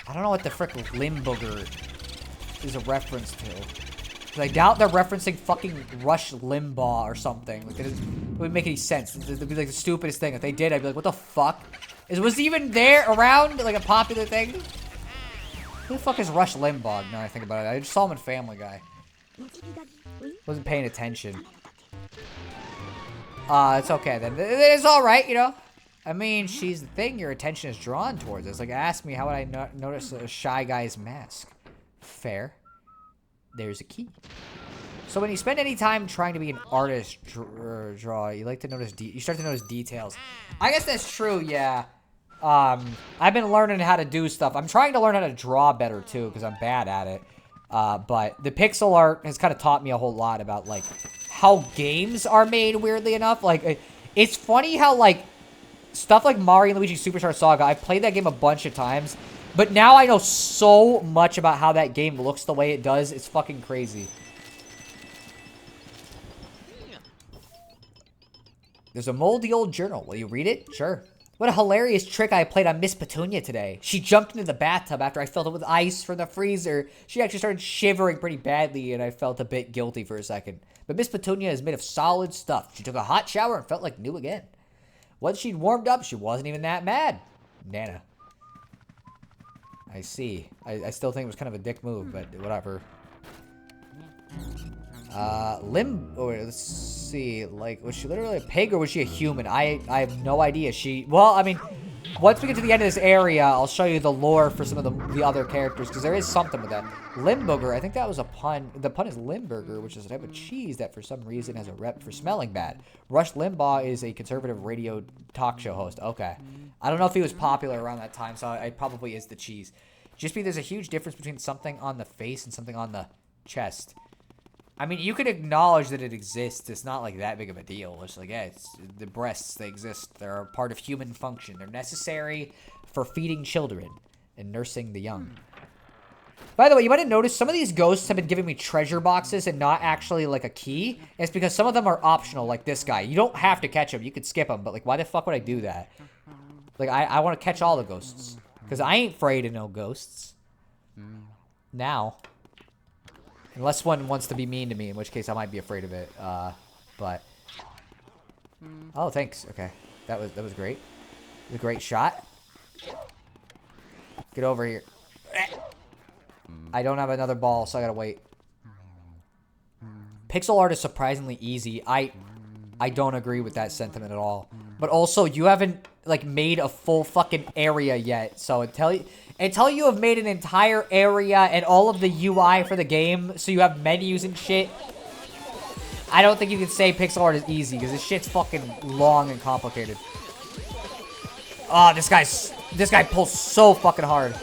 I don't know what the frick limb booger is a reference to. I doubt they're referencing fucking Rush Limbaugh or something. Like, it wouldn't make any sense. It'd be like the stupidest thing. If they did, I'd be like, what the fuck? Was he even there around? Like a popular thing? Who the fuck is Rush Limbaugh? Now I think about it. I just saw him in Family Guy. Wasn't paying attention. It's okay then. It's alright, you know? I mean, she's the thing your attention is drawn towards. It's like, ask me, how would I notice a shy guy's mask? Fair. There's a key. So when you spend any time trying to be an artist draw, you like to notice you start to notice details. I guess that's true, yeah. I've been learning how to do stuff. I'm trying to learn how to draw better too, because I'm bad at it. But the pixel art has kind of taught me a whole lot about like how games are made, weirdly enough. Like, it's funny how like stuff like Mario and Luigi Superstar Saga, I've played that game a bunch of times, but now I know so much about how that game looks the way it does. It's fucking crazy. There's a moldy old journal. Will you read it? Sure. What a hilarious trick I played on Miss Petunia today. She jumped into the bathtub after I filled it with ice from the freezer. She actually started shivering pretty badly, and I felt a bit guilty for a second. But Miss Petunia is made of solid stuff. She took a hot shower and felt like new again. Once she'd warmed up, she wasn't even that mad. Nana. I see. I still think it was kind of a dick move, but whatever. Let's see, like, was she literally a pig or was she a human? I have no idea. Well, I mean, once we get to the end of this area, I'll show you the lore for some of the other characters, because there is something with that. Limburger, I think that was a pun. The pun is Limburger, which is a type of cheese that for some reason has a rep for smelling bad. Rush Limbaugh is a conservative radio talk show host. Okay. I don't know if he was popular around that time, so it probably is the cheese. Just because there's a huge difference between something on the face and something on the chest. I mean, you could acknowledge that it exists. It's not like that big of a deal. It's like, yeah, it's the breasts, they exist. They're a part of human function. They're necessary for feeding children and nursing the young. By the way, you might have noticed some of these ghosts have been giving me treasure boxes and not actually like a key. It's because some of them are optional, like this guy. You don't have to catch him. You could skip him, but like, why the fuck would I do that? Like, I want to catch all the ghosts. Because I ain't afraid of no ghosts. Now. Unless one wants to be mean to me, in which case I might be afraid of it. But oh, thanks. Okay, that was great. It was a great shot. Get over here. I don't have another ball, so I gotta wait. Pixel art is surprisingly easy. I don't agree with that sentiment at all. But also, you haven't like made a full fucking area yet, so until you have made an entire area and all of the UI for the game, so you have menus and shit, I don't think you can say pixel art is easy, because this shit's fucking long and complicated. Oh, this guy pulls so fucking hard.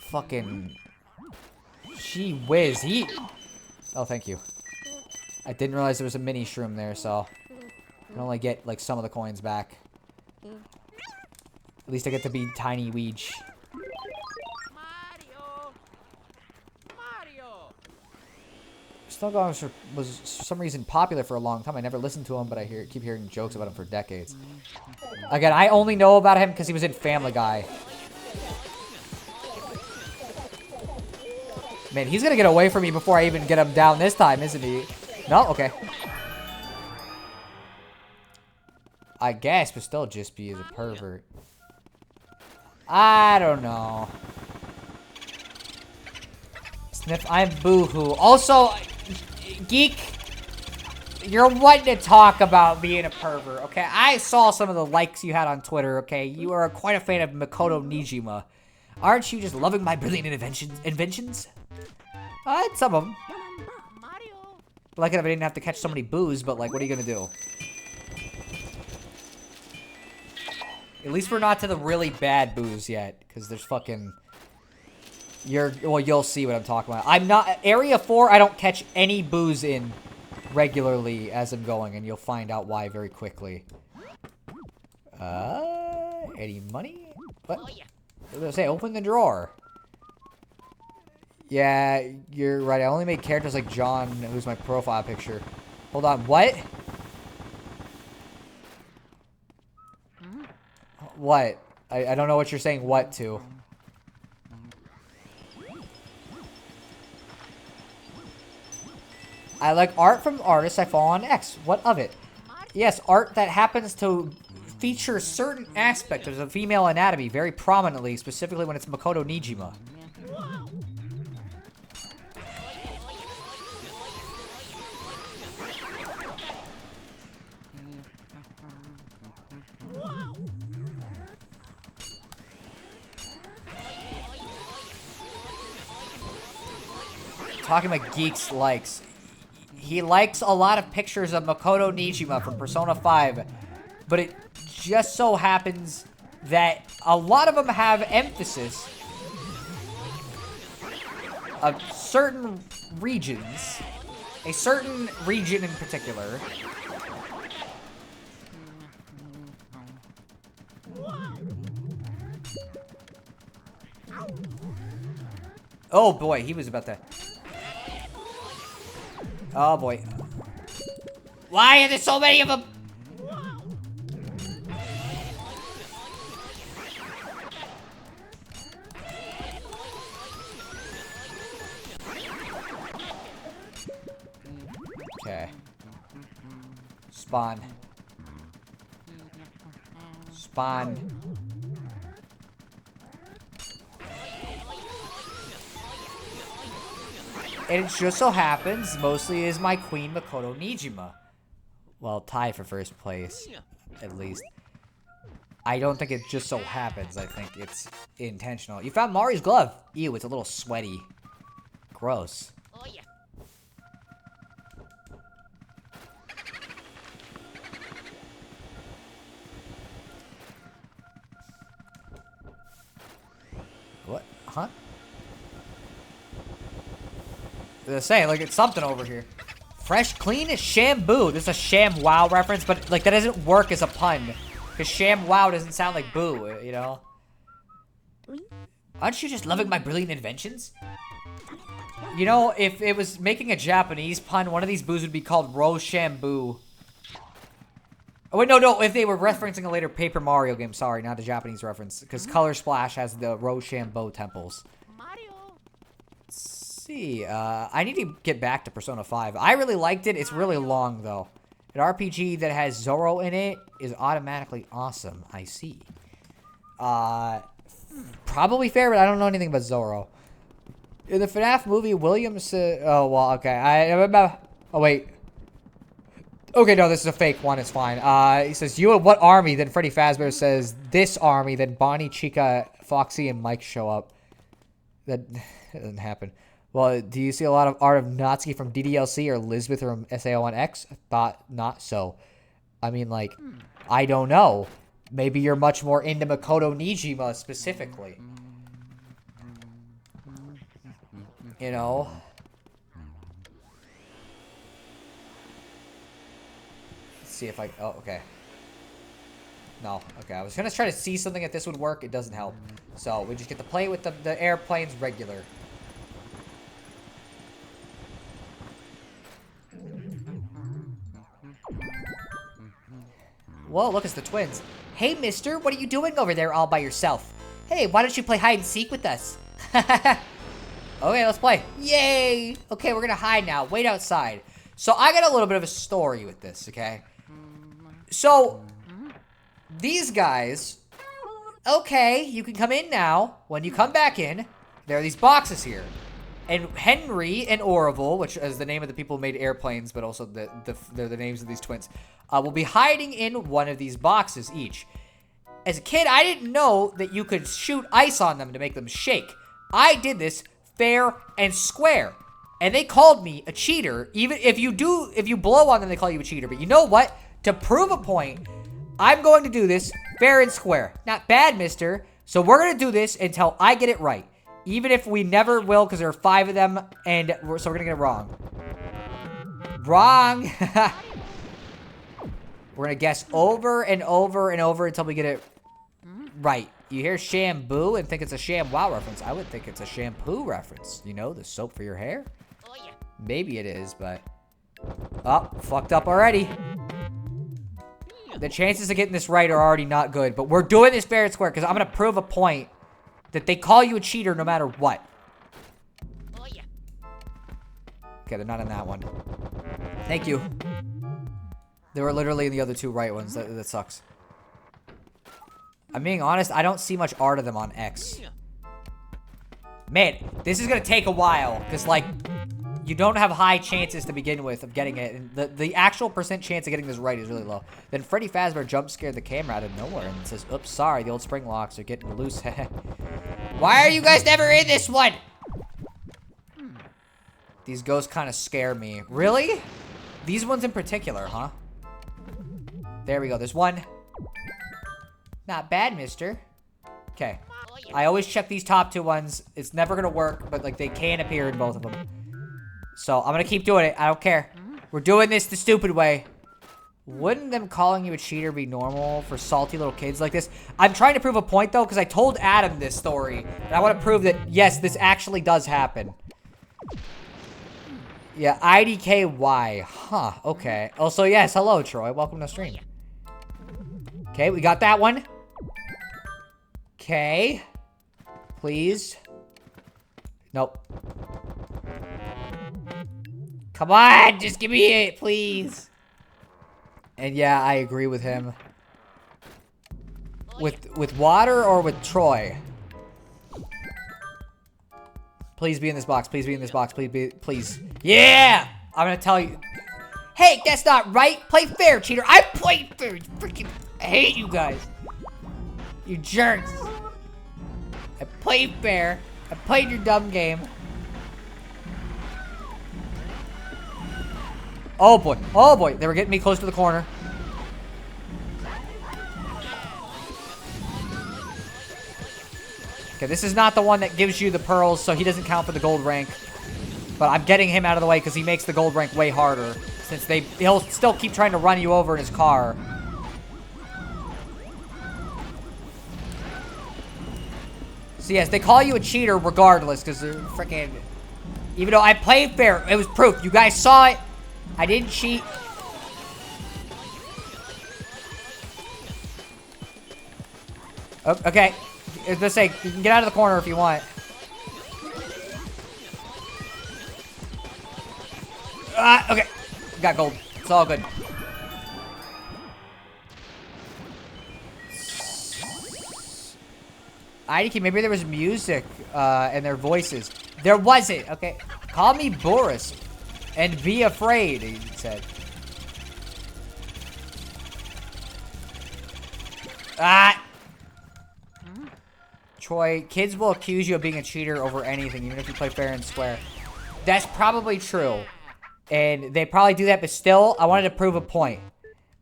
Fucking... Gee whiz, Oh, thank you. I didn't realize there was a mini shroom there, so... I can only get, like, some of the coins back. At least I get to be Tiny Weege. Snowgong was for some reason popular for a long time. I never listened to him, but I keep hearing jokes about him for decades. Again, I only know about him because he was in Family Guy. Man, he's gonna get away from me before I even get him down this time, isn't he? No? Okay. I guess, but still just be as a pervert. I don't know. Sniff, I'm boohoo. Also, Geek, you're wanting to talk about being a pervert, okay? I saw some of the likes you had on Twitter, okay? You are quite a fan of Makoto Nijima. Aren't you just loving my brilliant inventions? Some of them. Like it if I didn't have to catch so many boos, but like, what are you gonna do? At least we're not to the really bad boos yet, because there's fucking... Well, you'll see what I'm talking about. I'm not... Area 4, I don't catch any boos in regularly as I'm going, and you'll find out why very quickly. Any money? What? What did I say? Open the drawer. Yeah, you're right. I only made characters like John, who's my profile picture. Hold on, what? What? I don't know what you're saying what to. I like art from artists I follow on X. What of it? Yes, art that happens to feature certain aspects of the female anatomy very prominently, specifically when it's Makoto Nijima. Talking about geeks likes. He likes a lot of pictures of Makoto Nijima from Persona 5, but it just so happens that a lot of them have emphasis of certain regions, a certain region in particular. Oh boy, he was about to... Oh boy. Why are there so many of them? Okay. Spawn. Spawn. And it just so happens, mostly is my queen, Makoto Nijima. Well, tied for first place, at least. I don't think it just so happens. I think it's intentional. You found Mari's glove. Ew, it's a little sweaty. Gross. Oh, yeah. What? Huh? They're saying, like, it's something over here. Fresh, clean as Shamboo. This is a Sham Wow reference, but, like, that doesn't work as a pun. Because Sham Wow doesn't sound like boo, you know? Aren't you just loving my brilliant inventions? You know, if it was making a Japanese pun, one of these boos would be called Roshambu. Oh, wait, no. If they were referencing a later Paper Mario game. Sorry, not a Japanese reference. Because Color Splash has the Roshambo temples. See, I need to get back to Persona 5. I really liked it. It's really long, though. An RPG that has Zoro in it is automatically awesome. I see. Probably fair, but I don't know anything about Zoro. In the FNAF movie, Williams said... Oh, well, okay. I remember... Oh, wait. Okay, no, this is a fake one. It's fine. He says, you and what army? Then Freddy Fazbear says, this army. Then Bonnie, Chica, Foxy, and Mike show up. That doesn't happen. Well, do you see a lot of art of Natsuki from DDLC or Elizabeth from SAO1X? Thought not so. I mean, like, I don't know. Maybe you're much more into Makoto Nijima specifically. You know? Let's see if I... Oh, okay. No, okay. I was going to try to see something if this would work. It doesn't help. So, we just get to play with the airplanes regular. Whoa, look, it's the twins. Hey, mister, what are you doing over there all by yourself? Hey, why don't you play hide and seek with us? Okay, let's play. Yay! Okay, we're gonna hide now. Wait outside. So, I got a little bit of a story with this, okay? So, these guys... Okay, you can come in now. When you come back in, there are these boxes here. And Henry and Orville, which is the name of the people who made airplanes, but also they're the names of these twins, will be hiding in one of these boxes each. As a kid, I didn't know that you could shoot ice on them to make them shake. I did this fair and square. And they called me a cheater. Even if you blow on them, they call you a cheater. But you know what? To prove a point, I'm going to do this fair and square. Not bad, mister. So we're going to do this until I get it right. Even if we never will, because there are 5 of them, and so we're going to get it wrong. Wrong! We're going to guess over and over and over until we get it right. You hear shampoo and think it's a Sham Wow reference. I would think it's a shampoo reference. You know, the soap for your hair? Oh, yeah. Maybe it is, but... Oh, fucked up already. The chances of getting this right are already not good, but we're doing this fair and square because I'm going to prove a point that they call you a cheater no matter what. Oh, yeah. Okay, they're not in that one. Thank you. There were literally the other two right ones. That sucks. I'm being honest, I don't see much art of them on X. Man, this is gonna take a while, because, like, you don't have high chances to begin with of getting it, and the actual percent chance of getting this right is really low. Then Freddy Fazbear jump scared the camera out of nowhere and says, oops, sorry, the old spring locks are getting loose. Why are you guys never in this one? These ghosts kind of scare me. Really? These ones in particular, huh? There we go, there's one. Not bad, mister. Okay. I always check these top two ones. It's never gonna work, but, like, they can appear in both of them. So, I'm gonna keep doing it. I don't care. We're doing this the stupid way. Wouldn't them calling you a cheater be normal for salty little kids like this? I'm trying to prove a point, though, because I told Adam this story. And I want to prove that, yes, this actually does happen. Yeah, IDKY. Huh, okay. Also, yes, hello, Troy. Welcome to the stream. Okay, we got that one. Okay. Please. Nope. Come on, just give me it, please. And yeah, I agree with him. With water or with Troy? Please be in this box. Please be in this box. Please be. Please. Yeah! I'm gonna tell you. Hey, that's not right. Play fair, cheater. I played fair. Freaking. I hate you guys. You jerks. I played fair. I played your dumb game. Oh boy. Oh boy. They were getting me close to the corner. Okay, this is not the one that gives you the pearls, so he doesn't count for the gold rank. But I'm getting him out of the way because he makes the gold rank way harder. Since he'll still keep trying to run you over in his car. So yes, they call you a cheater regardless, because they're freaking... Even though I played fair, it was proof. You guys saw it. I didn't cheat. Oh, okay. I was gonna say, you can get out of the corner if you want. Okay. Got gold. It's all good. IDK, maybe there was music and their voices. There wasn't. Okay. Call me Boris. And be afraid, he said. Troy, kids will accuse you of being a cheater over anything, even if you play fair and square. That's probably true. And they probably do that, but still, I wanted to prove a point.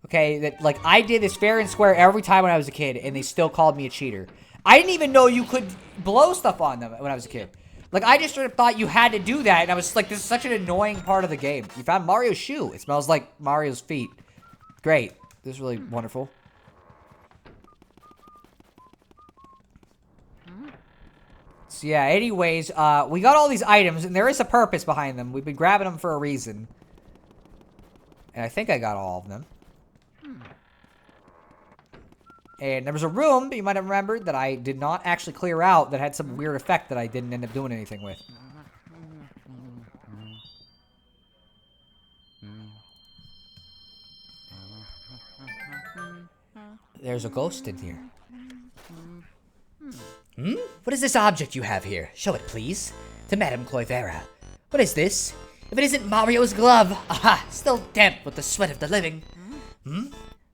Okay, that, like, I did this fair and square every time when I was a kid, and they still called me a cheater. I didn't even know you could blow stuff on them when I was a kid. Like, I just sort of thought you had to do that, and I was like, this is such an annoying part of the game. You found Mario's shoe. It smells like Mario's feet. Great. This is really wonderful. So yeah, anyways, we got all these items, and there is a purpose behind them. We've been grabbing them for a reason. And I think I got all of them. And there was a room, you might have remembered, that I did not actually clear out that had some weird effect that I didn't end up doing anything with. There's a ghost in here. What is this object you have here? Show it, please. To Madame Cloyvera. What is this? If it isn't Mario's glove. Aha! Still damp with the sweat of the living.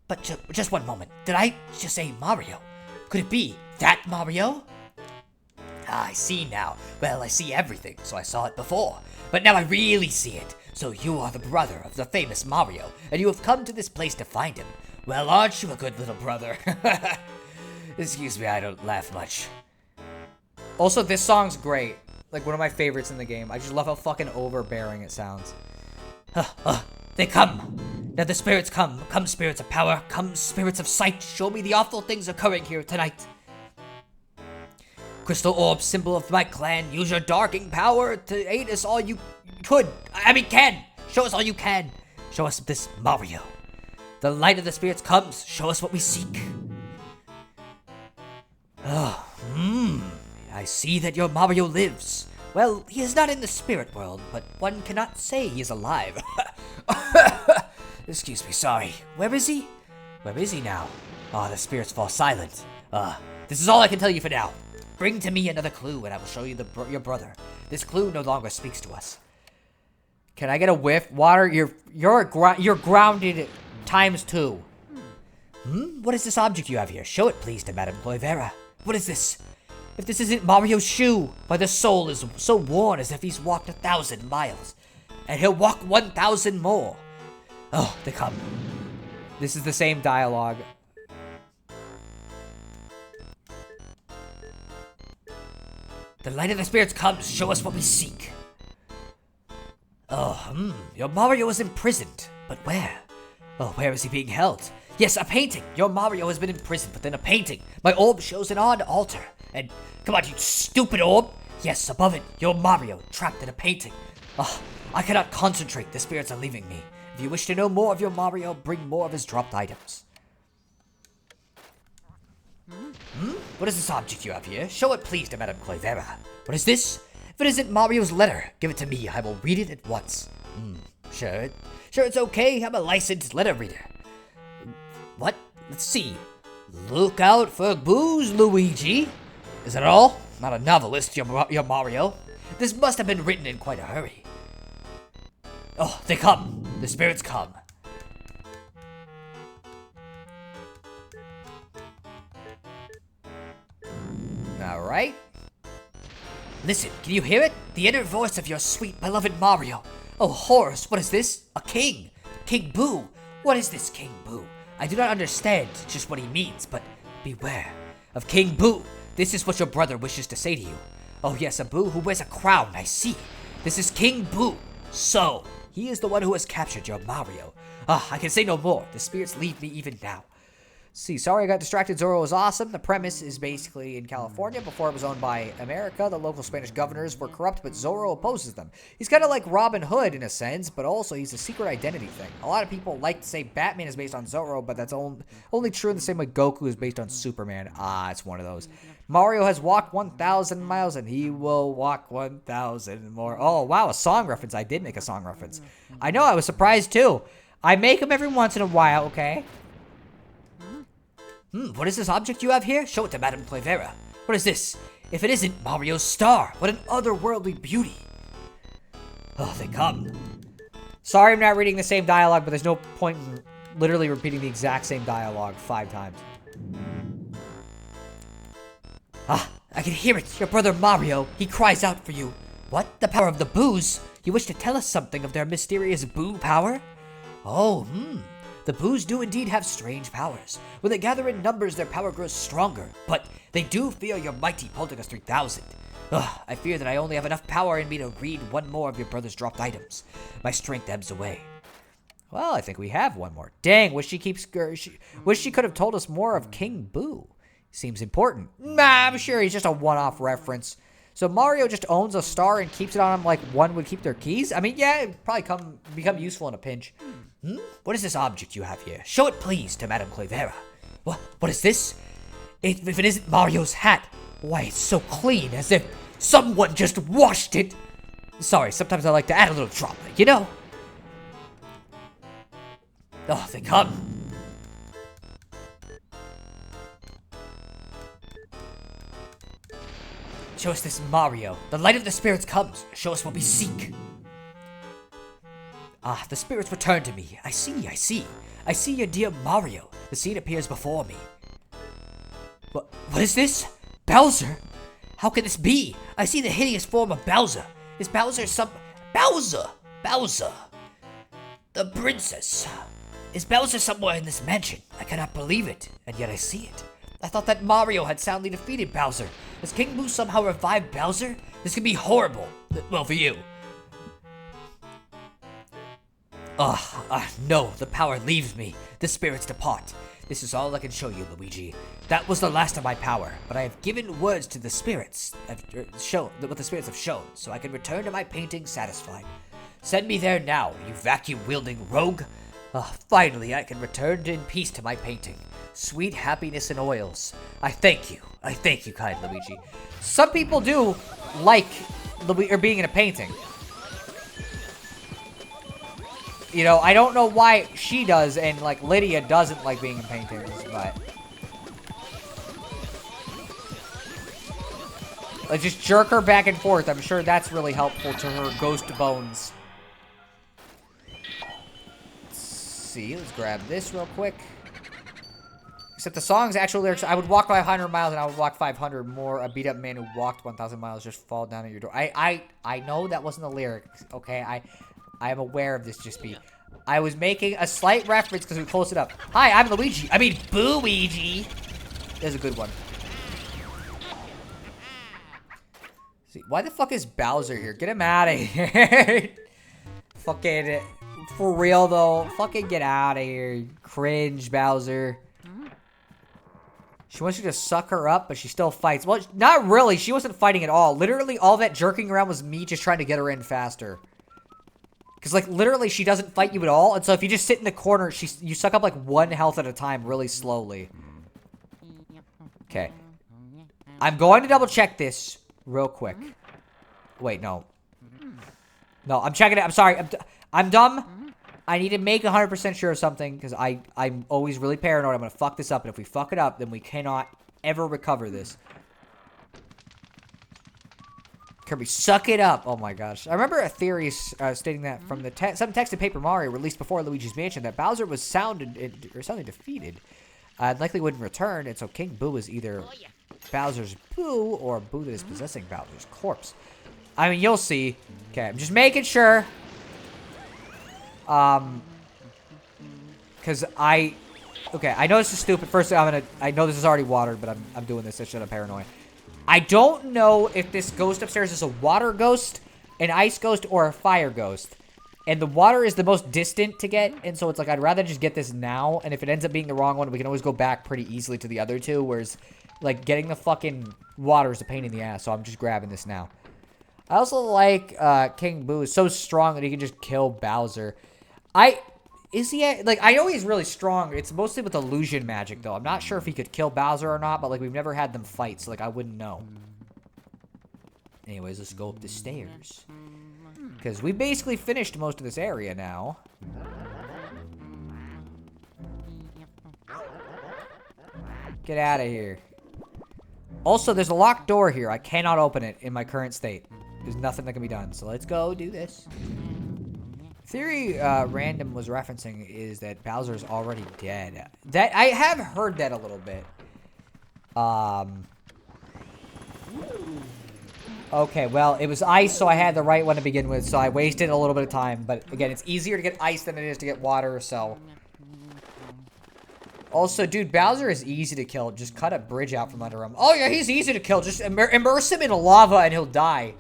But just one moment. Did I just say Mario? Could it be that Mario? Ah, I see now. Well, I see everything, so I saw it before. But now I really see it. So you are the brother of the famous Mario, and you have come to this place to find him. Well, aren't you a good little brother? Excuse me, I don't laugh much. Also, this song's great. Like, one of my favorites in the game. I just love how fucking overbearing it sounds. They come. Now the spirits come. Come, spirits of power. Come, spirits of sight. Show me the awful things occurring here tonight. Crystal orb, symbol of my clan. Use your darking power to aid us all you can. Show us all you can. Show us this Mario. The light of the spirits comes. Show us what we seek. I see that your Mario lives. Well, he is not in the spirit world, but one cannot say he is alive. Excuse me, sorry. Where is he? Where is he now? Ah, the spirits fall silent. This is all I can tell you for now. Bring to me another clue, and I will show you your brother. This clue no longer speaks to us. Can I get a whiff? Water, you're grounded ×2. What is this object you have here? Show it, please, to Madame Cloyvera. What is this? If this isn't Mario's shoe, why the soul is so worn as if he's walked 1,000 miles. And he'll walk 1,000 more. Oh, they come. This is the same dialogue. The light of the spirits comes. Show us what we seek. Oh, your Mario is imprisoned. But where? Oh, where is he being held? Yes, a painting. Your Mario has been imprisoned within a painting. My orb shows an odd altar. And, come on, you stupid orb. Yes, above it, your Mario, trapped in a painting. Oh, I cannot concentrate. The spirits are leaving me. If you wish to know more of your Mario, bring more of his dropped items. What is this object you have here? Show it, please, to Madame Cloyvera. What is this? If it isn't Mario's letter, give it to me. I will read it at once. Sure, it's okay. I'm a licensed letter reader. What? Let's see. Look out for booze, Luigi. Is that all? Not a novelist, your Mario. This must have been written in quite a hurry. Oh, they come. The spirits come. Alright. Listen, can you hear it? The inner voice of your sweet, beloved Mario. Oh, Horus, what is this? A king. King Boo. What is this, King Boo? I do not understand just what he means, but beware of King Boo. This is what your brother wishes to say to you. Oh yes, a Boo who wears a crown, I see. This is King Boo. So, he is the one who has captured your Mario. I can say no more. The spirits leave me even now. See, sorry I got distracted. Zorro is awesome. The premise is basically in California. Before it was owned by America, the local Spanish governors were corrupt, but Zorro opposes them. He's kind of like Robin Hood in a sense, but also he's a secret identity thing. A lot of people like to say Batman is based on Zorro, but that's only true in the same way Goku is based on Superman. It's one of those. Mario has walked 1,000 miles, and he will walk 1,000 more. Oh, wow, a song reference. I did make a song reference. I know, I was surprised too. I make them every once in a while, okay? What is this object you have here? Show it to Madame Cloyvera. What is this? If it isn't Mario's star, what an otherworldly beauty. Oh, they come. Sorry I'm not reading the same dialogue, but there's no point in literally repeating the exact same dialogue 5 times. I can hear it. Your brother Mario. He cries out for you. What? The power of the Boos? You wish to tell us something of their mysterious Boo power? Oh, The Boos do indeed have strange powers. When they gather in numbers, their power grows stronger. But they do fear your mighty Poltergust 3000. I fear that I only have enough power in me to read one more of your brother's dropped items. My strength ebbs away. Well, I think we have one more. Dang, wish she could have told us more of King Boo. Seems important. Nah, I'm sure he's just a one-off reference. So Mario just owns a star and keeps it on him like one would keep their keys? I mean, yeah, it'd probably become useful in a pinch. What is this object you have here? Show it, please, to Madame Cloyvera. What is this? If it isn't Mario's hat, why, it's so clean, as if someone just washed it. Sorry, sometimes I like to add a little drama, you know? Oh, they come. Show us this Mario. The light of the spirits comes. Show us what we seek. The spirits return to me. I see. I see your dear Mario. The scene appears before me. What is this? Bowser? How can this be? I see the hideous form of Bowser. Is Bowser Bowser! The princess! Is Bowser somewhere in this mansion? I cannot believe it, and yet I see it. I thought that Mario had soundly defeated Bowser. Has King Boo somehow revived Bowser? This could be horrible. Well, for you. No, the power leaves me. The spirits depart. This is all I can show you, Luigi. That was the last of my power, but I have given words to the spirits, what the spirits have shown, so I can return to my painting satisfied. Send me there now, you vacuum-wielding rogue. Finally, I can return in peace to my painting. Sweet happiness in oils. I thank you, kind Luigi. Some people do like being in a painting. You know, I don't know why she does and, like, Lydia doesn't like being in paintings, but... Let's just jerk her back and forth. I'm sure that's really helpful to her ghost bones. Let's see. Let's grab this real quick. Except the song's actual lyrics, I would walk 500 miles and I would walk 500 more. A beat up man who walked 1,000 miles just fall down at your door. I know that wasn't the lyrics, okay? I am aware of this, just be. I was making a slight reference because we closed it up. Hi, I'm Luigi. I mean, Boo-Ouija. There's a good one. See, why the fuck is Bowser here? Get him out of here. Fucking, for real though. Fucking get out of here. Cringe, Bowser. She wants you to suck her up, but she still fights. Well, not really. She wasn't fighting at all. Literally, all that jerking around was me just trying to get her in faster. Because, like, literally, she doesn't fight you at all. And so if you just sit in the corner, you suck up, like, 1 health at a time really slowly. Okay. I'm going to double check this real quick. Wait, no. No, I'm checking it. I'm sorry. I'm dumb. I need to make 100% sure of something because I'm always really paranoid. I'm going to fuck this up. And if we fuck it up, then we cannot ever recover this. Kirby, suck it up. Oh my gosh. I remember a theory stating that from the some text in Paper Mario released before Luigi's Mansion that Bowser was soundly defeated. Likely wouldn't return. And so King Boo is either Bowser's Boo or Boo that is possessing Bowser's corpse. I mean, you'll see. Okay, I'm just making sure. Because okay, I know this is stupid. First, I know this is already watered, but I'm doing this. I should have paranoid. I don't know if this ghost upstairs is a water ghost, an ice ghost, or a fire ghost. And the water is the most distant to get, and so it's like, I'd rather just get this now, and if it ends up being the wrong one, we can always go back pretty easily to the other two, whereas, like, getting the fucking water is a pain in the ass, so I'm just grabbing this now. I also like, King Boo is so strong that he can just kill Bowser. Is he, like, I know he's really strong. It's mostly with illusion magic, though. I'm not sure if he could kill Bowser or not, but, like, we've never had them fight, so, like, I wouldn't know. Anyways, let's go up the stairs. Because we basically finished most of this area now. Get out of here. Also, there's a locked door here. I cannot open it in my current state. There's nothing that can be done, so let's go do this. Theory Random was referencing is that Bowser's already dead. That I have heard that a little bit. Okay, well, it was ice, so I had the right one to begin with, so I wasted a little bit of time. But again, it's easier to get ice than it is to get water, so. Also, dude, Bowser is easy to kill. Just cut a bridge out from under him. Oh yeah, he's easy to kill. Just immerse him in lava and he'll die.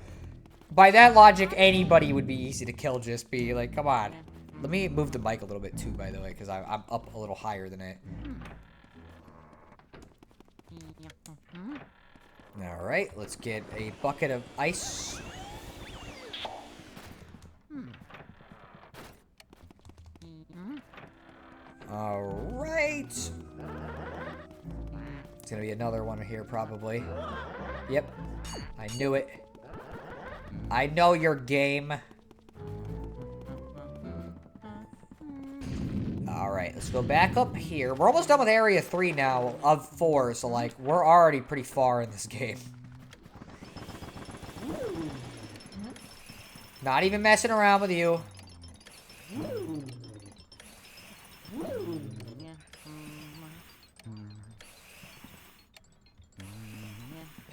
By that logic, anybody would be easy to kill. Just be like, come on. Let me move the mic a little bit too, by the way, because I'm up a little higher than it. Alright, let's get a bucket of ice. Alright. It's gonna be another one here, probably. Yep. I knew it. I know your game. Alright, let's go back up here. We're almost done with Area 3 now, of 4, so, like, we're already pretty far in this game. Not even messing around with you.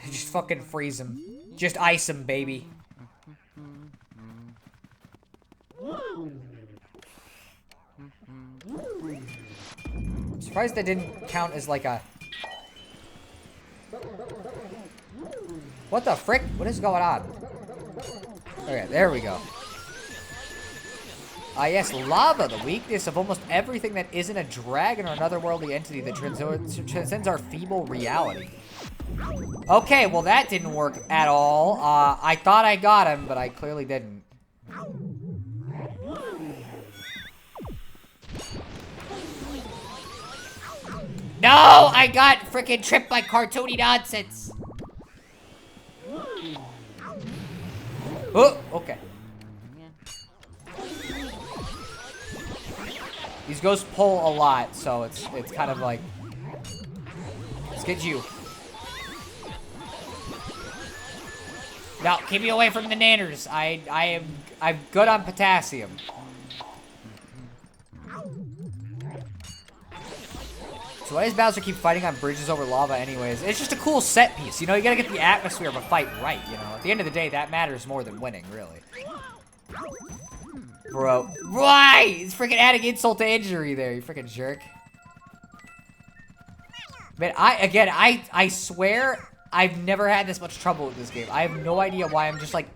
Just fucking freeze him. Just ice him, baby. I'm surprised that didn't count as like a... What the frick? What is going on? Okay, there we go. Ah, yes, lava, the weakness of almost everything that isn't a dragon or another worldly entity that transcends our feeble reality. Okay, well that didn't work at all. I thought I got him, but I clearly didn't. No! I got freaking tripped by cartoony nonsense! Oh, okay. These ghosts pull a lot, so it's kind of like... Let's get you. No, keep me away from the nanners. I'm good on potassium. So why does Bowser keep fighting on bridges over lava anyways? It's just a cool set piece, you know? You gotta get the atmosphere of a fight right, you know? At the end of the day, that matters more than winning, really. Bro. Right! It's freaking adding insult to injury there, you freaking jerk. Man, I swear I've never had this much trouble with this game. I have no idea why I'm just, like,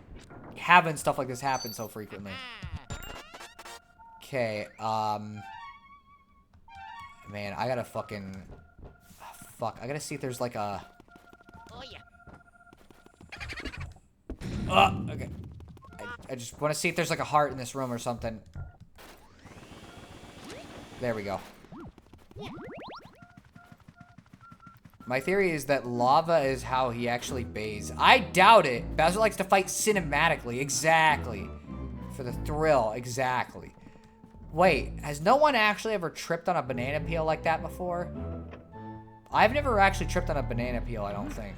having stuff like this happen so frequently. Okay, man, I gotta fucking... Oh, fuck, I gotta see if there's like a... Oh, yeah. Okay. I just want to see if there's like a heart in this room or something. There we go. My theory is that lava is how he actually bathes. I doubt it. Bowser likes to fight cinematically. Exactly. For the thrill. Exactly. Wait, has no one actually ever tripped on a banana peel like that before? I've never actually tripped on a banana peel, I don't think.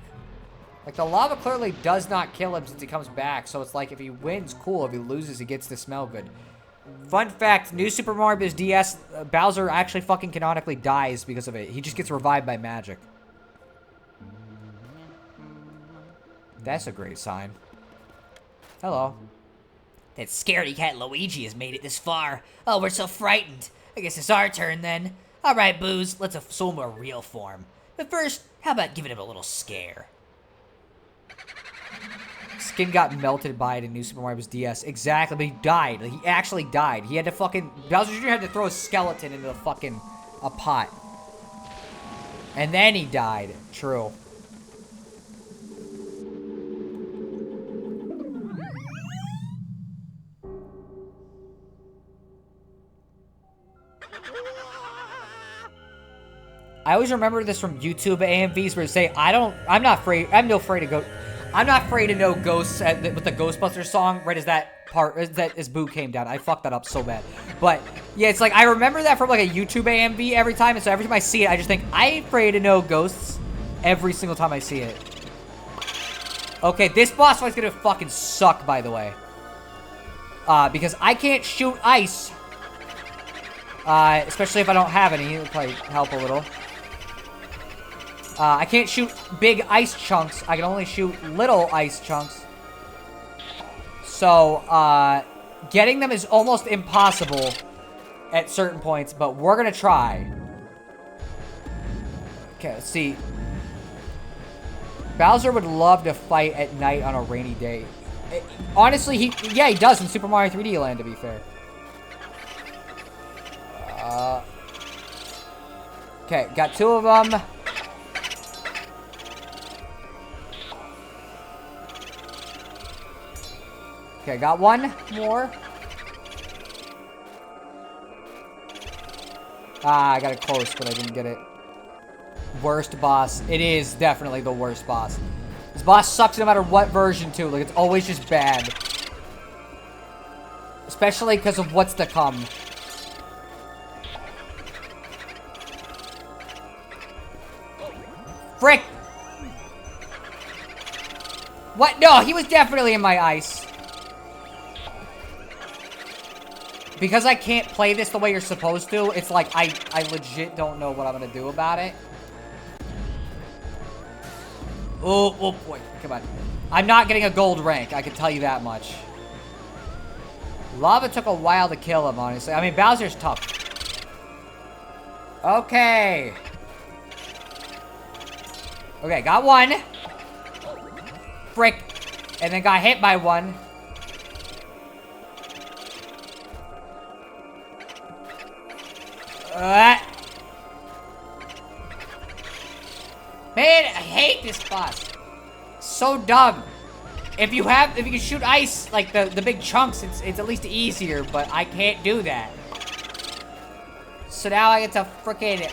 Like, the lava clearly does not kill him since he comes back, so it's like, if he wins, cool. If he loses, he gets to smell good. Fun fact, New Super Mario Bros. DS, Bowser actually fucking canonically dies because of it. He just gets revived by magic. That's a great sign. Hello. That scaredy cat Luigi has made it this far. Oh, we're so frightened. I guess it's our turn then. Alright, Booze, let's assume a real form. But first, how about giving him a little scare? Skin got melted by it in New Super Mario Bros. DS. Exactly, but he died. Like, he actually died. He had to fucking... Bowser Jr. had to throw a skeleton into a pot. And then he died. True. I always remember this from YouTube AMVs where they say, I'm not afraid to know ghosts with the Ghostbusters song, right as that part, as Boo came down. I fucked that up so bad. But, yeah, it's like, I remember that from, like, a YouTube AMV every time, and so every time I see it, I just think, I ain't afraid to know ghosts every single time I see it. Okay, this boss fight's gonna fucking suck, by the way. Because I can't shoot ice. Especially if I don't have any. It'll probably help a little. I can't shoot big ice chunks. I can only shoot little ice chunks. So, getting them is almost impossible at certain points, but we're gonna try. Okay, let's see. Bowser would love to fight at night on a rainy day. Honestly, he does in Super Mario 3D Land, to be fair. Okay, got two of them. Okay, got one more. I got it close, but I didn't get it. Worst boss. It is definitely the worst boss. This boss sucks no matter what version, too. Like, it's always just bad. Especially because of what's to come. Frick! What? No, he was definitely in my ice. Because I can't play this the way you're supposed to, it's like, I legit don't know what I'm gonna do about it. Oh boy, come on. I'm not getting a gold rank, I can tell you that much. Lava took a while to kill him, honestly. I mean, Bowser's tough. Okay. Okay, got one. Frick. And then got hit by one. Man, I hate this boss. So dumb. If you can shoot ice, like the big chunks, it's at least easier, but I can't do that. So now I get to frickin'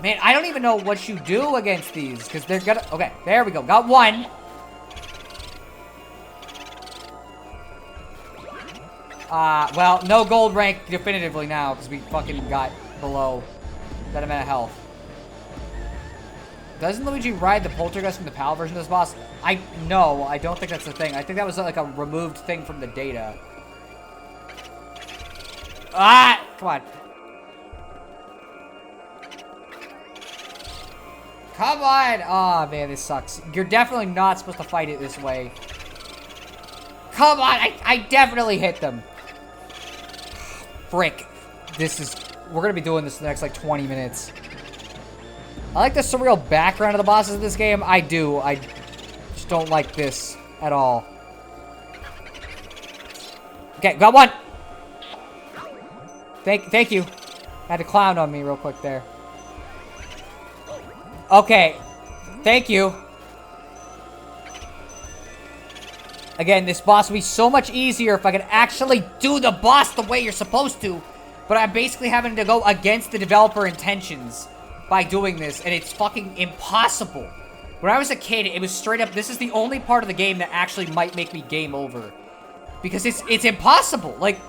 man, I don't even know what you do against these, because they're gonna... Okay, there we go. Got one. Well, no gold rank definitively now, because we fucking got below that amount of health. Doesn't Luigi ride the poltergeist from the PAL version of this boss? No, I don't think that's the thing. I think that was like a removed thing from the data. Ah! Come on. Come on! Aw, oh, man, this sucks. You're definitely not supposed to fight it this way. Come on! I definitely hit them. Frick. We're gonna be doing this in the next, like, 20 minutes. I like the surreal background of the bosses in this game. I do. I just don't like this at all. Okay, got one! Thank you. Had a clown on me real quick there. Okay. Thank you. Again, this boss would be so much easier if I could actually do the boss the way you're supposed to. But I'm basically having to go against the developer intentions by doing this, and it's fucking impossible. When I was a kid, it was straight up, this is the only part of the game that actually might make me game over. Because it's impossible. Like,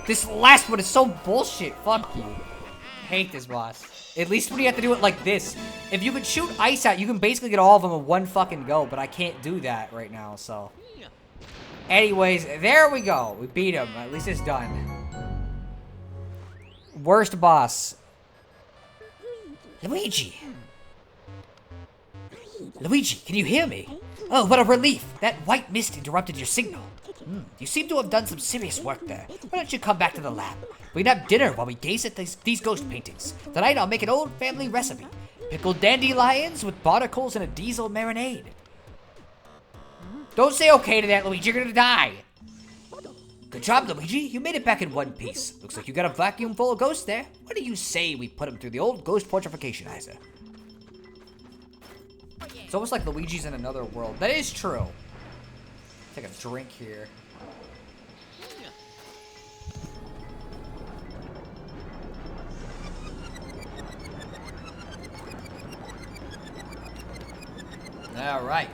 this last one is so bullshit. Fuck you. Hate this boss. At least when you have to do it like this. If you could shoot ice out, you can basically get all of them in one fucking go, but I can't do that right now, so. Anyways, there we go. We beat him. At least it's done. Worst boss. Luigi! Luigi, can you hear me? Oh, what a relief! That white mist interrupted your signal. You seem to have done some serious work there. Why don't you come back to the lab? We can have dinner while we gaze at these ghost paintings. Tonight I'll make an old family recipe. Pickled dandelions with barnacles and a diesel marinade. Don't say okay to that, Luigi. You're gonna die. Good job, Luigi. You made it back in one piece. Looks like you got a vacuum full of ghosts there. What do you say we put them through the old ghost fortificationizer? It's almost like Luigi's in another world. That is true. Take a drink here. All right.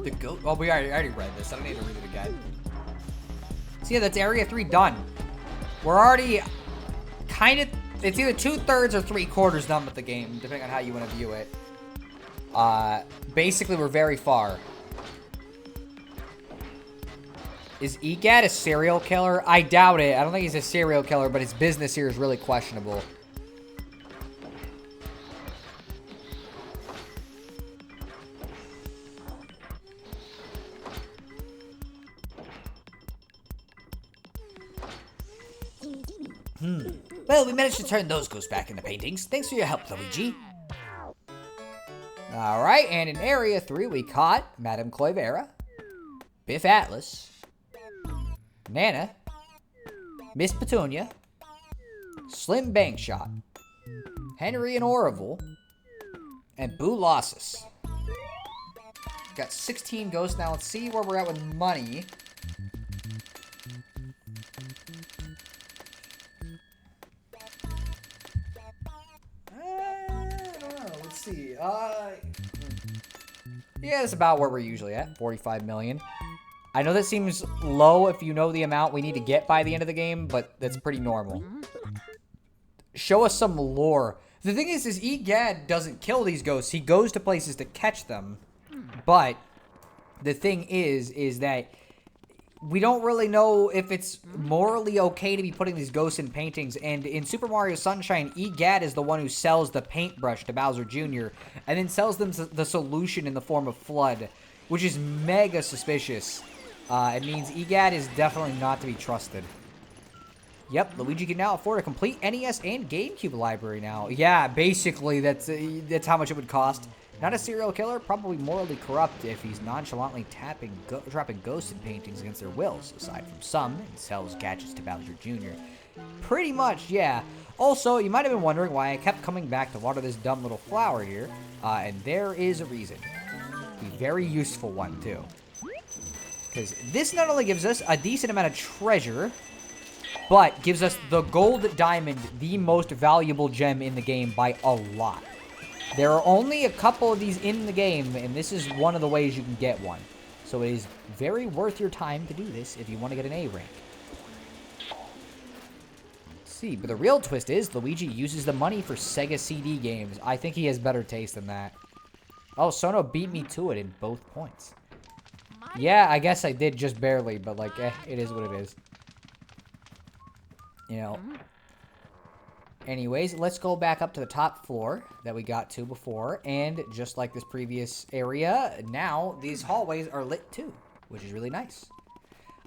The goat. Oh, I already read this. I don't need to read it again. So yeah, that's Area 3 done. We're already kind of. It's either 2/3 or 3/4 done with the game, depending on how you want to view it. Basically, we're very far. Is EGAD a serial killer? I doubt it. I don't think he's a serial killer, but his business here is really questionable. Well, we managed to turn those ghosts back into paintings. Thanks for your help, Luigi. Alright, and in Area 3, we caught Madame Cloivera, Biff Atlas, Nana, Miss Petunia, Slim Bankshot, Henry and Orville, and Boo Losses. Got 16 ghosts now. Let's see where we're at with money. See, yeah, it's about where we're usually at, 45 million. I know that seems low if you know the amount we need to get by the end of the game, but that's pretty normal. Show us some lore. The thing is EGAD doesn't kill these ghosts. He goes to places to catch them. But the thing is that we don't really know if it's morally okay to be putting these ghosts in paintings. And in Super Mario Sunshine, EGAD is the one who sells the paintbrush to Bowser Jr. and then sells them the solution in the form of Flood, which is mega suspicious. It means EGAD is definitely not to be trusted. Yep, Luigi can now afford a complete NES and GameCube library now. Yeah, basically, that's how much it would cost. Not a serial killer, probably morally corrupt if he's nonchalantly trapping ghosts in paintings against their wills, aside from some, and sells gadgets to Bowser Jr. Pretty much, yeah. Also, you might have been wondering why I kept coming back to water this dumb little flower here, and there is a reason. A very useful one, too. Because this not only gives us a decent amount of treasure, but gives us the gold diamond, the most valuable gem in the game by a lot. There are only a couple of these in the game, and this is one of the ways you can get one. So it is very worth your time to do this if you want to get an A rank. Let's see, but the real twist is Luigi uses the money for Sega CD games. I think he has better taste than that. Oh, Sono beat me to it in both points. Yeah, I guess I did just barely, but like, it is what it is. You know. Anyways, let's go back up to the top floor that we got to before. And just like this previous area, now these hallways are lit too, which is really nice.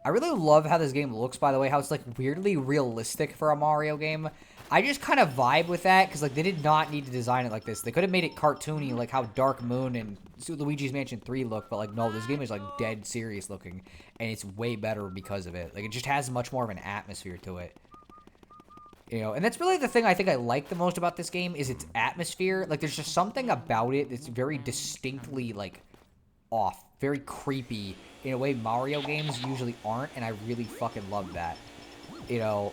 I really love how this game looks, by the way, how it's like weirdly realistic for a Mario game. I just kind of vibe with that because like they did not need to design it like this. They could have made it cartoony like how Dark Moon and Luigi's Mansion 3 look, but like no, this game is like dead serious looking and it's way better because of it. Like it just has much more of an atmosphere to it. You know, and that's really the thing I think I like the most about this game is its atmosphere. Like, there's just something about it that's very distinctly, like, off. Very creepy in a way Mario games usually aren't, and I really fucking love that. You know,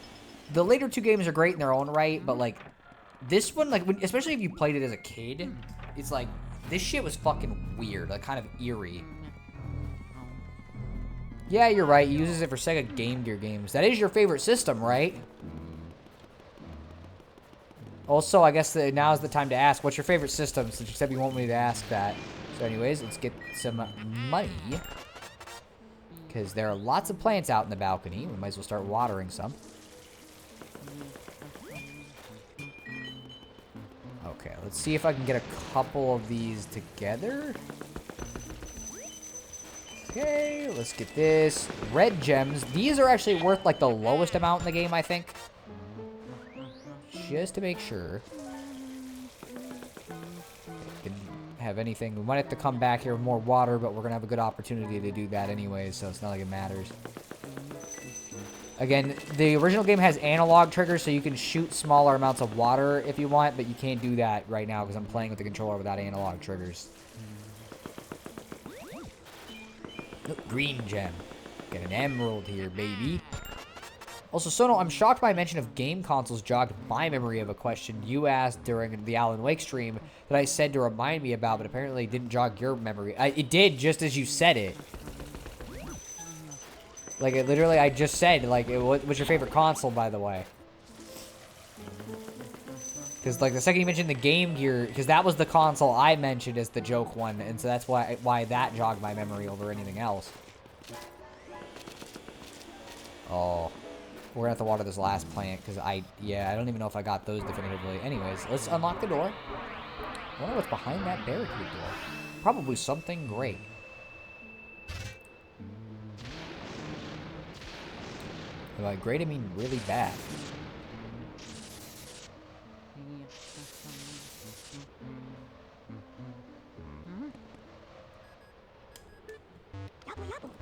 the later two games are great in their own right, but, like, this one, like, especially if you played it as a kid, it's like, this shit was fucking weird, like, kind of eerie. Yeah, you're right. He uses it for Sega Game Gear games. That is your favorite system, right? Also, I guess now's the time to ask, what's your favorite system, since you said you want me to ask that. So anyways, let's get some money. Because there are lots of plants out in the balcony. We might as well start watering some. Okay, let's see if I can get a couple of these together. Okay, let's get this. Red gems. These are actually worth, like, the lowest amount in the game, I think. Just to make sure. Didn't have anything. We might have to come back here with more water, but we're going to have a good opportunity to do that anyways, so it's not like it matters. Again, the original game has analog triggers, so you can shoot smaller amounts of water if you want, but you can't do that right now because I'm playing with the controller without analog triggers. Look, green gem. Get an emerald here, baby. Also, Sono, I'm shocked my mention of game consoles jogged my memory of a question you asked during the Alan Wake stream that I said to remind me about, but apparently it didn't jog your memory. It did, just as you said it. Like, it literally, I just said, like, what's your favorite console, by the way? Because, like, the second you mentioned the Game Gear, because that was the console I mentioned as the joke one, and so that's why that jogged my memory over anything else. Oh. We're gonna have to water this last plant, because I don't even know if I got those definitively. Anyways, let's unlock the door. I wonder what's behind that barricade door. Probably something great. And by great, I mean really bad.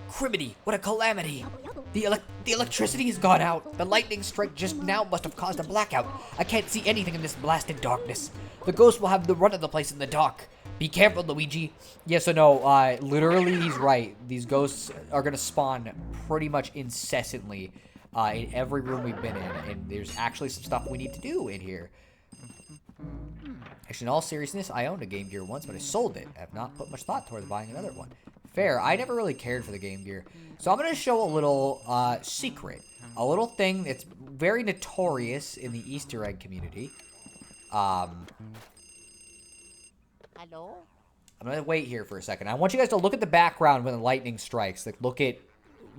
Criminy, what a calamity! The electricity has gone out. The lightning strike just now must have caused a blackout. I can't see anything in this blasted darkness. The ghost will have the run of the place in the dark. Be careful, Luigi. Yes or no, literally he's right. These ghosts are gonna spawn pretty much incessantly in every room we've been in, and there's actually some stuff we need to do in here. Actually, in all seriousness, I owned a Game Gear once, but I sold it. I have not put much thought towards buying another one. Fair. I never really cared for the Game Gear. So I'm going to show a little secret. A little thing that's very notorious in the Easter egg community. Hello? I'm going to wait here for a second. I want you guys to look at the background when the lightning strikes. Like, look at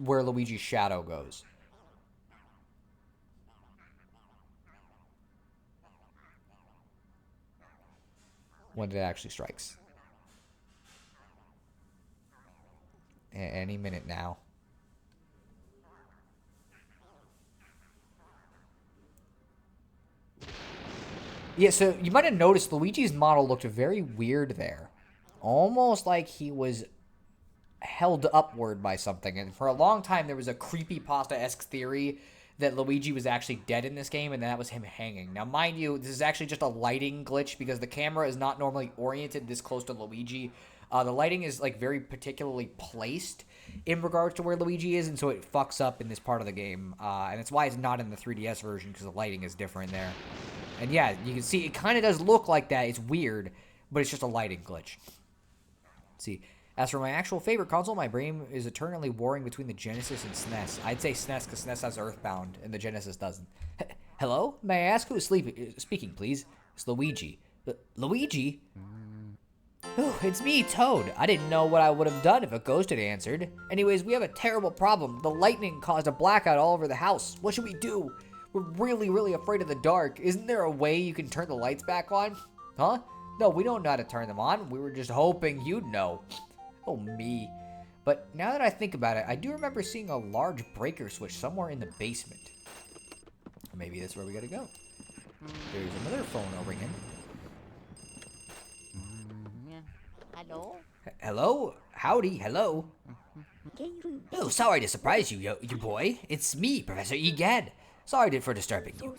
where Luigi's shadow goes. When it actually strikes. Any minute now. Yeah, so you might have noticed Luigi's model looked very weird there. Almost like he was held upward by something. And for a long time, there was a creepypasta-esque theory that Luigi was actually dead in this game, and that was him hanging. Now, mind you, this is actually just a lighting glitch because the camera is not normally oriented this close to Luigi. The lighting is, like, very particularly placed in regards to where Luigi is, and so it fucks up in this part of the game. And that's why it's not in the 3DS version, because the lighting is different there. And yeah, you can see, it kind of does look like that. It's weird, but it's just a lighting glitch. Let's see. As for my actual favorite console, my brain is eternally warring between the Genesis and SNES. I'd say SNES because SNES has Earthbound and the Genesis doesn't. Hello? May I ask who is speaking, please? It's Luigi. Luigi? Oh, it's me, Toad. I didn't know what I would have done if a ghost had answered. Anyways, we have a terrible problem. The lightning caused a blackout all over the house. What should we do? We're really, really afraid of the dark. Isn't there a way you can turn the lights back on? Huh? No, we don't know how to turn them on. We were just hoping you'd know. Oh, me. But now that I think about it, I do remember seeing a large breaker switch somewhere in the basement. Maybe that's where we gotta go. There's another phone ringing. Hello? Hello? Howdy, hello. Oh, sorry to surprise you, you boy. It's me, Professor Egad. Sorry for disturbing you.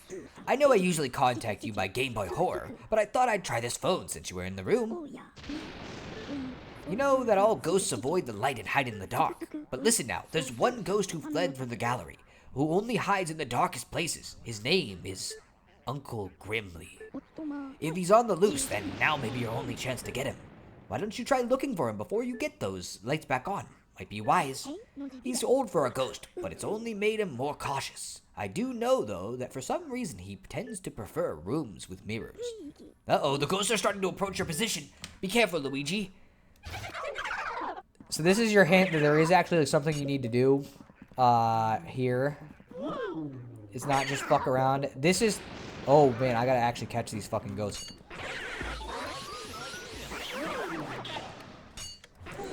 I know I usually contact you by Game Boy Horror, but I thought I'd try this phone since you were in the room. You know that all ghosts avoid the light and hide in the dark. But listen now, there's one ghost who fled from the gallery, who only hides in the darkest places. His name is Uncle Grimly. If he's on the loose, then now may be your only chance to get him. Why don't you try looking for him before you get those lights back on? Might be wise. He's old for a ghost, but it's only made him more cautious. I do know, though, that for some reason he tends to prefer rooms with mirrors. Uh-oh, the ghosts are starting to approach your position. Be careful, Luigi. So this is your hint that there is actually like, something you need to do here. It's not just fuck around. This is... Oh, man, I gotta actually catch these fucking ghosts.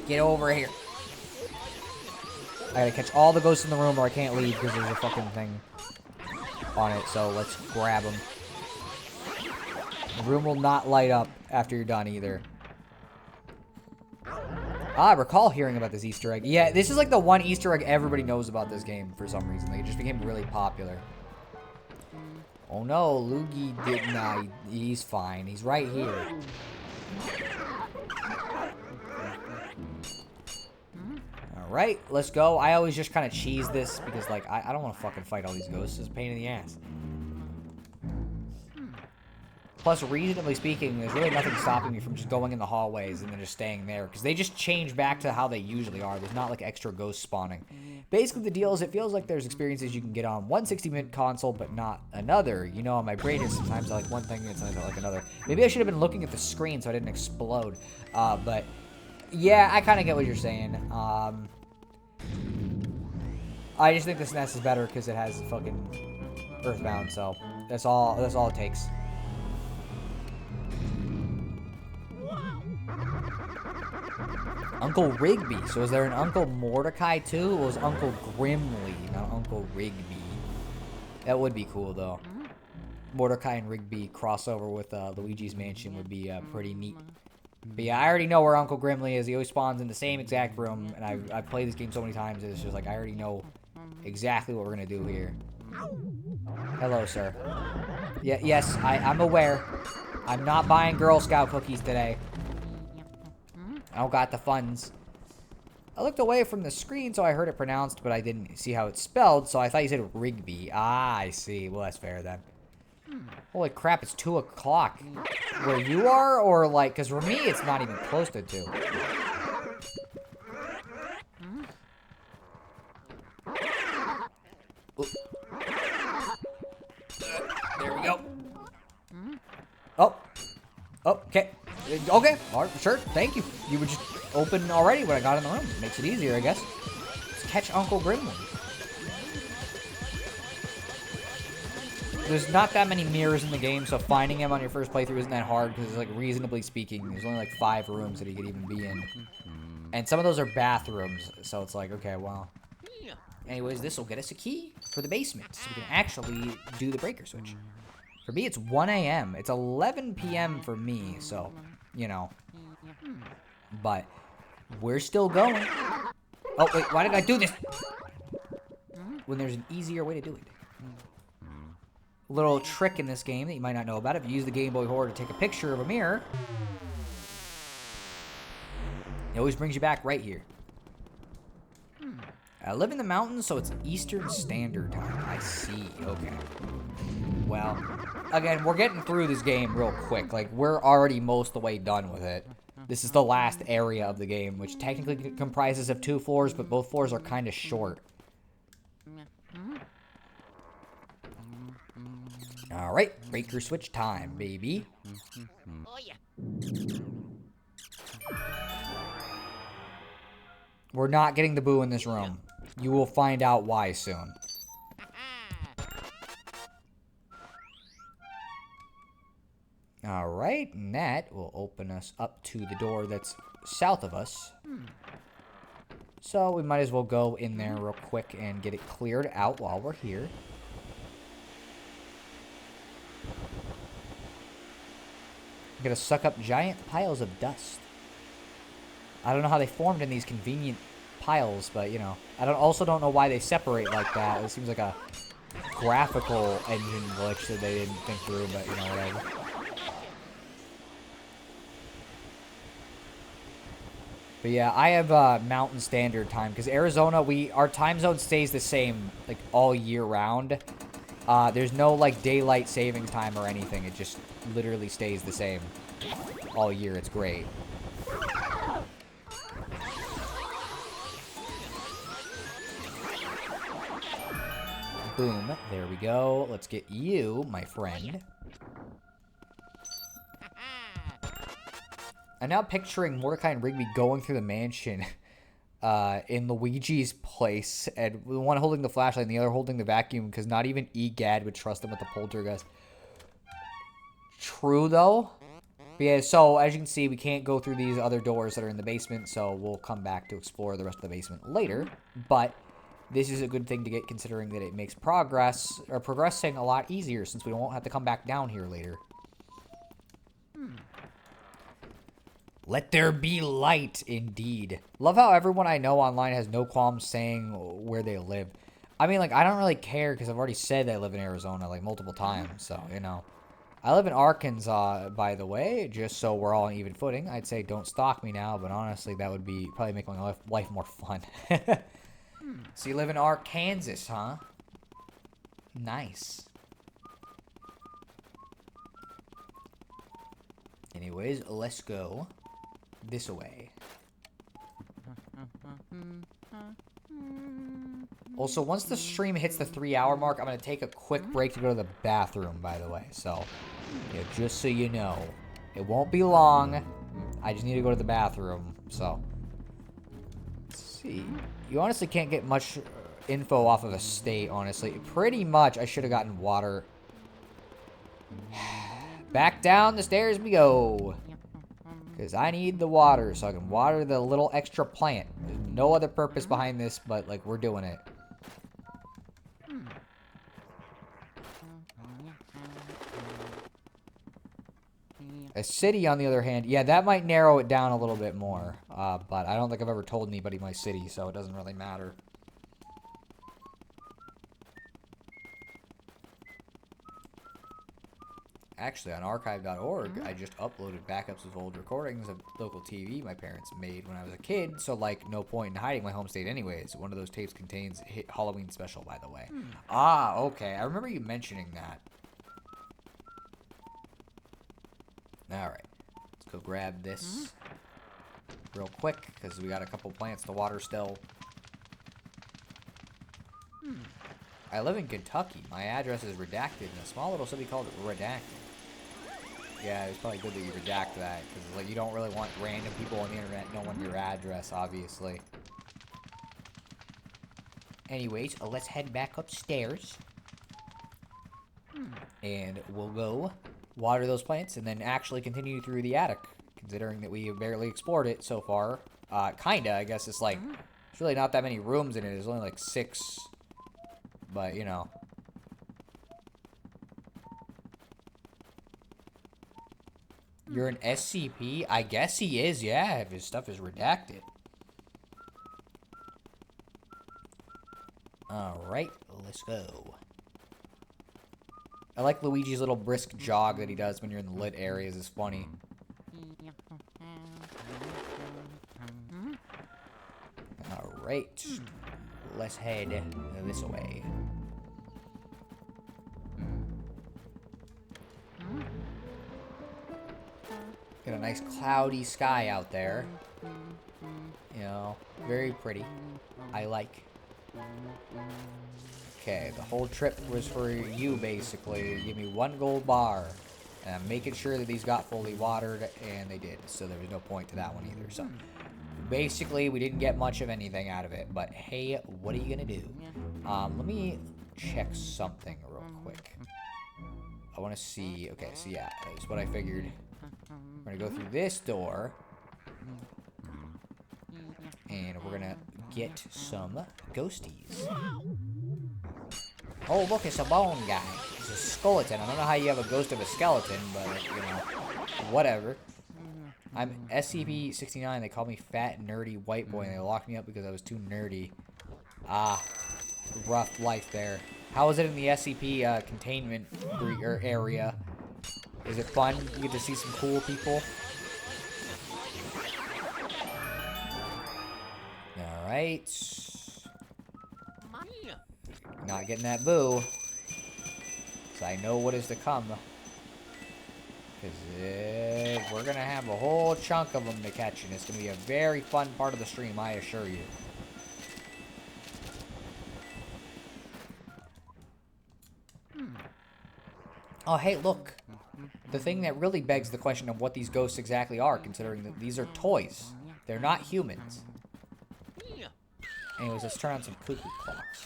Get over here. I gotta catch all the ghosts in the room or I can't leave because there's a fucking thing on it. So let's grab them. The room will not light up after you're done either. I recall hearing about this Easter egg. Yeah, this is like the one Easter egg everybody knows about this game for some reason. Like, it just became really popular. Oh no, Luigi did not. He's fine. He's right here. Alright, let's go. I always just kind of cheese this because, like, I don't want to fucking fight all these ghosts. It's a pain in the ass. Plus, reasonably speaking, there's really nothing stopping me from just going in the hallways and then just staying there. Because they just change back to how they usually are. There's not, like, extra ghosts spawning. Basically, the deal is it feels like there's experiences you can get on one 60-minute console, but not another. You know, my brain is sometimes like one thing and sometimes like another. Maybe I should have been looking at the screen so I didn't explode. But, yeah, I kind of get what you're saying. I just think the SNES is better because it has fucking Earthbound, so that's all it takes. Uncle Rigby. So is there an Uncle Mordecai too? Or was Uncle Grimly, not Uncle Rigby? That would be cool though. Mordecai and Rigby crossover with Luigi's Mansion would be pretty neat. But yeah, I already know where Uncle Grimly is. He always spawns in the same exact room, and I've played this game so many times. It's just like I already know exactly what we're gonna do here. Hello, sir. Yeah, yes, I'm aware. I'm not buying Girl Scout cookies today. I don't got the funds. I looked away from the screen, so I heard it pronounced, but I didn't see how it's spelled, so I thought you said Rigby. Ah, I see. Well, that's fair then. Holy crap, it's 2 o'clock. Where you are, or like, because for me, it's not even close to 2. There we go. Oh. Oh, okay. Okay. All right, sure. Thank you. You were just open already when I got in the room. Makes it easier, I guess. Let's catch Uncle Grimly. There's not that many mirrors in the game, so finding him on your first playthrough isn't that hard because, like, reasonably speaking, there's only like 5 rooms that he could even be in. And some of those are bathrooms, so it's like, okay, well. Anyways, this will get us a key for the basement, so we can actually do the breaker switch. For me, it's 1 a.m. It's 11 p.m. for me, so, you know. But we're still going. Oh, wait, why did I do this? When there's an easier way to do it. Little trick in this game that you might not know about. If you use the Game Boy Horror to take a picture of a mirror, it always brings you back right here. I live in the mountains, so it's Eastern Standard Time. I see. Okay. Well, again, we're getting through this game real quick. Like, we're already most of the way done with it. This is the last area of the game, which technically comprises of 2 floors, but both floors are kind of short. Alright, breaker switch time, baby. Oh yeah. We're not getting the boo in this room. You will find out why soon. Alright, and that will open us up to the door that's south of us. So we might as well go in there real quick and get it cleared out while we're here. I'm gonna suck up giant piles of dust. I don't know how they formed in these convenient piles, but you know, also don't know why they separate like that. It seems like a graphical engine glitch that they didn't think through, but you know, whatever. But yeah, I have Mountain Standard Time because Arizona, our time zone stays the same like all year round. There's no like daylight savings time or anything. It just literally stays the same all year. It's great. Boom. There we go. Let's get you, my friend. I'm now picturing Mordecai and Rigby going through the mansion in Luigi's place, and the one holding the flashlight and the other holding the vacuum, because not even Egad would trust them with the poltergeist. True, though. But yeah, so as you can see, we can't go through these other doors that are in the basement, so we'll come back to explore the rest of the basement later. But this is a good thing to get, considering that it makes progressing a lot easier, since we won't have to come back down here later. Let there be light, indeed. Love how everyone I know online has no qualms saying where they live. I mean, like, I don't really care because I've already said I live in Arizona, like, multiple times. So, you know. I live in Arkansas, by the way, just so we're all on even footing. I'd say don't stalk me now, but honestly, that would be probably make my life more fun. So you live in Arkansas, huh? Nice. Anyways, let's go this way. Also, once the stream hits the 3-hour mark, I'm going to take a quick break to go to the bathroom, by the way. So, yeah, just so you know. It won't be long. I just need to go to the bathroom, so. Let's see. You honestly can't get much info off of a state, honestly. Pretty much, I should have gotten water. Back down the stairs we go. Because I need the water so I can water the little extra plant. There's no other purpose behind this, but, like, we're doing it. A city, on the other hand, yeah, that might narrow it down a little bit more. But I don't think I've ever told anybody my city, so it doesn't really matter. Actually, on archive.org, I just uploaded backups of old recordings of local TV my parents made when I was a kid, so, like, no point in hiding my home state anyways. One of those tapes contains a Halloween special, by the way. Ah, okay. I remember you mentioning that. Alright. Let's go grab this real quick, because we got a couple plants to water still. I live in Kentucky. My address is redacted in a small little city called Redacted. Yeah, it's probably good that you redact that, because like you don't really want random people on the internet knowing your address, obviously. Anyways, let's head back upstairs. And we'll go water those plants and then actually continue through the attic, considering that we have barely explored it so far. Kinda, I guess it's like, there's really not that many rooms in it. There's only like 6, but you know. You're an SCP? I guess he is, yeah, if his stuff is redacted. Alright, let's go. I like Luigi's little brisk jog that he does when you're in the lit areas. It's funny. Alright. Let's head this way. Got a nice cloudy sky out there. You know, very pretty. I like. Okay, the whole trip was for you, basically. Give me 1 gold bar. And I'm making sure that these got fully watered, and they did. So there was no point to that one either. So basically, we didn't get much of anything out of it. But hey, what are you gonna do? Let me check something real quick. I want to see. Okay, so yeah, that's what I figured. We're gonna go through this door, and we're gonna get some ghosties. Oh, look, it's a bone guy. It's a skeleton. I don't know how you have a ghost of a skeleton, but, you know, whatever. I'm SCP-69. They call me fat, nerdy white boy, and they locked me up because I was too nerdy. Ah, rough life there. How is it in the SCP containment area? Is it fun? You get to see some cool people? Alright. Not getting that boo. So I know what is to come. Because we're going to have a whole chunk of them to catch. And it's going to be a very fun part of the stream, I assure you. Oh, hey, look. The thing that really begs the question of what these ghosts exactly are, considering that these are toys. They're not humans. Anyways, let's turn on some cuckoo clocks.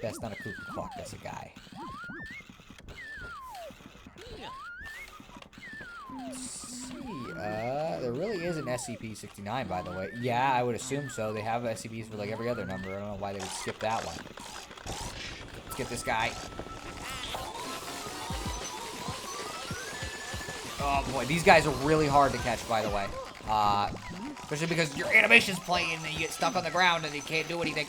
That's not a cuckoo clock, that's a guy. Let's see, there really is an SCP-69, by the way. Yeah, I would assume so. They have SCPs for like every other number. I don't know why they would skip that one. Let's get this guy. Oh boy, these guys are really hard to catch, by the way. Especially because your animation's playing and you get stuck on the ground and you can't do anything.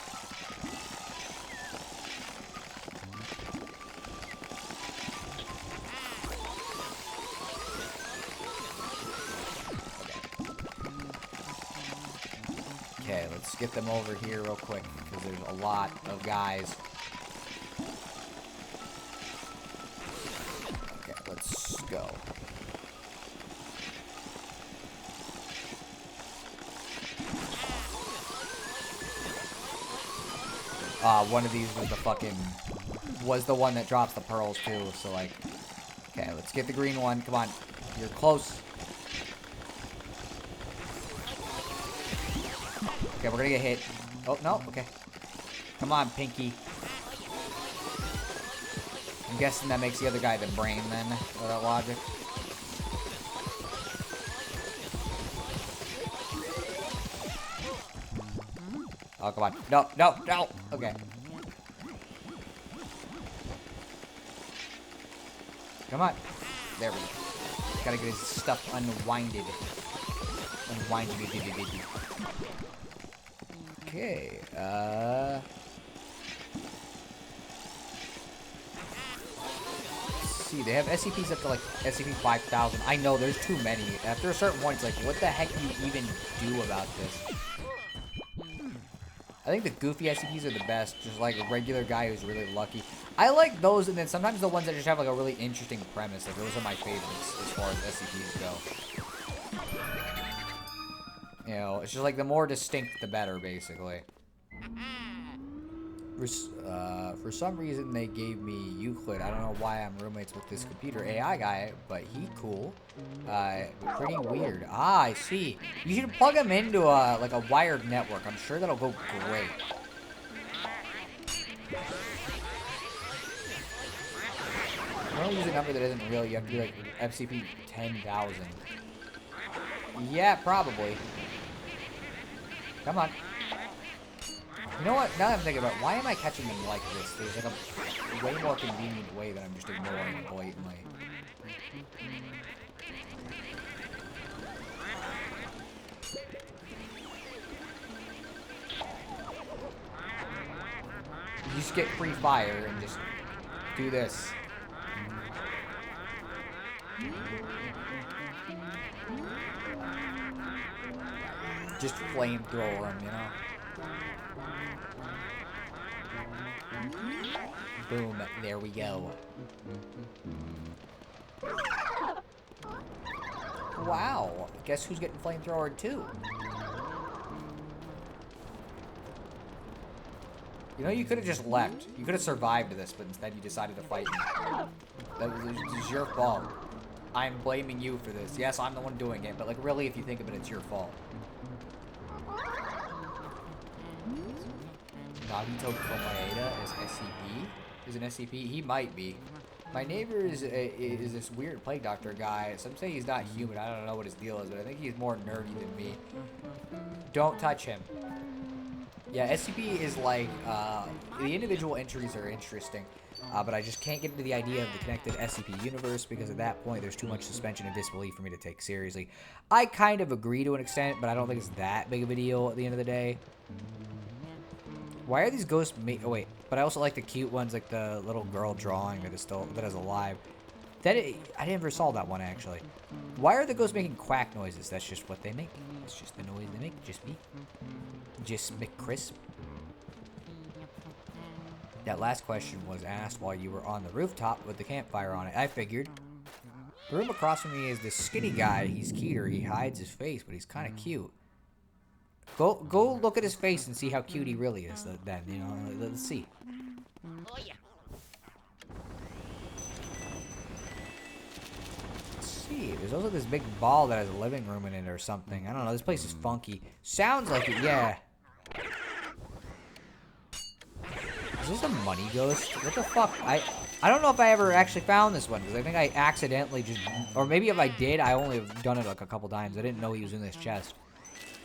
Okay, let's get them over here real quick because there's a lot of guys. Okay, let's go. One of these was the one that drops the pearls too, so like, okay, let's get the green one, come on, you're close. Okay, we're gonna get hit. Oh, no, okay. Come on, Pinky. I'm guessing that makes the other guy the brain then, with that logic. Oh, come on. No, no, no! Okay. Come on. There we go. Gotta get his stuff unwinded. Unwinded. Okay, let's see, they have SCPs up to like SCP-5000. I know, there's too many. After a certain point, it's like, what the heck do you even do about this? I think the goofy SCPs are the best, just like a regular guy who's really lucky. I like those, and then sometimes the ones that just have like a really interesting premise. Like, those are my favorites as far as SCPs go. You know, it's just like the more distinct, the better, basically. For some reason, they gave me Euclid. I don't know why I'm roommates with this computer AI guy, but he cool. Pretty weird. Ah, I see. You should plug him into like a wired network. I'm sure that'll go great. I don't use a number that isn't real. You have to be like FCP 10,000. Yeah, probably. Come on. You know what? Now that I'm thinking about it, why am I catching them like this? There's like a way more convenient way that I'm just ignoring blatantly. You just get free fire and just do this. Just flamethrower them, you know? Boom, there we go. Wow. Guess who's getting flamethrowered too? You know, you could have just left. You could have survived this, but instead you decided to fight me. This is your fault. I'm blaming you for this. Yes, I'm the one doing it, but like really, if you think of it, it's your fault. Nagito Komaeda is SCP? Is an SCP? He might be. My neighbor is this weird plague doctor guy. Some say he's not human. I don't know what his deal is, but I think he's more nerdy than me. Don't touch him. Yeah, SCP is like, the individual entries are interesting, but I just can't get into the idea of the connected SCP universe because at that point there's too much suspension of disbelief for me to take seriously. I kind of agree to an extent, but I don't think it's that big of a deal at the end of the day. Why are these ghosts oh wait, but I also like the cute ones, like the little girl drawing that is alive. I never saw that one actually. Why are the ghosts making quack noises? That's just what they make. It's just the noise they make. Just me. Just McCrisp. That last question was asked while you were on the rooftop with the campfire on it. I figured. The room across from me is this skinny guy. He's cuter. He hides his face, but he's kind of cute. Go look at his face and see how cute he really is. Then, you know, let's see. Oh, yeah. Let's see. There's also this big ball that has a living room in it or something. I don't know. This place is funky. Sounds like it. Yeah. Is this a money ghost? What the fuck? I don't know if I ever actually found this one because I think I accidentally just, or maybe if I did, I only have done it like a couple times. I didn't know he was in this chest.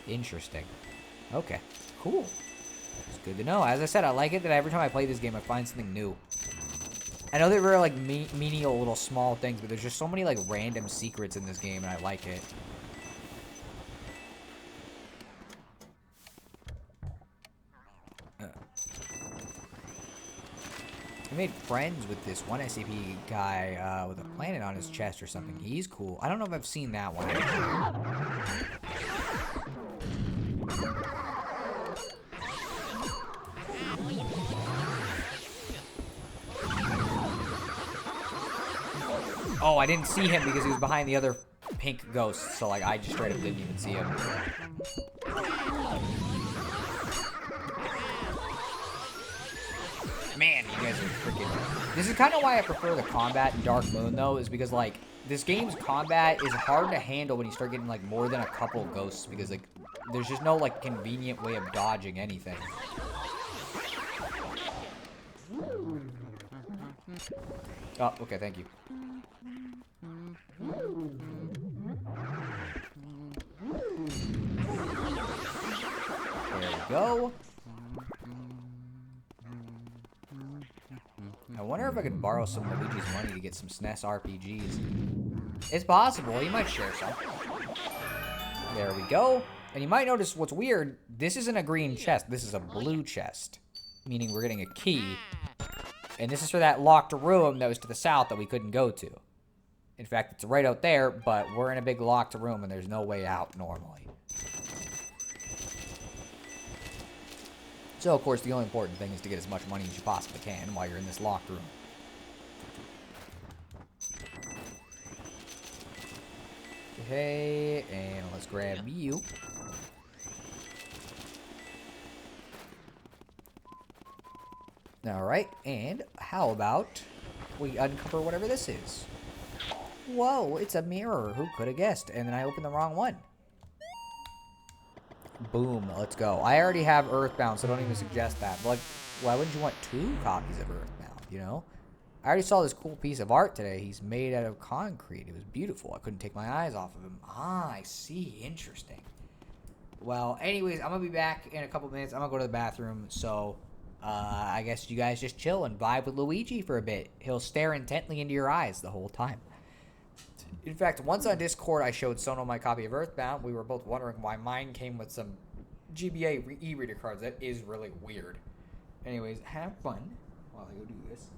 Interesting. Okay, cool. It's good to know. As I said, I like it that every time I play this game, I find something new. I know there were like menial little small things, but there's just so many like random secrets in this game, and I like it. I made friends with this one SCP guy with a planet on his chest or something. He's cool. I don't know if I've seen that one. Oh, I didn't see him because he was behind the other pink ghost, so like I just straight up didn't even see him. Man, you guys are freaking... This is kind of why I prefer the combat in Dark Moon, though, is because, like, this game's combat is hard to handle when you start getting, like, more than a couple ghosts, because, like, there's just no, like, convenient way of dodging anything. Oh, okay, thank you. There we go. I wonder if I could borrow some of Luigi's money to get some SNES RPGs. It's possible. He might share some. There we go. And you might notice what's weird. This isn't a green chest. This is a blue chest. Meaning we're getting a key. And this is for that locked room that was to the south that we couldn't go to. In fact, it's right out there, but we're in a big locked room and there's no way out normally. So, of course, the only important thing is to get as much money as you possibly can while you're in this locked room. Okay, and let's grab you. Alright, and how about we uncover whatever this is? Whoa, it's a mirror. Who could have guessed? And then I opened the wrong one. Boom, let's go. I already have Earthbound, so don't even suggest that. But, like, why wouldn't you want 2 copies of Earthbound, you know? I already saw this cool piece of art today. He's made out of concrete. It was beautiful. I couldn't take my eyes off of him. Ah, I see. Interesting. Well, anyways, I'm going to be back in a couple minutes. I'm going to go to the bathroom, so I guess you guys just chill and vibe with Luigi for a bit. He'll stare intently into your eyes the whole time. In fact, once on Discord, I showed Sono my copy of Earthbound. We were both wondering why mine came with some GBA e-reader cards. That is really weird. Anyways, have fun while I go do this.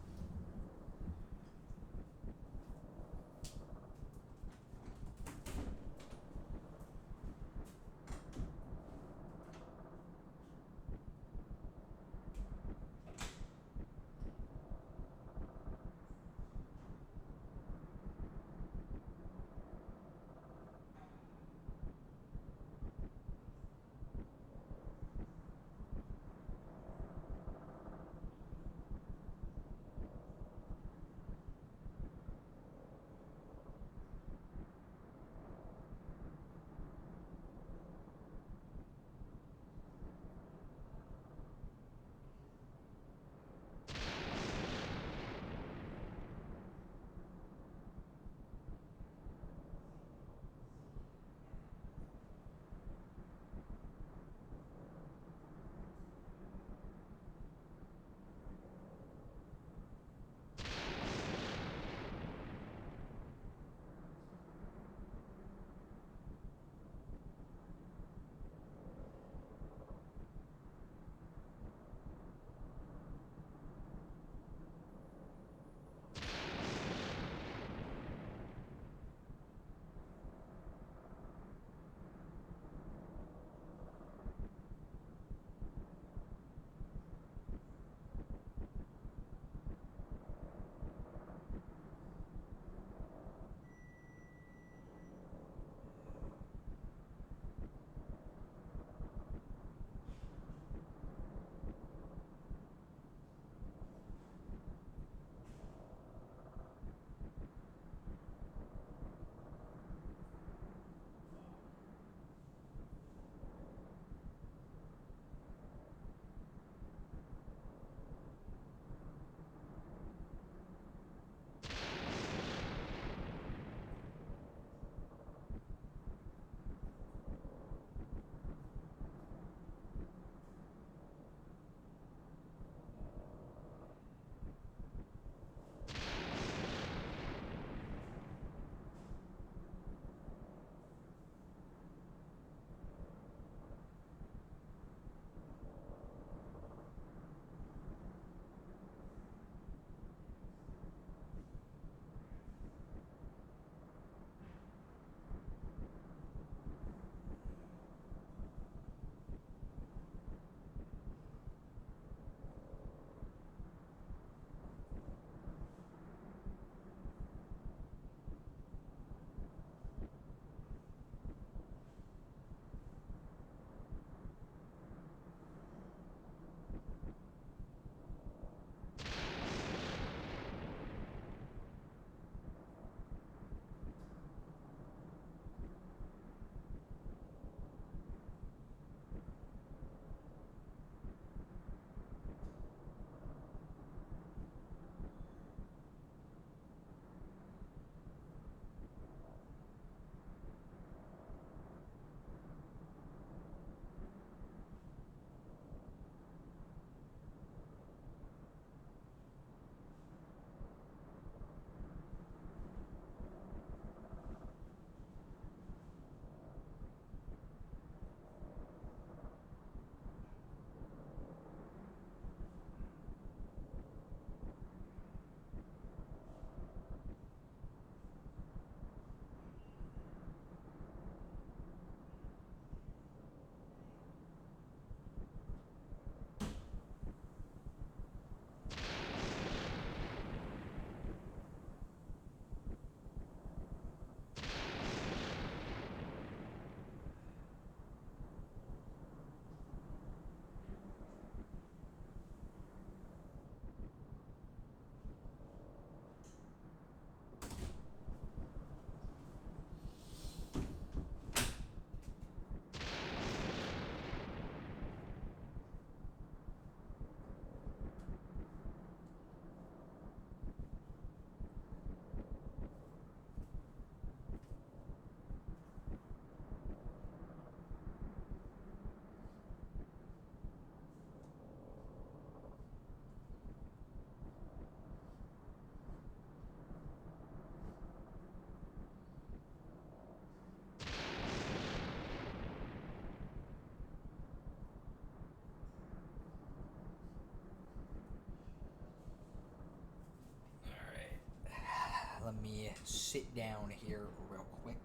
sit down here real quick.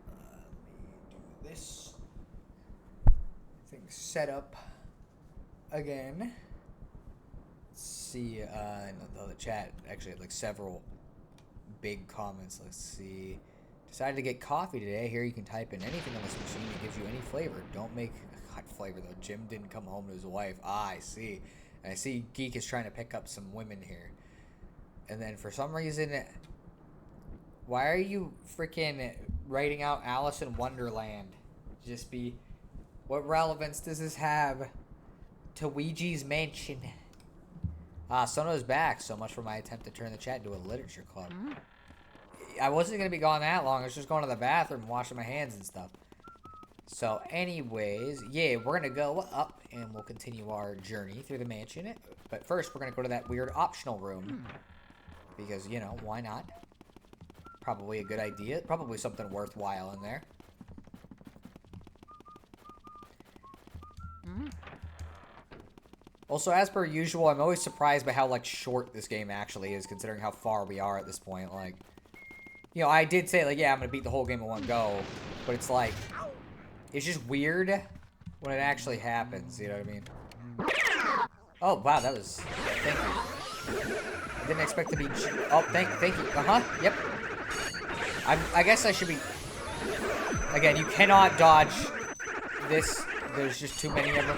Let me do this. Things set up again. Let's see. The chat actually had like several big comments. Let's see. Decided to get coffee today. Here you can type in anything on this machine. It gives you any flavor. Don't make hot flavor though. Jim didn't come home to his wife. I see. And I see Geek is trying to pick up some women here. And then for some reason, why are you freaking writing out Alice in Wonderland? Just be, what relevance does this have to Luigi's Mansion? Sono's back. So much for my attempt to turn the chat into a literature club. I wasn't going to be gone that long. I was just going to the bathroom, washing my hands and stuff. So anyways, yeah, we're going to go up and we'll continue our journey through the mansion. But first, we're going to go to that weird optional room. Because, you know, why not? Probably a good idea. Probably something worthwhile in there. Also, as per usual, I'm always surprised by how, like, short this game actually is, considering how far we are at this point. Like, you know, I did say, like, yeah, I'm gonna beat the whole game in one go, but it's like, it's just weird when it actually happens, you know what I mean? Oh, wow, that was, thank you. I didn't expect to be, oh, thank you, yep. I guess I should be, again, you cannot dodge this, there's just too many of them.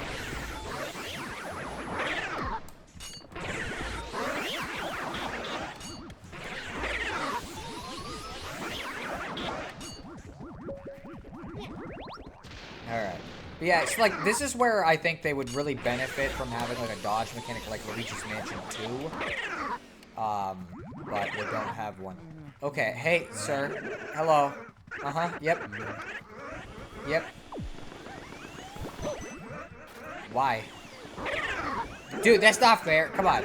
Alright. But yeah, it's like, this is where I think they would really benefit from having like a dodge mechanic like Luigi's Mansion 2. But they don't have one. Okay, hey, sir. Hello. Yep. Yep. Why? Dude, that's not fair. Come on.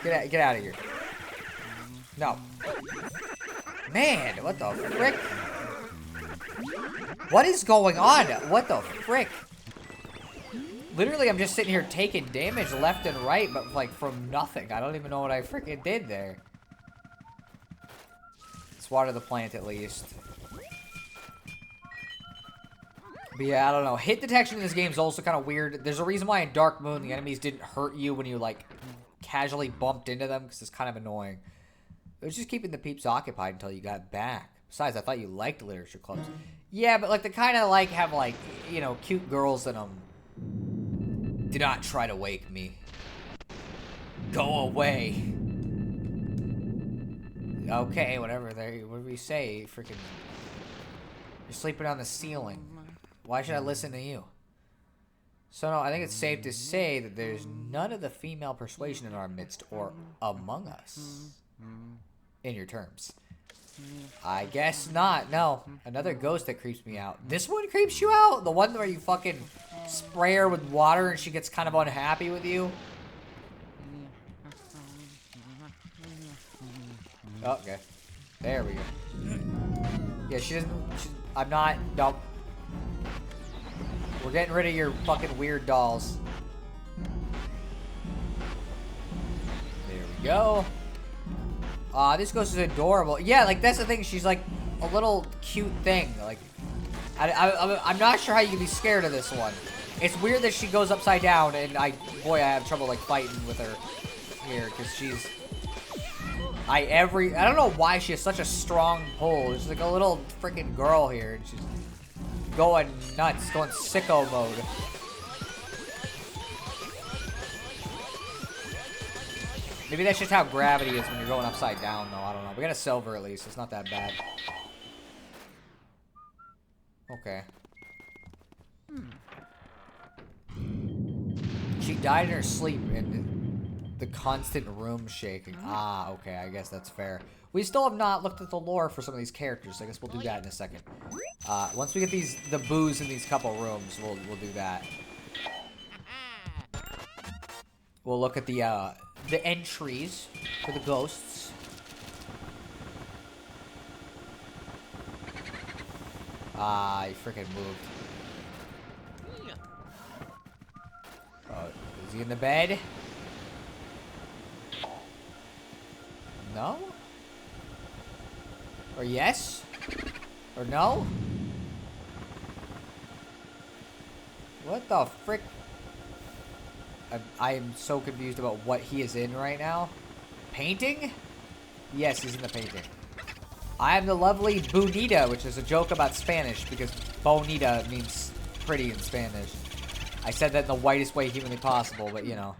Get out of here. No. Man, what the frick? What is going on? What the frick? Literally, I'm just sitting here taking damage left and right, but like from nothing. I don't even know what I freaking did there. Let's water the plant at least. But yeah, I don't know. Hit detection in this game is also kind of weird. There's a reason why in Dark Moon the enemies didn't hurt you when you like casually bumped into them, because it's kind of annoying. It was just keeping the peeps occupied until you got back. Besides, I thought you liked literature clubs. Yeah, but like the kind of like have like, you know, cute girls in them. Do not try to wake me. Go away. Okay, whatever. What do we say? Freaking. You're sleeping on the ceiling. Why should I listen to you? So no, I think it's safe to say that there's none of the female persuasion in our midst or among us. In your terms. I guess not. No. Another ghost that creeps me out. This one creeps you out? The one where you fucking spray her with water and she gets kind of unhappy with you? Oh, okay. There we go. Yeah, she doesn't... I'm not... Nope. We're getting rid of your fucking weird dolls. There we go. This ghost is adorable. Yeah, like, that's the thing. She's, like, a little cute thing. Like, I'm not sure how you can be scared of this one. It's weird that she goes upside down, and boy, I have trouble, like, fighting with her here, because she's... I don't know why she has such a strong pull. She's like a little freaking girl here, and she's going nuts, going sicko mode. Maybe that's just how gravity is when you're going upside down, though. I don't know. We got a silver at least. It's not that bad. Okay. She died in her sleep, and the constant room shaking. Ah, okay. I guess that's fair. We still have not looked at the lore for some of these characters. So I guess we'll do that in a second. Once we get the booze in these couple rooms, we'll do that. We'll look at the entries for the ghosts. I freaking moved. Is he in the bed? No? Or yes? Or no? What the frick? I am so confused about what he is in right now. Painting? Yes, he's in the painting. I am the lovely Bonita, which is a joke about Spanish because bonita means pretty in Spanish. I said that in the whitest way humanly possible, but you know.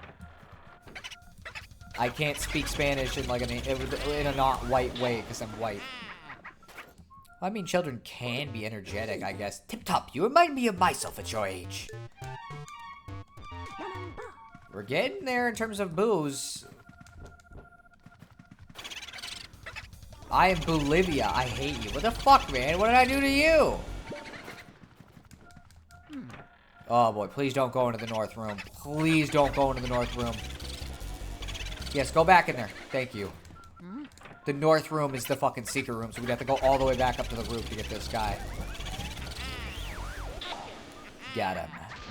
I can't speak Spanish in like in a not white way because I'm white. Well, I mean, children can be energetic, I guess. Tip Top, you remind me of myself at your age. We're getting there in terms of booze. I am Bolivia. I hate you. What the fuck, man? What did I do to you? Oh, boy. Please don't go into the north room. Please don't go into the north room. Yes, go back in there. Thank you. The north room is the fucking secret room, so we'd have to go all the way back up to the roof to get this guy. Got him,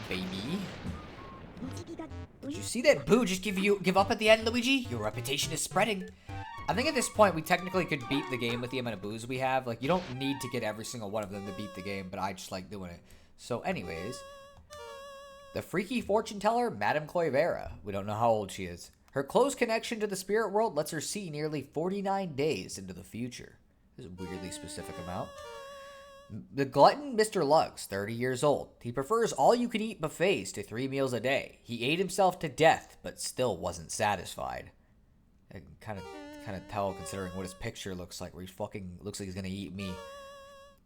baby. Did you see that Boo just give up at the end, Luigi? Your reputation is spreading. I think at this point, we technically could beat the game with the amount of boos we have. Like, you don't need to get every single one of them to beat the game, but I just like doing it. So, anyways. The freaky fortune teller, Madame Cloivera. We don't know how old she is. Her close connection to the spirit world lets her see nearly 49 days into the future. This is a weirdly specific amount. The glutton, Mr. Luggs, 30 years old. He prefers all-you-can-eat buffets to 3 meals a day. He ate himself to death, but still wasn't satisfied. I can kind of tell considering what his picture looks like, where he fucking looks like he's gonna eat me.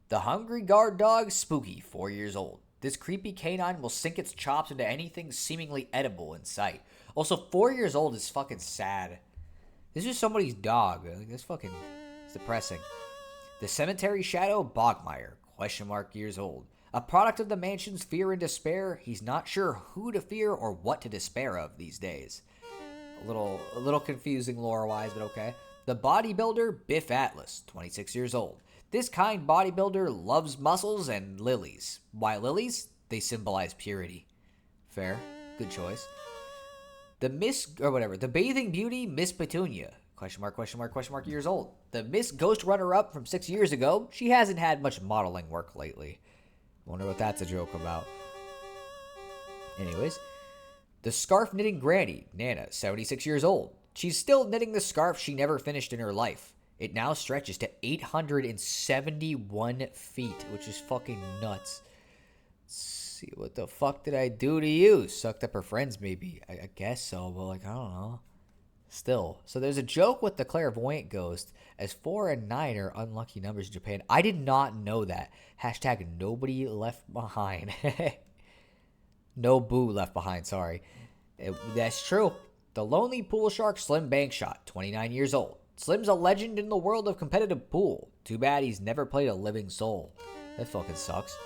The hungry guard dog, Spooky, 4 years old. This creepy canine will sink its chops into anything seemingly edible in sight. Also, 4 years old is fucking sad. This is somebody's dog. Like, that's fucking depressing. The cemetery shadow, Bogmire, years old. A product of the mansion's fear and despair, he's not sure who to fear or what to despair of these days. A little confusing lore-wise, but okay. The bodybuilder, Biff Atlas, 26 years old. This kind bodybuilder loves muscles and lilies. Why lilies? They symbolize purity. Fair. Good choice. The bathing beauty, Miss Petunia, years old. The Miss Ghost runner-up from 6 years ago, she hasn't had much modeling work lately. Wonder what that's a joke about. Anyways. The scarf knitting granny, Nana, 76 years old. She's still knitting the scarf she never finished in her life. It now stretches to 871 feet, which is fucking nuts. Let's see, what the fuck did I do to you? Sucked up her friends, maybe. I guess so, but like, I don't know. Still. So there's a joke with the clairvoyant ghost, as 4 and 9 are unlucky numbers in Japan. I did not know that. Hashtag nobody left behind. No boo left behind, sorry. That's true. The lonely pool shark, Slim Bankshot, 29 years old. Slim's a legend in the world of competitive pool. Too bad he's never played a living soul. That fucking sucks.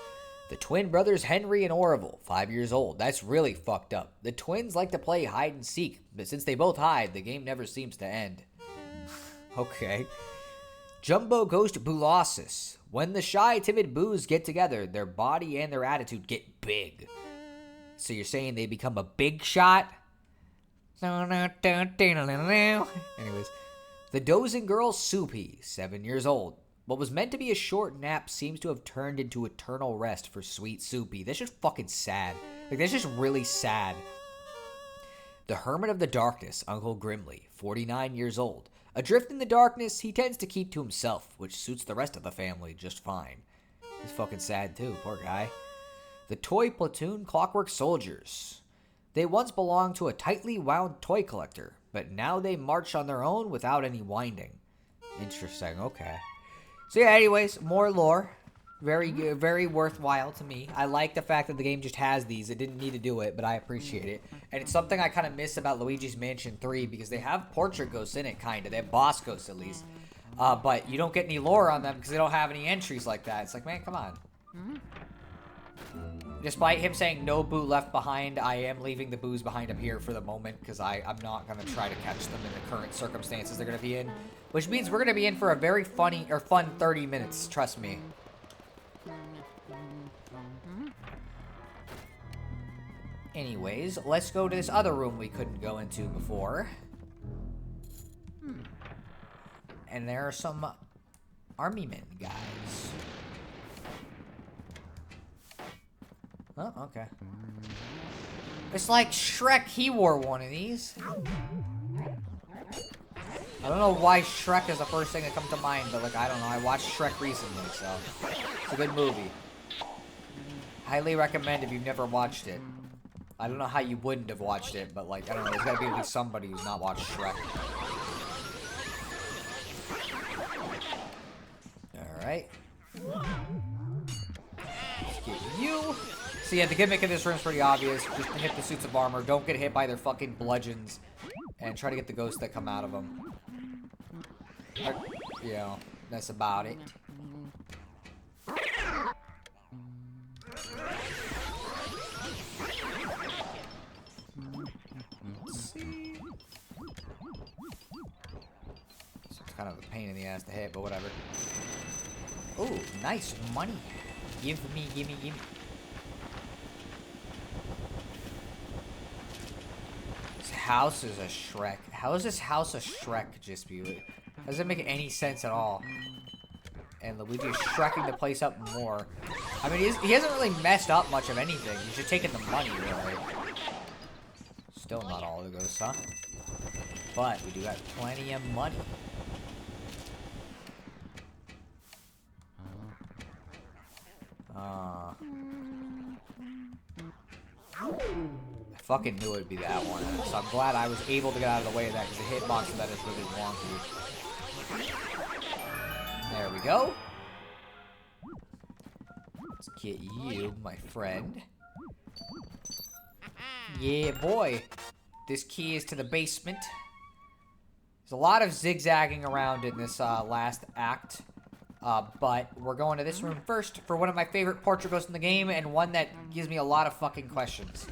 The twin brothers, Henry and Orville, 5 years old. That's really fucked up. The twins like to play hide and seek, but since they both hide, the game never seems to end. Okay. Jumbo Ghost Boolossus. When the shy, timid boos get together, their body and their attitude get big. So you're saying they become a big shot? Anyways. The dozing girl, Soupy, 7 years old. What was meant to be a short nap seems to have turned into eternal rest for sweet Soupy. That's just fucking sad. Like, that's just really sad. The Hermit of the Darkness, Uncle Grimly, 49 years old. Adrift in the darkness, he tends to keep to himself, which suits the rest of the family just fine. He's fucking sad too, poor guy. The Toy Platoon Clockwork Soldiers. They once belonged to a tightly wound toy collector, but now they march on their own without any winding. Interesting, okay. So yeah, anyways, more lore. Very good, very worthwhile to me. I like the fact that the game just has these. It didn't need to do it, but I appreciate it. And it's something I kind of miss about Luigi's Mansion 3 because they have portrait ghosts in it, kind of. They have boss ghosts, at least. But you don't get any lore on them because they don't have any entries like that. It's like, man, come on. Despite him saying no boo left behind, I am leaving the boos behind up here for the moment because I'm not going to try to catch them in the current circumstances they're going to be in. Which means we're going to be in for a very fun 30 minutes, trust me. Anyways, let's go to this other room we couldn't go into before. And there are some army men, guys. Oh, okay. It's like Shrek, he wore one of these. I don't know why Shrek is the first thing that comes to mind, but like, I don't know. I watched Shrek recently, so it's a good movie. Highly recommend if you've never watched it. I don't know how you wouldn't have watched it, but like, I don't know. There's gotta be at least somebody who's not watched Shrek. Alright. Let's get you. So yeah, the gimmick in this room is pretty obvious. Just hit the suits of armor. Don't get hit by their fucking bludgeons. And try to get the ghosts that come out of them. You know, that's about it. Let's see. It's kind of a pain in the ass to hit, but whatever. Oh, nice money. Give me, give me, give me. This house is a Shrek. How is this house a Shrek, just be? Doesn't make any sense at all. And Luigi is Shrekking the place up more. I mean, he hasn't really messed up much of anything. He's just taking the money, really. Still not all the ghosts, huh? But we do have plenty of money. I fucking knew it would be that one. So I'm glad I was able to get out of the way of that, because the hitbox of that is really wonky. There we go. Let's get you, my friend. Yeah, boy. This key is to the basement. There's a lot of zigzagging around in this last act. But we're going to this room first for one of my favorite portrait ghosts in the game, and one that gives me a lot of fucking questions.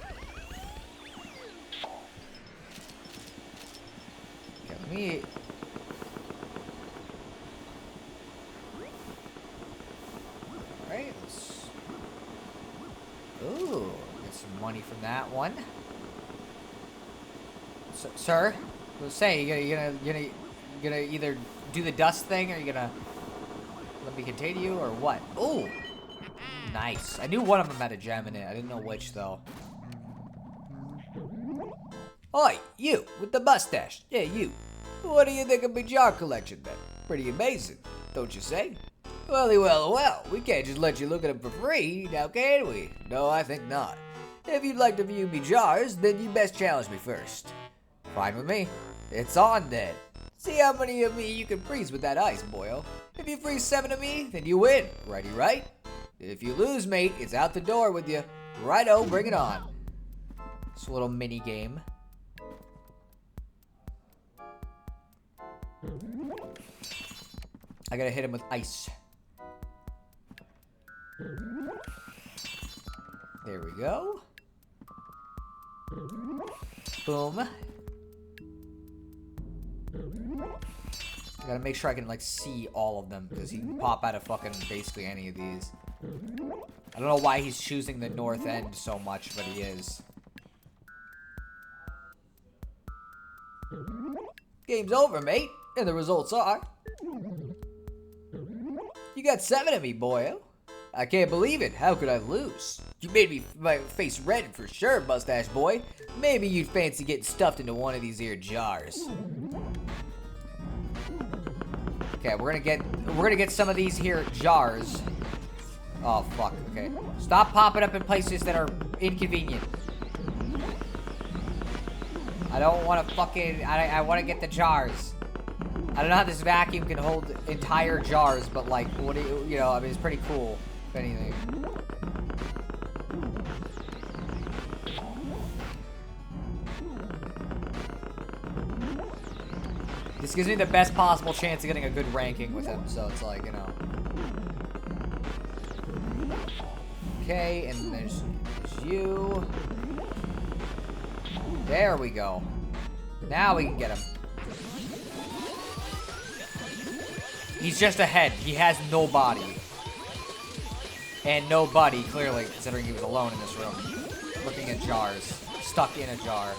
Okay, let me... Alright, let's... Ooh, get some money from that one. Sir? Let's say, you gonna either do the dust thing, or you gonna... Let me continue, or what? Ooh! Nice. I knew one of them had a gem in it. I didn't know which, though. Oi, you, with the mustache. Yeah, you. What do you think of my jar collection, then? Pretty amazing, don't you say? Well, we can't just let you look at them for free, now can we? No, I think not. If you'd like to view me jars, then you best challenge me first. Fine with me. It's on, then. See how many of me you can freeze with that ice, boyo. If you freeze 7 of me, then you win. Righty, right? If you lose, mate, it's out the door with you. Righto, bring it on. It's a little mini game. I gotta hit him with ice. There we go. Boom. I gotta make sure I can, like, see all of them, because he can pop out of fucking basically any of these. I don't know why he's choosing the north end so much, but he is. Game's over, mate, and the results are... You got 7 of me, boyo. I can't believe it. How could I lose? You made me my face red for sure, mustache boy. Maybe you'd fancy getting stuffed into one of these here jars. Okay, we're gonna get some of these here jars. Oh fuck. Okay, stop popping up in places that are inconvenient. I don't want to fucking. I want to get the jars. I don't know how this vacuum can hold entire jars, but like, what do you know? I mean, it's pretty cool. If anything. This gives me the best possible chance of getting a good ranking with him, so it's like, you know. Okay, and there's you. There we go. Now we can get him. He's just a head. He has no body. And no buddy, clearly, considering he was alone in this room. Looking at jars. Stuck in a jar.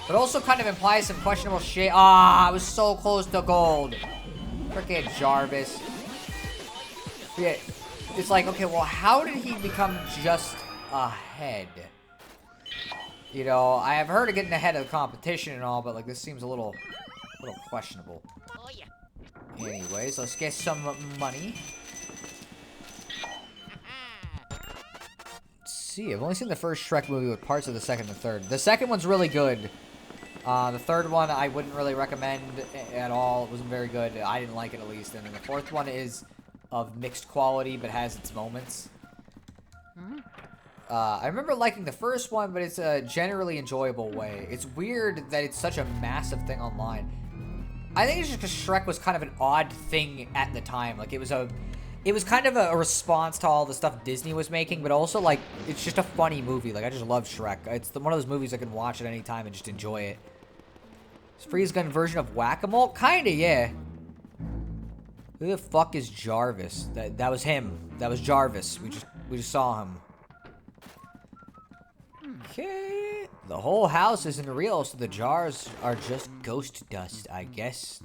But also kind of implies some questionable shit. Ah, I was so close to gold. Frickin' Jarvis. Yeah, it's like, okay, well, how did he become just ahead? You know, I have heard of getting ahead of the competition and all, but like this seems a little questionable. Oh, yeah. Anyways, let's get some money. Let's see, I've only seen the first Shrek movie with parts of the second and third. The second one's really good. The third one I wouldn't really recommend at all. It wasn't very good. I didn't like it at least. And then the fourth one is of mixed quality, but has its moments. I remember liking the first one, but it's a generally enjoyable way. It's weird that it's such a massive thing online. I think it's just because Shrek was kind of an odd thing at the time. Like, it was kind of a response to all the stuff Disney was making, but also, like, it's just a funny movie. Like, I just love Shrek. It's one of those movies I can watch at any time and just enjoy it. Is Freeze Gun version of Whack-A-Mole? Kinda, yeah. Who the fuck is Jarvis? That was him. That was Jarvis. We just saw him. Okay. The whole house isn't real, so the jars are just ghost dust, I guess.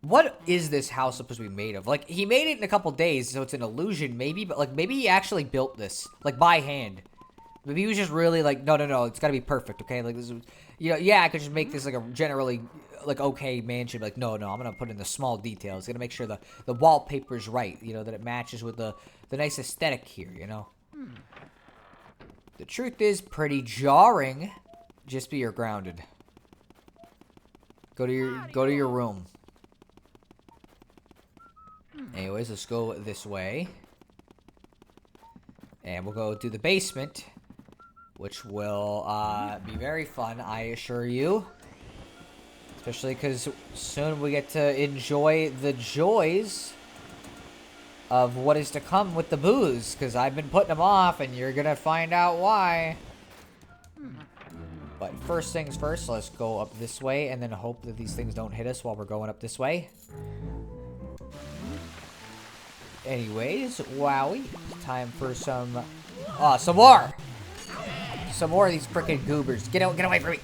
What is this house supposed to be made of? Like, he made it in a couple days, so it's an illusion, maybe, but, like, maybe he actually built this, like, by hand. Maybe he was just really, like, no, it's gotta be perfect, okay? Like, this is, you know, yeah, I could just make this, like, a generally, like, okay mansion. Like, no, I'm gonna put in the small details. Gonna make sure the wallpaper's right, you know, that it matches with the nice aesthetic here, you know? The truth is pretty jarring. Just be you're grounded. Go to your room. Anyways, let's go this way. And we'll go to the basement, which will be very fun, I assure you. Especially because soon we get to enjoy the joys of what is to come with the booze, because I've been putting them off, and you're gonna find out why. But first things first, let's go up this way, and then hope that these things don't hit us while we're going up this way. Anyways, wowie. Time for some more! Some more of these frickin' goobers. Get away from me!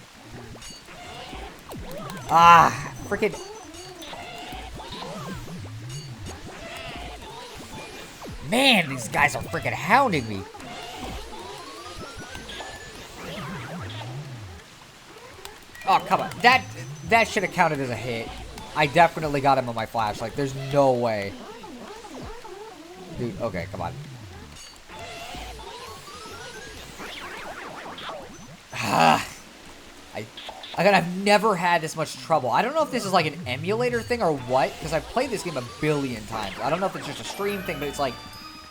Ah, frickin'... Man, these guys are freaking hounding me. Oh, come on. That should have counted as a hit. I definitely got him on my flashlight. There's no way. Dude, okay, come on. I've never had this much trouble. I don't know if this is like an emulator thing or what, because I've played this game a billion times. I don't know if it's just a stream thing, but it's like,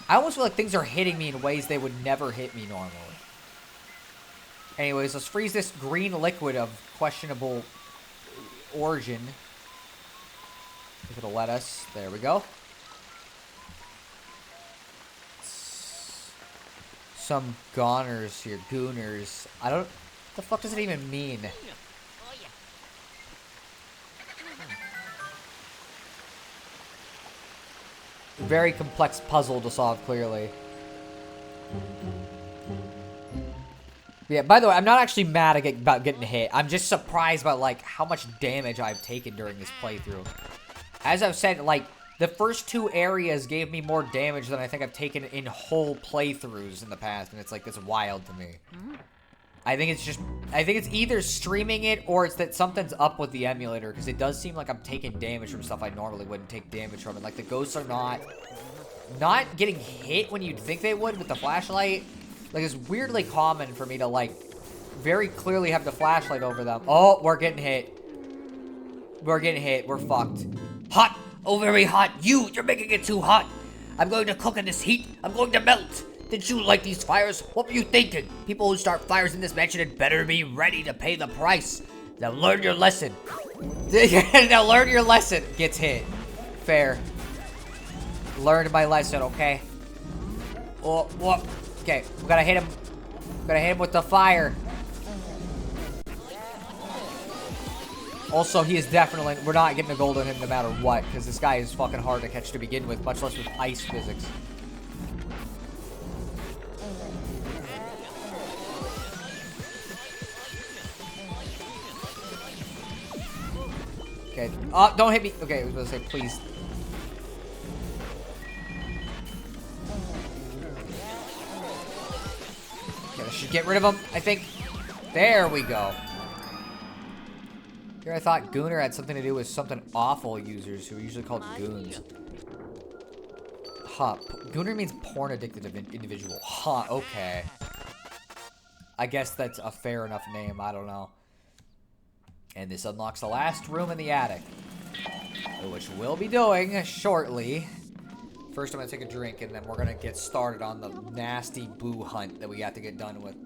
I almost feel like things are hitting me in ways they would never hit me normally. Anyways, let's freeze this green liquid of questionable origin. If it'll let us. There we go. Some goners here. Gooners. I don't... What the fuck does it even mean? Very complex puzzle to solve, clearly. Yeah, by the way, I'm not actually mad about getting hit. I'm just surprised by, like, how much damage I've taken during this playthrough. As I've said, like, the first two areas gave me more damage than I think I've taken in whole playthroughs in the past, and it's, like, it's wild to me. I think it's either streaming it or it's that something's up with the emulator, because it does seem like I'm taking damage from stuff I normally wouldn't take damage from. And like the ghosts are not getting hit when you'd think they would with the flashlight. Like it's weirdly common for me to like very clearly have the flashlight over them. Oh, we're getting hit. We're getting hit. We're fucked. Hot. Oh, very hot. You're making it too hot. I'm going to cook in this heat. I'm going to melt. Did you light these fires? What were you thinking? People who start fires in this mansion had better be ready to pay the price. Now learn your lesson. Now learn your lesson. Gets hit. Fair. Learned my lesson, okay? Oh, okay. We gotta hit him. Gotta hit him with the fire. Also, he is definitely... We're not getting a gold on him no matter what, because this guy is fucking hard to catch to begin with, much less with ice physics. Okay. Oh, don't hit me. Okay, I was gonna say, please. should get rid of him, I think. There we go. Here I thought Gooner had something to do with something awful users who are usually called goons. Huh. Gooner means porn-addicted individual. Huh, okay. I guess that's a fair enough name. I don't know. And this unlocks the last room in the attic, which we'll be doing shortly. First, I'm going to take a drink, and then we're going to get started on the nasty boo hunt that we got to get done with.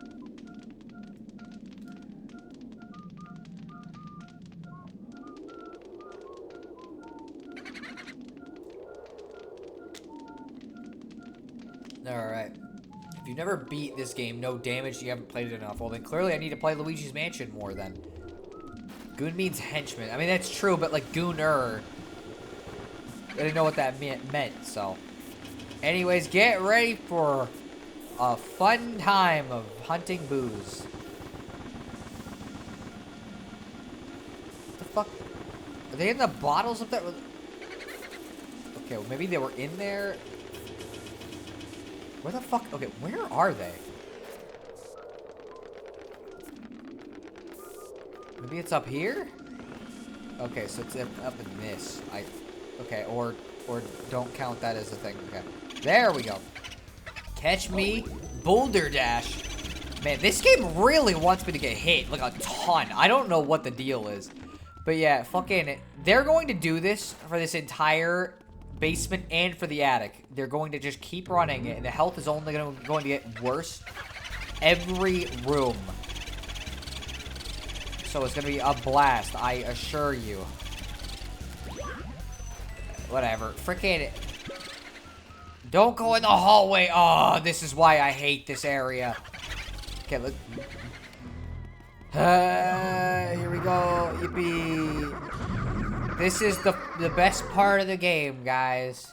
Alright. If you've never beat this game, no damage, you haven't played it enough. Well, then clearly I need to play Luigi's Mansion more, then. Goon means henchman. I mean, that's true, but like Gooner. I didn't know what that meant, so. Anyways, get ready for a fun time of hunting boos. What the fuck? Are they in the bottles up there? Okay, well, maybe they were in there. Where the fuck? Okay, where are they? Maybe it's up here? Okay, so it's up in this. Okay, or don't count that as a thing. Okay. There we go. Catch me, Boulder Dash. Man, this game really wants me to get hit, like a ton. I don't know what the deal is. But yeah, fucking, they're going to do this for this entire basement and for the attic. They're going to just keep running it, and the health is only going to get worse every room. So it's going to be a blast, I assure you. Whatever. Frickin'. Don't go in the hallway. Oh, this is why I hate this area. Okay, let's... here we go. Yippee. This is the best part of the game, guys.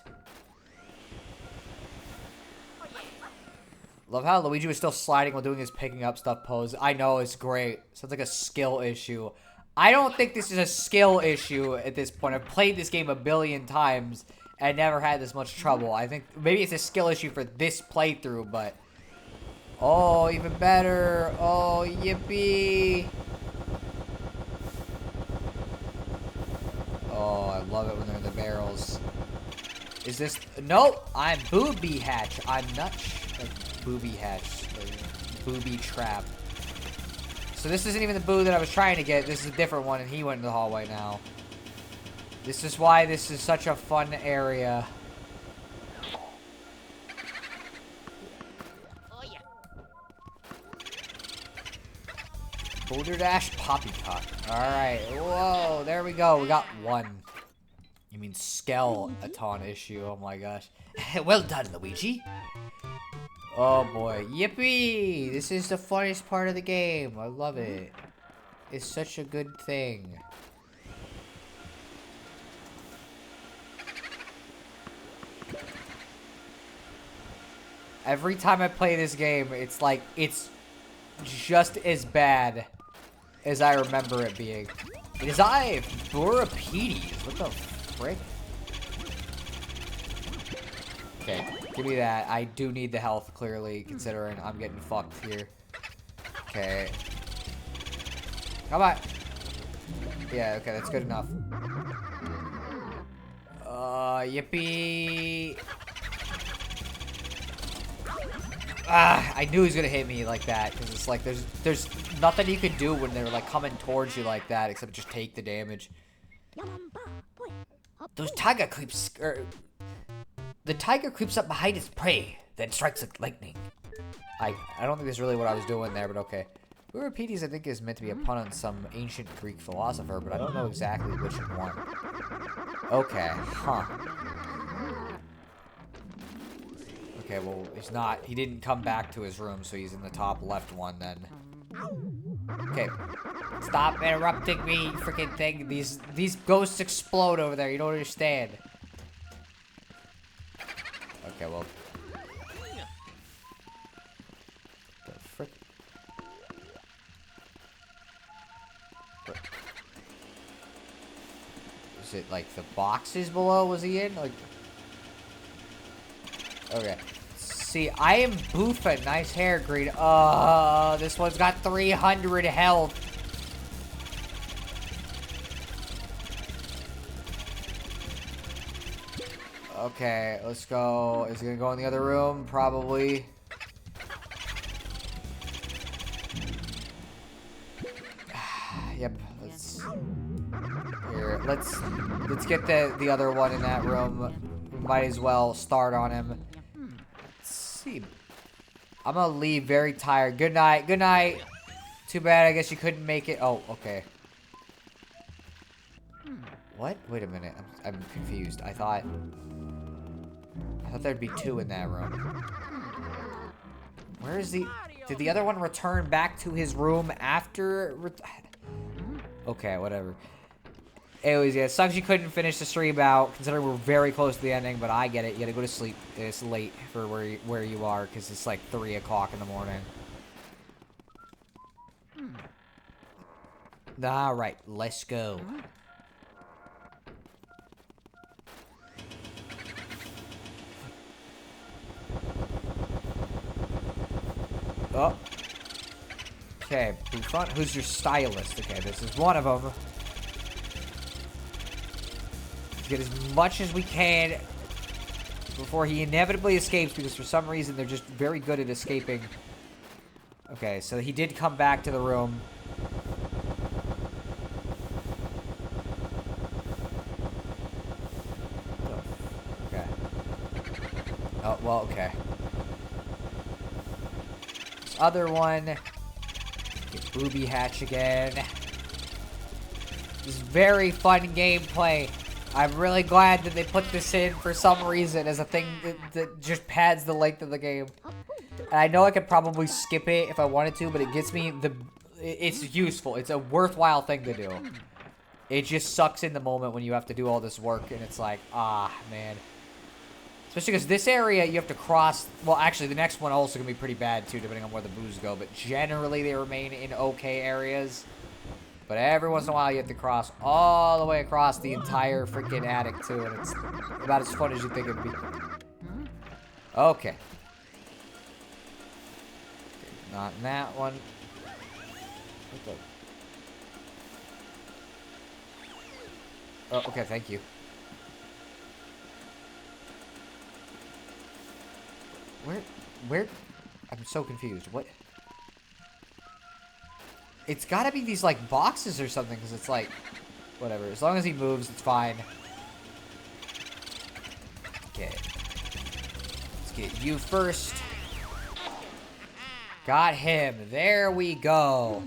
Love how Luigi was still sliding while doing his picking up stuff pose. I know, it's great. Sounds like a skill issue. I don't think this is a skill issue at this point. I've played this game a billion times and never had this much trouble. I think maybe it's a skill issue for this playthrough, but... Oh, even better. Oh, yippee. Oh, I love it when they're in the barrels. Is this... Nope, I'm booby hatch. I'm not... Booby hatch. Booby trap. So this isn't even the boo that I was trying to get. This is a different one, and he went into the hallway now. This is why this is such a fun area. Oh, yeah. Boulder Dash, Poppycock. Alright, whoa, there we go. We got one. You mean skeleton issue, oh my gosh. Well done, Luigi. Oh boy, yippee! This is the funniest part of the game. I love it. It's such a good thing. Every time I play this game, it's like, it's just as bad as I remember it being. It is Burapedes. What the frick? Okay, give me that. I do need the health, clearly, considering I'm getting fucked here. Okay. Come on. Yeah, okay, that's good enough. Yippee. Ah, I knew he was gonna hit me like that, because it's like, there's nothing you can do when they're, like, coming towards you like that, except just take the damage. Those tiger creeps, the tiger creeps up behind its prey, then strikes like lightning. I don't think that's really what I was doing there, but okay. Euripides, I think, is meant to be a pun on some ancient Greek philosopher, but I don't know exactly which one. Okay, huh. Okay, well, he's not. He didn't come back to his room, so he's in the top left one then. Okay. Stop interrupting me, freaking thing. These ghosts explode over there. You don't understand. Okay, well. The frick? What? Is it like the boxes below? Was he in? Like. Okay. See, I am boofing. Nice hair, Green. This one's got 300 health. Okay, let's go. Is he gonna go in the other room? Probably. Yep. Let's get the other one in that room. Might as well start on him. Let's see. I'm gonna leave very tired. Good night. Good night. Too bad. I guess you couldn't make it. Oh, okay. What? Wait a minute. I'm confused. I thought there'd be 2 in that room. Where is the... Did the other one return back to his room after... Okay, whatever. Anyways, yeah, it sucks you couldn't finish the stream out, considering we're very close to the ending, but I get it. You gotta go to sleep. It's late for where you are, because it's like 3 o'clock in the morning. Alright, let's go. Oh. Okay, Buffon, who's your stylist? Okay, this is one of them. Let's get as much as we can before he inevitably escapes, because for some reason they're just very good at escaping. Okay, so he did come back to the room. Okay. Oh, well, okay. Other one. Get Booby Hatch again. This is very fun gameplay. I'm really glad that they put this in for some reason as a thing that just pads the length of the game. And I know I could probably skip it if I wanted to, but it gets me the... It's useful. It's a worthwhile thing to do. It just sucks in the moment when you have to do all this work and it's like, ah, man. Especially because this area, you have to cross... Well, actually, the next one also can be pretty bad, too, depending on where the boos go. But generally, they remain in okay areas. But every once in a while, you have to cross all the way across the entire freaking attic, too. And it's about as fun as you think it'd be. Okay. Not in that one. What the... Oh, okay, thank you. Where? I'm so confused. What? It's gotta be these, like, boxes or something, because it's like... Whatever. As long as he moves, it's fine. Okay. Let's get you first. Got him. There we go.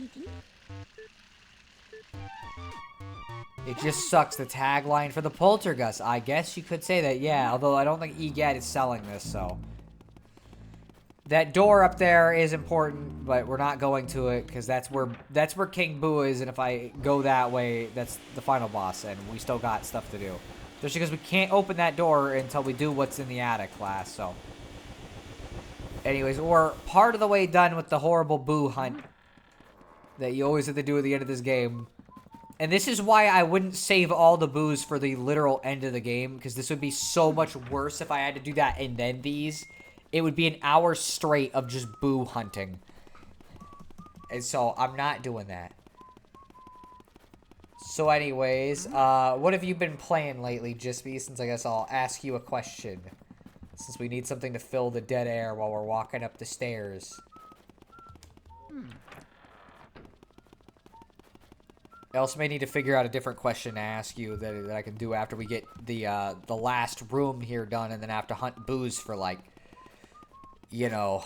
It just sucks. The tagline for the Poltergeist. I guess you could say that, yeah. Although I don't think EGAT is selling this, so... That door up there is important, but we're not going to it because that's where King Boo is, and if I go that way, that's the final boss, and we still got stuff to do. Just because we can't open that door until we do what's in the attic class, so. Anyways, we're part of the way done with the horrible Boo hunt that you always have to do at the end of this game. And this is why I wouldn't save all the Boos for the literal end of the game, because this would be so much worse if I had to do that and then these. It would be an hour straight of just Boo hunting. And so, I'm not doing that. So anyways, what have you been playing lately, Jispy? Since I guess I'll ask you a question. Since we need something to fill the dead air while we're walking up the stairs. I also may need to figure out a different question to ask you that I can do after we get the last room here done. And then have to hunt Boos for like... You know,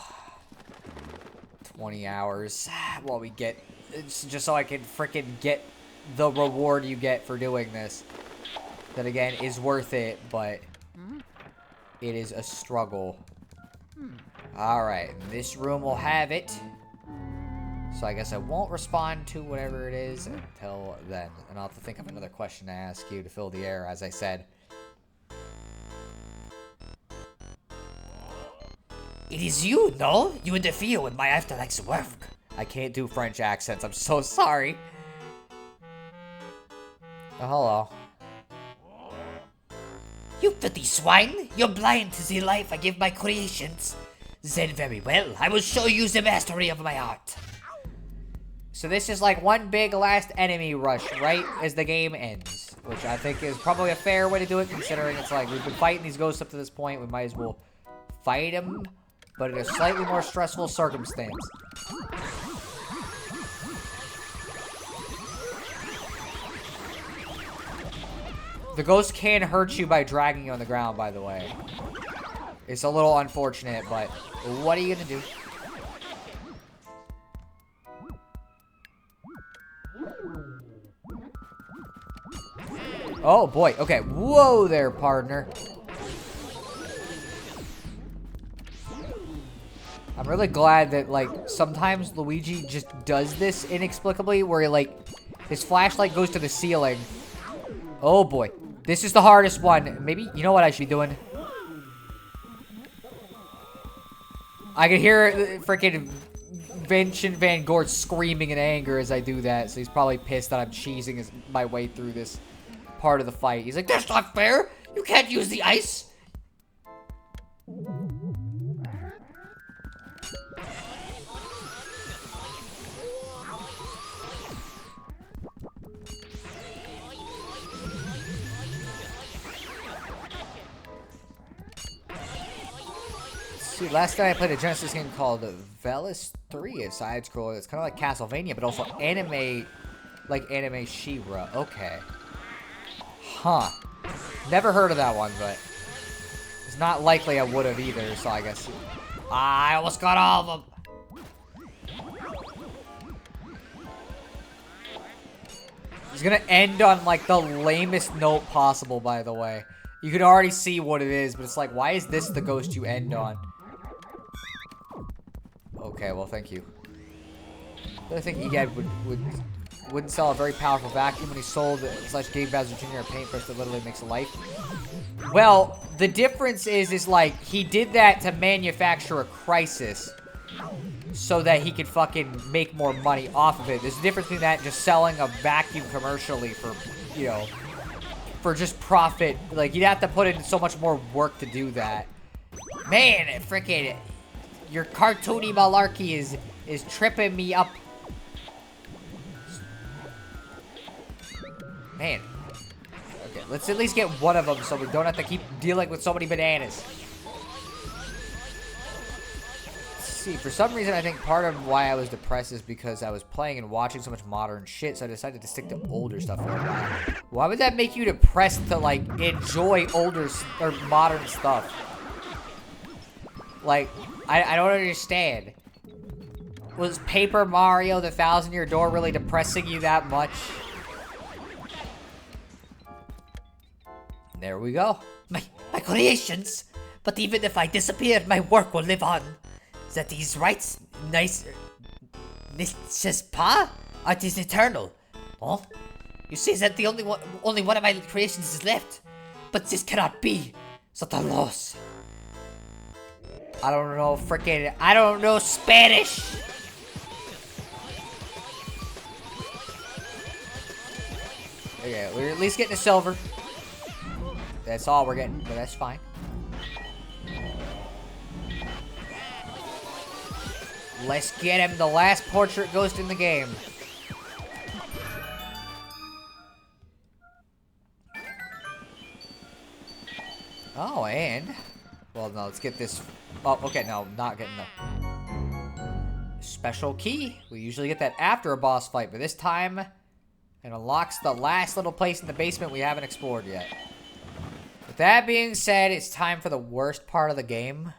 20 hours while we get, it's just so I can freaking get the reward you get for doing this. That again is worth it, but it is a struggle. Alright, this room will have it. So I guess I won't respond to whatever it is until then. And I'll have to think of another question to ask you to fill the air, as I said. It is you, no? You interfere with my afterlife's work. I can't do French accents. I'm so sorry. Oh, hello. You filthy swine! You're blind to the life I give my creations. Then very well, I will show you the mastery of my art. So this is like one big last enemy rush right as the game ends. Which I think is probably a fair way to do it, considering it's like we've been fighting these ghosts up to this point. We might as well fight them, but in a slightly more stressful circumstance. The ghost can hurt you by dragging you on the ground, by the way. It's a little unfortunate, but what are you gonna do? Oh boy, okay. Whoa there, partner. I'm really glad that, like, sometimes Luigi just does this inexplicably, where, like, his flashlight goes to the ceiling. Oh boy. This is the hardest one. Maybe, you know what I should be doing? I can hear freaking Vincent Van Gogh screaming in anger as I do that, so he's probably pissed that I'm cheesing my way through this part of the fight. He's like, that's not fair! You can't use the ice! See, last night I played a Genesis game called Velis 3, a side scroller. It's kind of like Castlevania, but also anime, like Anime She-Ra. Okay. Huh. Never heard of that one, but it's not likely I would have either, so I guess. I almost got all of them. It's gonna end on, like, the lamest note possible, by the way. You can already see what it is, but it's like, why is this the ghost you end on? Okay, well, thank you. I think Egad wouldn't sell a very powerful vacuum when he sold / gave Bowser Jr. a paintbrush that literally makes a life. Well, the difference is like, he did that to manufacture a crisis so that he could fucking make more money off of it. There's a difference between that and just selling a vacuum commercially for, you know, for just profit. Like, you'd have to put in so much more work to do that. Man, freaking, your cartoony malarkey is tripping me up. Man. Okay, let's at least get one of them so we don't have to keep dealing with so many bananas. Let's see, for some reason I think part of why I was depressed is because I was playing and watching so much modern shit, so I decided to stick to older stuff for a while. Why would that make you depressed to, like, enjoy older or modern stuff? Like, I don't understand. Was Paper Mario the Thousand Year Door really depressing you that much? There we go. My creations. But even if I disappear, my work will live on. That these rights, nice, pas? Art is eternal. Oh, you say that the only one of my creations is left. But this cannot be. Such a loss. I don't know, freaking, I don't know Spanish. Okay, we're at least getting a silver. That's all we're getting, but that's fine. Let's get him the last portrait ghost in the game. Oh, and... well, no, let's get this... oh, okay, no, not getting the... special key. We usually get that after a boss fight, but this time... it unlocks the last little place in the basement we haven't explored yet. With that being said, it's time for the worst part of the game.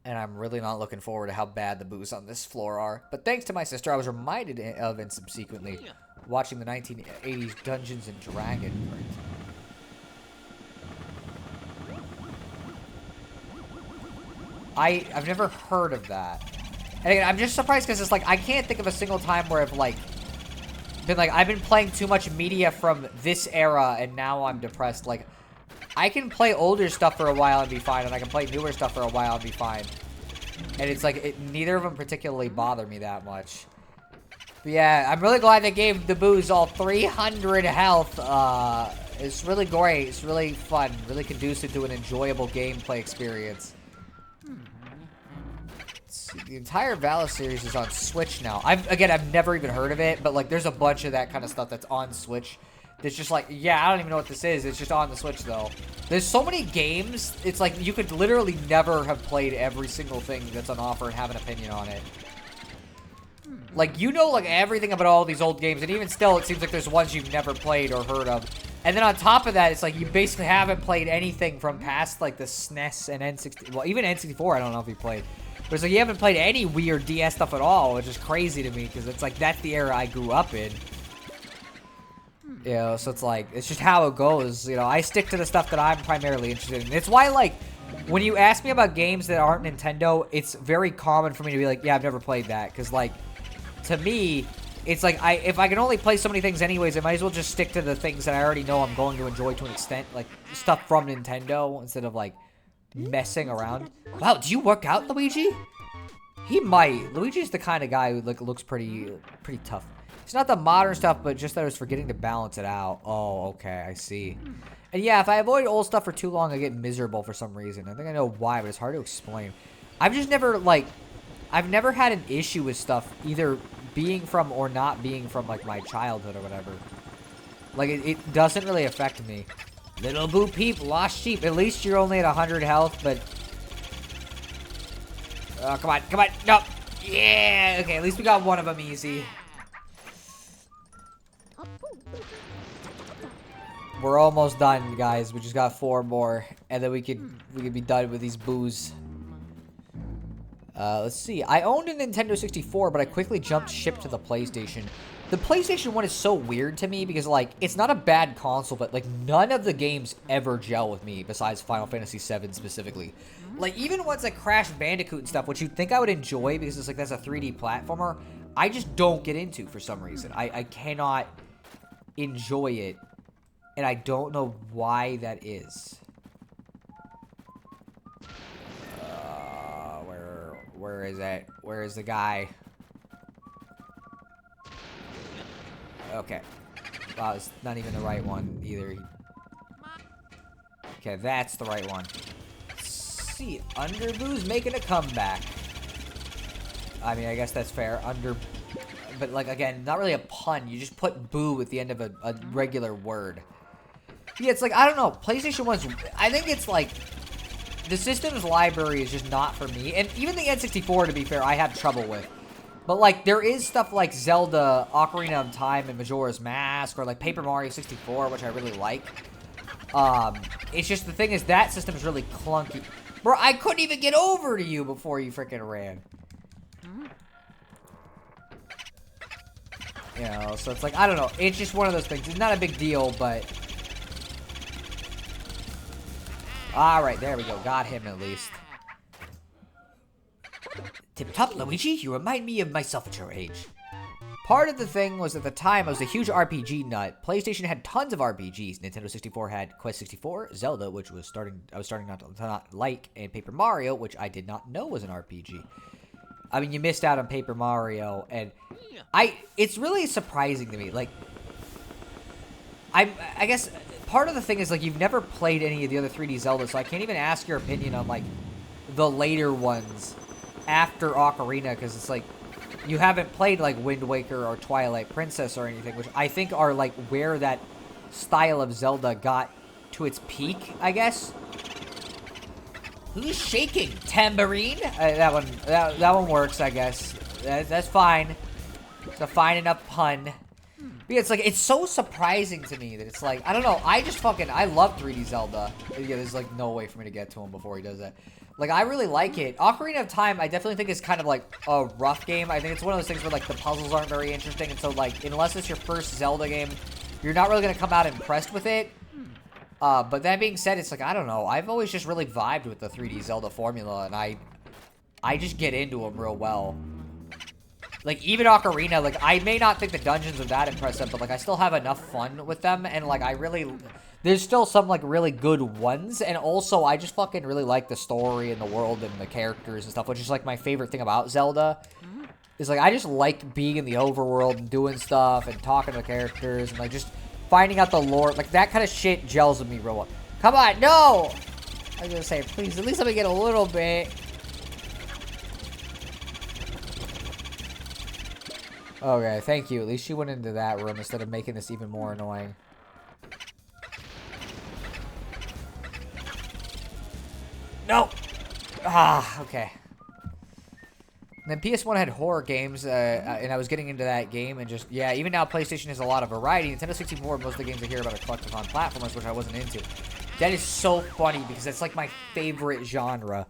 And I'm really not looking forward to how bad the boos on this floor are. But thanks to my sister, I was reminded of it subsequently watching the 1980s Dungeons and Dragons. I've never heard of that. And again, I'm just surprised because it's like, I can't think of a single time where I've like, been like, I've been playing too much media from this era and now I'm depressed. Like, I can play older stuff for a while and be fine, and I can play newer stuff for a while and be fine. And it's like, neither of them particularly bother me that much. But yeah, I'm really glad they gave the boos all 300 health. It's really great. It's really fun. Really conducive to an enjoyable gameplay experience. see, the entire Valor series is on Switch now. I've never even heard of it, but like there's a bunch of that kind of stuff that's on Switch. It's just like, yeah, I don't even know what this is. It's just on the Switch though. There's so many games. It's like you could literally never have played every single thing that's on offer and have an opinion on it. Like, you know, like everything about all these old games, and even still, it seems like there's ones you've never played or heard of. And then on top of that, it's like you basically haven't played anything from past like the SNES and N60. Well, even N64, I don't know if you played. But it's like you haven't played any weird DS stuff at all, which is crazy to me because it's like that's the era I grew up in. You know, so it's like, it's just how it goes. You know, I stick to the stuff that I'm primarily interested in. It's why, like, when you ask me about games that aren't Nintendo, it's very common for me to be like, yeah, I've never played that. Because, like, to me, it's like, if I can only play so many things anyways, I might as well just stick to the things that I already know I'm going to enjoy to an extent. Like, stuff from Nintendo instead of, like, messing around. Wow, do you work out, Luigi? He might. Luigi's the kind of guy who, like, looks pretty tough. It's not the modern stuff, but just that I was forgetting to balance it out. Oh, okay, I see. And yeah, if I avoid old stuff for too long, I get miserable for some reason. I think I know why, but it's hard to explain. I've just never, like, I've never had an issue with stuff either being from or not being from, like, my childhood or whatever. Like, it doesn't really affect me. Little Boo Peep, lost sheep. At least you're only at 100 health, but... Oh, come on, come on. No. Yeah, okay, at least we got one of them easy. We're almost done, guys. We just got 4 more, and then we could be done with these boos. Let's see. I owned a Nintendo 64, but I quickly jumped ship to the PlayStation. The PlayStation 1 is so weird to me because, like, it's not a bad console, but, like, none of the games ever gel with me besides Final Fantasy VII specifically. Like, even ones like Crash Bandicoot and stuff, which you'd think I would enjoy because it's, like, that's a 3D platformer, I just don't get into for some reason. I cannot enjoy it. And I don't know why that is. Where is it? Where is the guy? Okay. Wow, it's not even the right one either. Okay, that's the right one. Let's see, Underboo's making a comeback. I mean, I guess that's fair. But like again, not really a pun. You just put boo at the end of a regular word. Yeah, it's like, I don't know, PlayStation 1's, I think it's like, the system's library is just not for me, and even the N64, to be fair, I have trouble with. But, like, there is stuff like Zelda, Ocarina of Time, and Majora's Mask, or, like, Paper Mario 64, which I really like. It's just, the thing is, that system is really clunky. Bro, I couldn't even get over to you before you freaking ran. You know, so it's like, I don't know, it's just one of those things. It's not a big deal, but... Alright, there we go. Got him at least. Tip-top, Luigi, you remind me of myself at your age. Part of the thing was at the time I was a huge RPG nut. PlayStation had tons of RPGs. Nintendo 64 had Quest 64, Zelda, which I was starting not to not like, and Paper Mario, which I did not know was an RPG. I mean, you missed out on Paper Mario, and it's really surprising to me. Like, I guess part of the thing is, like, you've never played any of the other 3D Zelda, so I can't even ask your opinion on, like, the later ones after Ocarina, because it's like, you haven't played, like, Wind Waker or Twilight Princess or anything, which I think are, like, where that style of Zelda got to its peak, I guess. Who's shaking? Tambourine? That one works, I guess. That's fine. It's a fine enough pun. Yeah, it's like, it's so surprising to me that it's like, I don't know, I love 3D Zelda. Yeah, there's like no way for me to get to him before he does that. Like, I really like it. Ocarina of Time, I definitely think is kind of like a rough game. I think it's one of those things where like the puzzles aren't very interesting, and so like, unless it's your first Zelda game, you're not really going to come out impressed with it. But that being said, it's like, I don't know, I've always just really vibed with the 3D Zelda formula, and I just get into them real well. Like, even Ocarina, like, I may not think the dungeons are that impressive, but, like, I still have enough fun with them, and, like, there's still some, like, really good ones, and also, I just fucking really like the story and the world and the characters and stuff, which is, like, my favorite thing about Zelda. Is, like, I just like being in the overworld and doing stuff and talking to the characters and, like, just finding out the lore. Like, that kind of shit gels with me real well. Come on, no! I was gonna say, please, at least let me get a little bit. Okay, thank you. At least she went into that room instead of making this even more annoying. No! Ah, okay. And then PS1 had horror games, and I was getting into that game, and just, yeah, even now PlayStation has a lot of variety. Nintendo 64, most of the games I hear about are collectathon platformers, which I wasn't into. That is so funny, because that's like my favorite genre.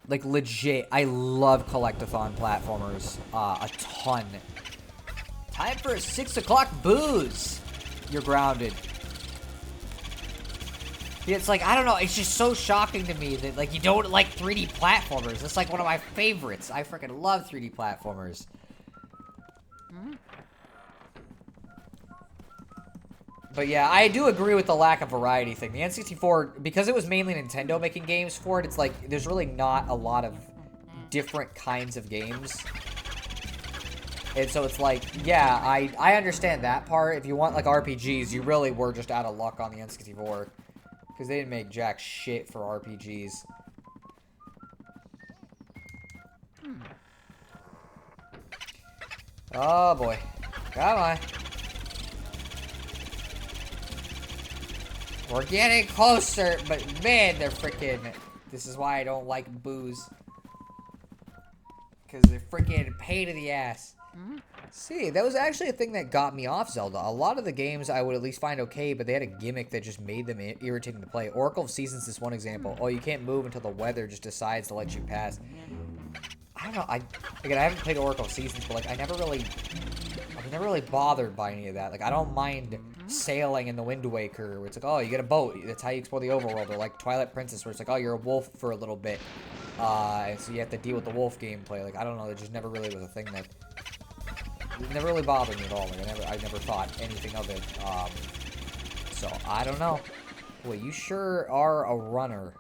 Like, legit, I love collectathon platformers a ton. Time for a 6 o'clock booze. You're grounded. Yeah, it's like, I don't know, it's just so shocking to me that, like, you don't like 3D platformers. It's like one of my favorites. I freaking love 3D platformers. But yeah, I do agree with the lack of variety thing. The N64, because it was mainly Nintendo making games for it, it's like, there's really not a lot of different kinds of games. And so it's like, yeah, I understand that part. If you want, like, RPGs, you really were just out of luck on the N64. Because they didn't make jack shit for RPGs. Oh, boy. Come on. We're getting closer, but man, they're freaking... This is why I don't like booze. Because they're freaking pain in the ass. See, that was actually a thing that got me off Zelda. A lot of the games I would at least find okay, but they had a gimmick that just made them irritating to play. Oracle of Seasons is one example. Oh, you can't move until the weather just decides to let you pass. I don't know. Again, I haven't played Oracle of Seasons, but like I was never really bothered by any of that. Like I don't mind sailing in the Wind Waker, where it's like, oh, you get a boat. That's how you explore the overworld. Or like Twilight Princess, where it's like, oh, you're a wolf for a little bit, and so you have to deal with the wolf gameplay. Like I don't know. It just never really was a thing that. It never really bothered me at all. Like I never thought anything of it. So I don't know. Wait, you sure are a runner.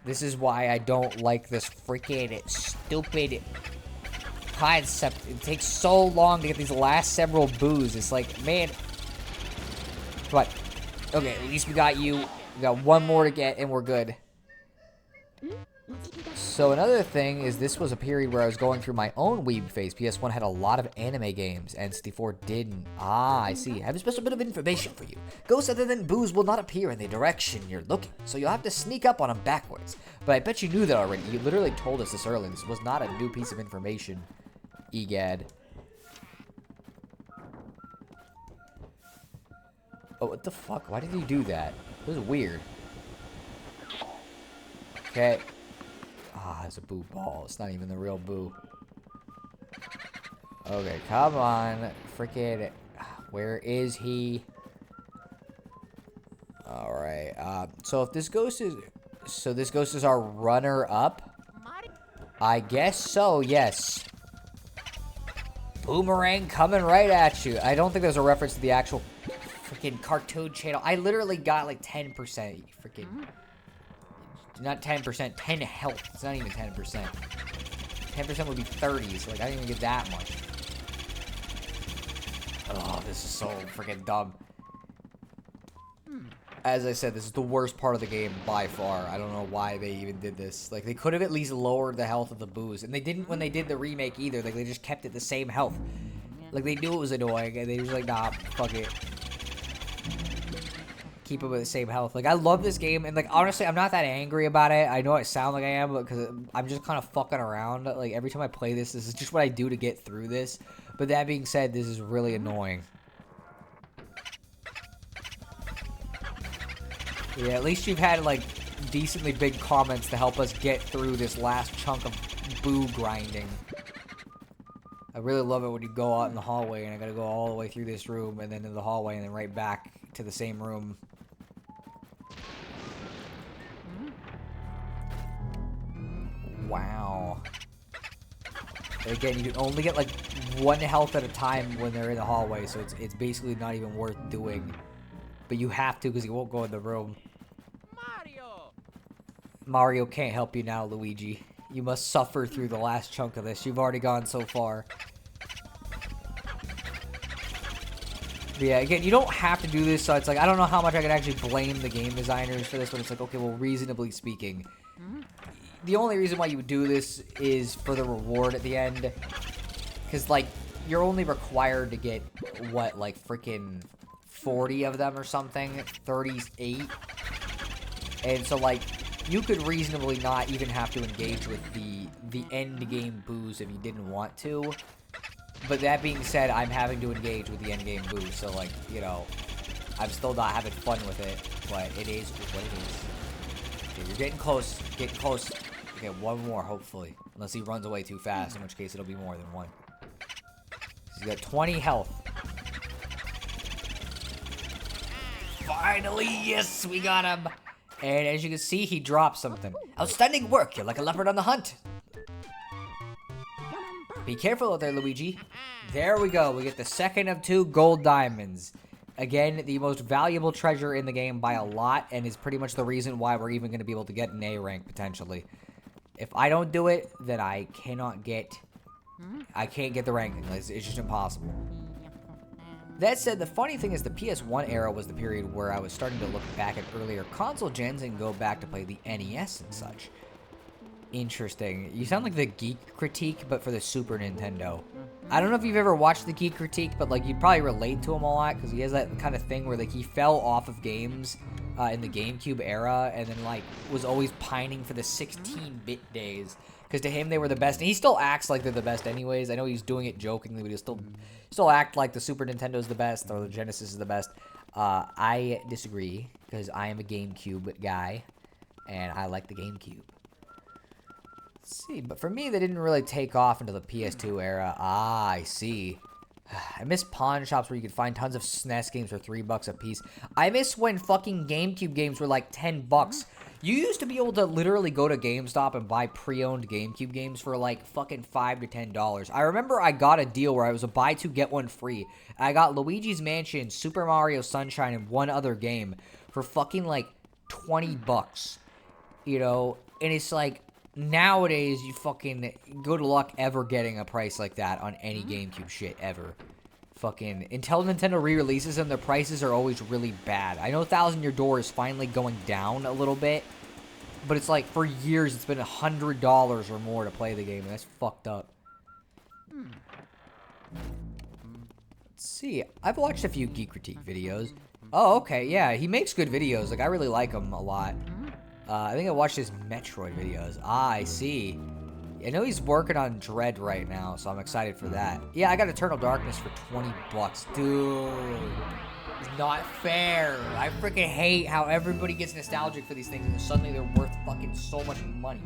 This is why I don't like this freaking stupid concept. It takes so long to get these last several boos. It's like, man. But okay, at least we got you. We got one more to get, and we're good. So another thing is this was a period where I was going through my own weeb phase. PS1 had a lot of anime games, and N64 didn't. Ah, I see. I have a special bit of information for you. Ghosts other than boos will not appear in the direction you're looking, so you'll have to sneak up on them backwards. But I bet you knew that already. You literally told us this earlier. This was not a new piece of information, egad. Oh, what the fuck? Why did he do that? It was weird. Okay. Ah, it's a boo ball. It's not even the real boo. Okay, come on. Freaking... Where is he? Alright, so if this ghost is... So this ghost is our runner-up? I guess so, yes. Boomerang coming right at you. I don't think there's a reference to the actual freaking cartoon channel. I literally got like 10% freaking... Not 10%, 10 health. It's not even 10%. 10% would be 30, so like I didn't even get that much. Oh, this is so freaking dumb. As I said, this is the worst part of the game by far. I don't know why they even did this. Like, they could have at least lowered the health of the boos. And they didn't when they did the remake either. Like, they just kept it the same health. Like, they knew it was annoying, and they was like, nah, fuck it. Keep it with the same health. Like, I love this game, and, like, honestly, I'm not that angry about it. I know I sound like I am, because I'm just kind of fucking around. Like, every time I play this is just what I do to get through this. But that being said, this is really annoying. Yeah, at least you've had, like, decently big comments to help us get through this last chunk of boo grinding. I really love it when you go out in the hallway, and I gotta go all the way through this room, and then to the hallway, and then right back to the same room. Wow. And again, you can only get like one health at a time when they're in the hallway, so it's basically not even worth doing. But you have to because you won't go in the room. Mario can't help you now, Luigi. You must suffer through the last chunk of this. You've already gone so far. But yeah, again, you don't have to do this, so it's like, I don't know how much I could actually blame the game designers for this, but it's like, okay, well, reasonably speaking, the only reason why you would do this is for the reward at the end. Because, like, you're only required to get, what, like, freaking 40 of them or something? 38? And so, like, you could reasonably not even have to engage with the end game booze if you didn't want to. But that being said, I'm having to engage with the end game booze, so, like, you know, I'm still not having fun with it, but it is what it is. Okay, you're getting close, getting close. Okay, one more, hopefully. Unless he runs away too fast, in which case it'll be more than one. He's got 20 health. Finally, yes, we got him. And as you can see, he dropped something. Outstanding work. You're like a leopard on the hunt. Be careful out there, Luigi. There we go. We get the second of 2 gold diamonds. Again, the most valuable treasure in the game by a lot, and is pretty much the reason why we're even going to be able to get an A rank, potentially. If I don't do it, then I can't get the ranking. It's just impossible. That said, the funny thing is the PS1 era was the period where I was starting to look back at earlier console gens and go back to play the NES and such. Interesting. You sound like the Geek Critique, but for the Super Nintendo. I don't know if you've ever watched the Geek Critique, but like you'd probably relate to him a lot because he has that kind of thing where like he fell off of games in the GameCube era and then like was always pining for the 16-bit days because to him they were the best. And he still acts like they're the best anyways. I know he's doing it jokingly, but he'll still act like the Super Nintendo is the best or the Genesis is the best. I disagree because I am a GameCube guy and I like the GameCube. Let's see, but for me, they didn't really take off until the PS2 era. Ah, I see. I miss pawn shops where you could find tons of SNES games for $3 a piece. I miss when fucking GameCube games were like $10. You used to be able to literally go to GameStop and buy pre-owned GameCube games for like fucking $5 to $10. I remember I got a deal where I was a buy two, get one free. I got Luigi's Mansion, Super Mario Sunshine, and one other game for fucking like $20. You know, and it's like, nowadays, you fucking good luck ever getting a price like that on any GameCube shit ever. Fucking, until Nintendo re-releases them, their prices are always really bad. I know Thousand Year Door is finally going down a little bit, but it's like, for years, it's been $100 or more to play the game, and that's fucked up. Let's see, I've watched a few Geek Critique videos. Oh, okay, yeah, he makes good videos. Like, I really like him a lot. I think I watched his Metroid videos. Ah, I see. I know he's working on Dread right now, so I'm excited for that. Yeah, I got Eternal Darkness for $20. Dude, it's not fair. I freaking hate how everybody gets nostalgic for these things and suddenly they're worth fucking so much money.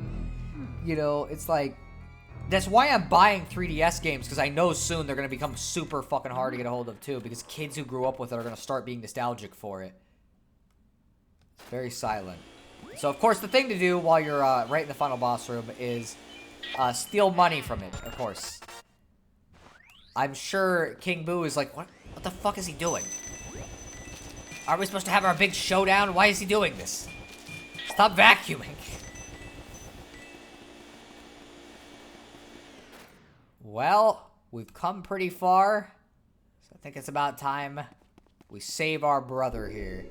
You know, it's like, that's why I'm buying 3DS games, because I know soon they're going to become super fucking hard to get a hold of too, because kids who grew up with it are going to start being nostalgic for it. It's very silent. So, of course, the thing to do while you're right in the final boss room is steal money from it, of course. I'm sure King Boo is like, what the fuck is he doing? Are we supposed to have our big showdown? Why is he doing this? Stop vacuuming. Well, we've come pretty far. So I think it's about time we save our brother here.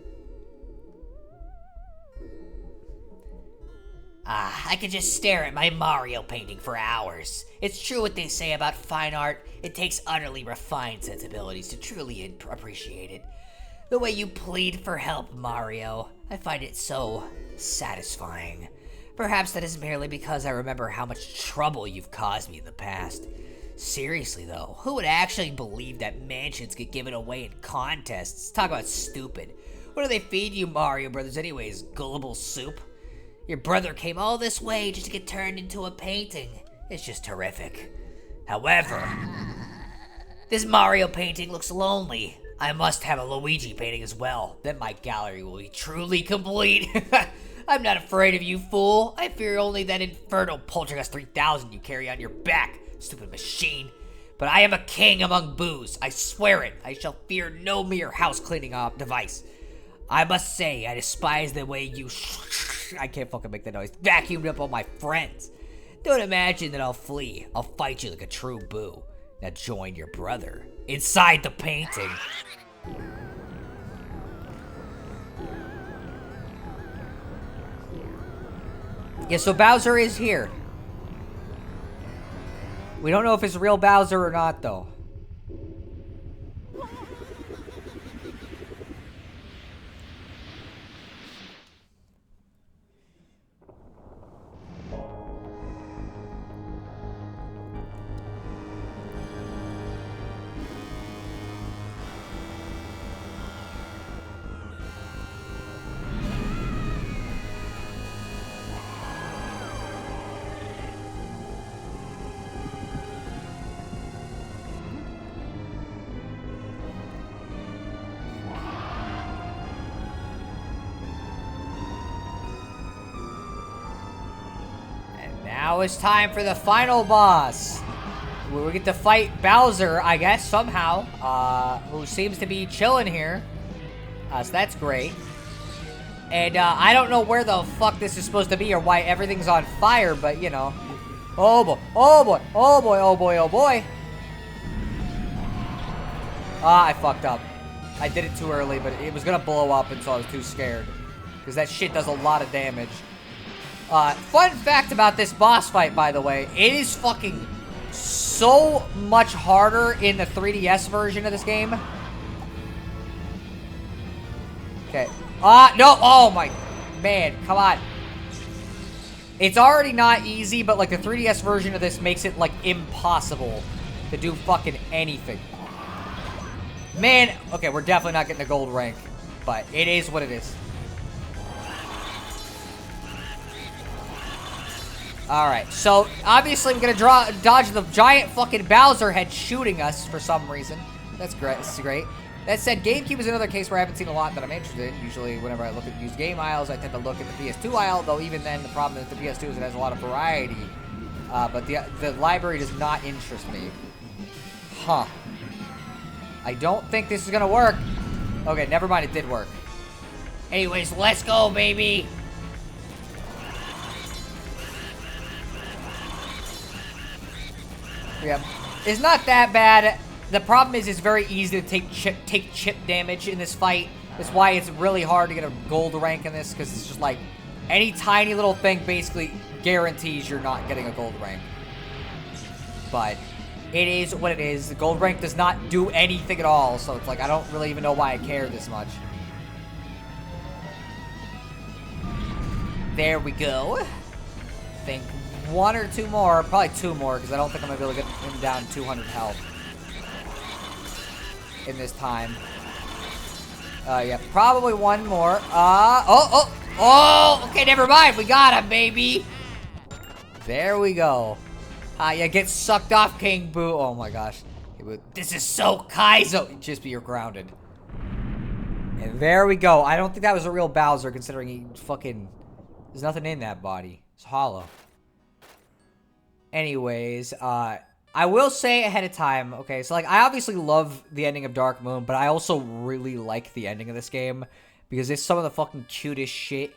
I could just stare at my Mario painting for hours. It's true what they say about fine art. It takes utterly refined sensibilities to truly appreciate it. The way you plead for help, Mario, I find it so satisfying. Perhaps that is merely because I remember how much trouble you've caused me in the past. Seriously though, who would actually believe that mansions get given away in contests? Talk about stupid. What do they feed you Mario Brothers anyways, gullible soup? Your brother came all this way just to get turned into a painting. It's just terrific. However, this Mario painting looks lonely. I must have a Luigi painting as well. Then my gallery will be truly complete. I'm not afraid of you, fool. I fear only that infernal Poltergeist 3000 you carry on your back, stupid machine. But I am a king among boos. I swear it. I shall fear no mere house cleaning up device. I must say, I despise the way you I can't fucking make that noise. Vacuumed up all my friends. Don't imagine that I'll flee. I'll fight you like a true boo. Now join your brother inside the painting. Yeah, so Bowser is here. We don't know if it's real Bowser or not, though. Now it's time for the final boss. We get to fight Bowser, I guess, somehow. Who seems to be chilling here. So that's great. And I don't know where the fuck this is supposed to be or why everything's on fire, but you know. Oh boy, oh boy, oh boy, oh boy, oh boy. Ah, I fucked up. I did it too early, but it was gonna blow up, and so I was too scared. Because that shit does a lot of damage. Fun fact about this boss fight, by the way, it is fucking so much harder in the 3DS version of this game. Okay. No! Oh my... Man, come on. It's already not easy, but like the 3DS version of this makes it like impossible to do fucking anything. Man, okay, we're definitely not getting a gold rank, but it is what it is. Alright, so obviously I'm gonna dodge the giant fucking Bowser head shooting us for some reason. That's great. This is great. That said, GameCube is another case where I haven't seen a lot that I'm interested in. Usually, whenever I look at used game aisles, I tend to look at the PS2 aisle, though even then, the problem with the PS2 is it has a lot of variety. But the library does not interest me. Huh. I don't think this is gonna work. Okay, never mind, it did work. Anyways, let's go, baby! Yeah, it's not that bad. The problem is it's very easy to take chip damage in this fight. That's why it's really hard to get a gold rank in this, because it's just like any tiny little thing basically guarantees you're not getting a gold rank. But it is what it is. The gold rank does not do anything at all, so it's like I don't really even know why I care this much. There we go. I think one or two more, probably two more, because I don't think I'm gonna be able to get him down 200 health in this time. Yeah, probably one more. Okay, never mind. We got him, baby. There we go. Yeah, get sucked off, King Boo. Oh my gosh. This is so Kaizo. Just be you're grounded. And there we go. I don't think that was a real Bowser, considering he fucking... There's nothing in that body. It's hollow. Anyways, I will say ahead of time, okay, so like I obviously love the ending of Dark Moon, but I also really like the ending of this game because it's some of the fucking cutest shit,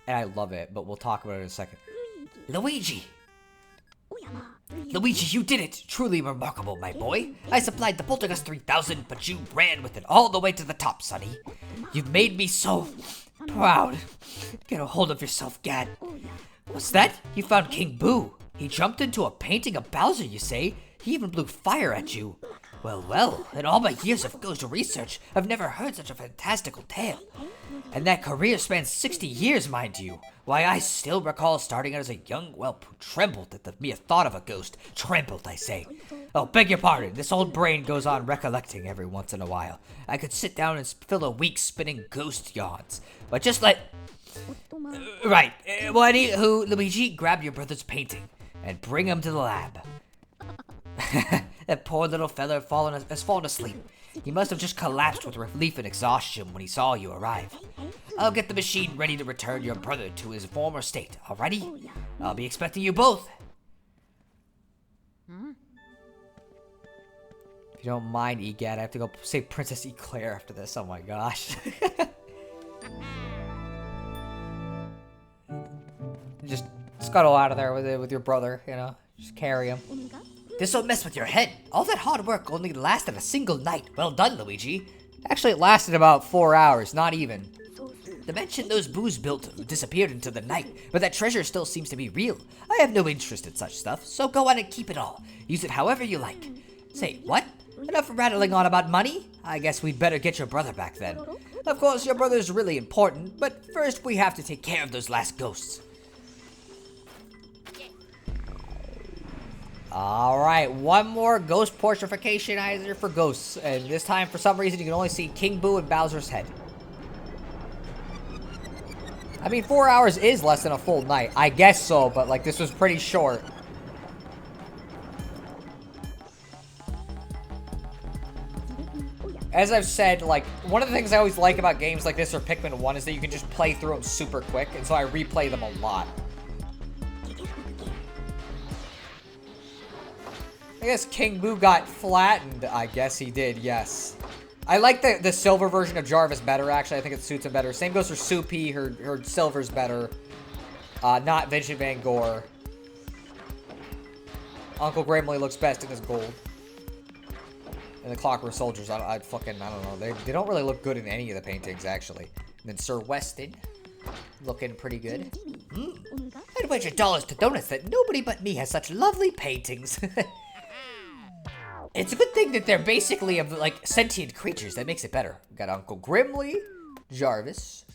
and I love it, but we'll talk about it in a second. Luigi! Luigi, you did it! Truly remarkable, my boy. I supplied the Poltergust 3000, but you ran with it all the way to the top, sonny. You've made me so proud. Get a hold of yourself, Gad. What's that? You found King Boo. He jumped into a painting of Bowser, you say? He even blew fire at you. Well, well, in all my years of ghost research, I've never heard such a fantastical tale. And that career spans 60 years, mind you. Why, I still recall starting out as a young whelp who trembled at the mere thought of a ghost. Trembled, I say. Oh, beg your pardon, this old brain goes on recollecting every once in a while. I could sit down and fill a week spinning ghost yarns. But just let... Right. Well, anywho, Luigi, grab your brother's painting and bring him to the lab. That poor little fella has fallen asleep. He must have just collapsed with relief and exhaustion when he saw you arrive. I'll get the machine ready to return your brother to his former state, alrighty? I'll be expecting you both. If you don't mind, Egad, I have to go save Princess Eclair after this. Oh my gosh. Just scuttle out of there with your brother, you know? Just carry him. This'll mess with your head. All that hard work only lasted a single night. Well done, Luigi. Actually, it lasted about 4 hours, not even. The mansion those boos built disappeared into the night, but that treasure still seems to be real. I have no interest in such stuff, so go on and keep it all. Use it however you like. Say, what? Enough rattling on about money? I guess we'd better get your brother back then. Of course, your brother's really important, but first we have to take care of those last ghosts. Alright, one more ghost portrification for ghosts. And this time, for some reason, you can only see King Boo and Bowser's head. I mean, 4 hours is less than a full night. I guess so, but, like, this was pretty short. As I've said, like, one of the things I always like about games like this or Pikmin 1 is that you can just play through them super quick, and so I replay them a lot. I guess King Boo got flattened. I guess he did, yes. I like the silver version of Jarvis better, actually. I think it suits him better. Same goes for Soupy. Her silver's better. Not Vincent Van Gogh. Uncle Grimly looks best in his gold. And the Clockwork Soldiers, I don't know. They don't really look good in any of the paintings, actually. And then Sir Weston, looking pretty good. I'd wager dollars to donuts that nobody but me has such lovely paintings. It's a good thing that they're basically of, like, sentient creatures. That makes it better. We got Uncle Grimly, Jarvis,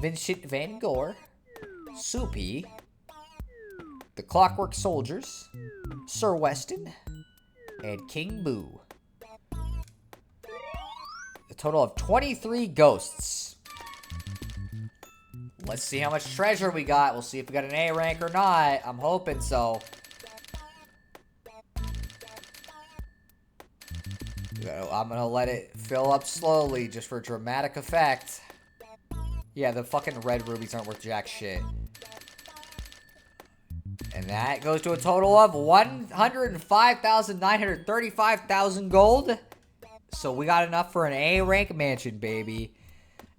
Vincent Van Gogh, Soupy, the Clockwork Soldiers, Sir Weston, and King Boo. A total of 23 ghosts. Let's see how much treasure we got. We'll see if we got an A rank or not. I'm hoping so. I'm gonna let it fill up slowly just for dramatic effect. Yeah, the fucking red rubies aren't worth jack shit. And that goes to a total of 105,935,000 gold. So we got enough for an A rank mansion, baby.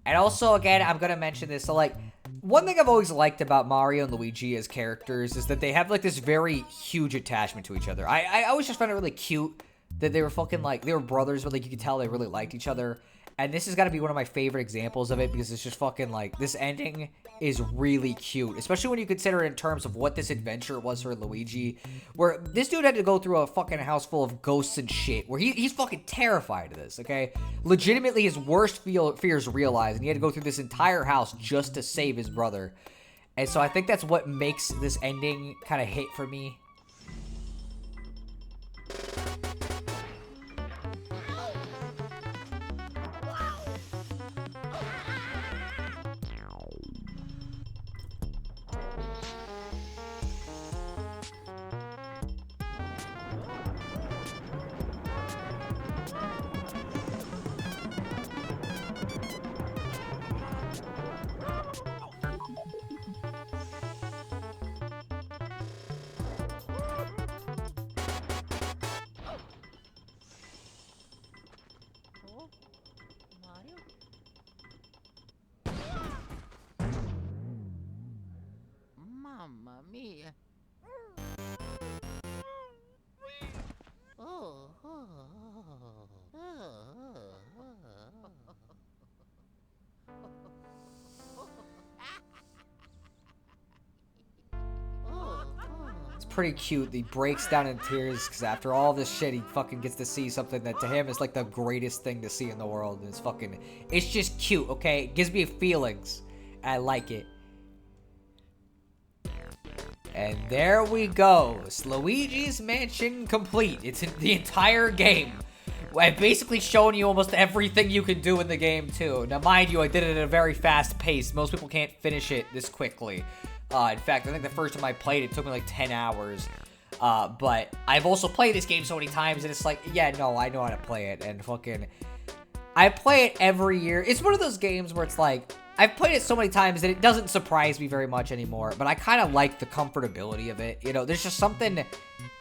And also, again, I'm gonna mention this. So, like, one thing I've always liked about Mario and Luigi as characters is that they have, like, this very huge attachment to each other. I always just found it really cute that they were fucking, like, they were brothers, but, like, you could tell they really liked each other. And this is gotta be one of my favorite examples of it because it's just fucking, like, this ending is really cute. Especially when you consider it in terms of what this adventure was for Luigi. Where this dude had to go through a fucking house full of ghosts and shit. Where he's fucking terrified of this, okay? Legitimately, his worst fears realized. And he had to go through this entire house just to save his brother. And so I think that's what makes this ending kind of hit for me. Mamma mia. Oh, oh, It's pretty cute. He breaks down in tears because after all this shit, he fucking gets to see something that to him is like the greatest thing to see in the world. And it's fucking, it's just cute, okay? It gives me feelings. I like it. And there we go. It's Luigi's Mansion complete. It's in the entire game. I've basically shown you almost everything you can do in the game, too. Now, mind you, I did it at a very fast pace. Most people can't finish it this quickly. In fact, I think the first time I played it took me like 10 hours. But I've also played this game so many times, and it's like, yeah, no, I know how to play it. And fucking, I play it every year. It's one of those games where it's like, I've played it so many times that it doesn't surprise me very much anymore, but I kind of like the comfortability of it. You know, there's just something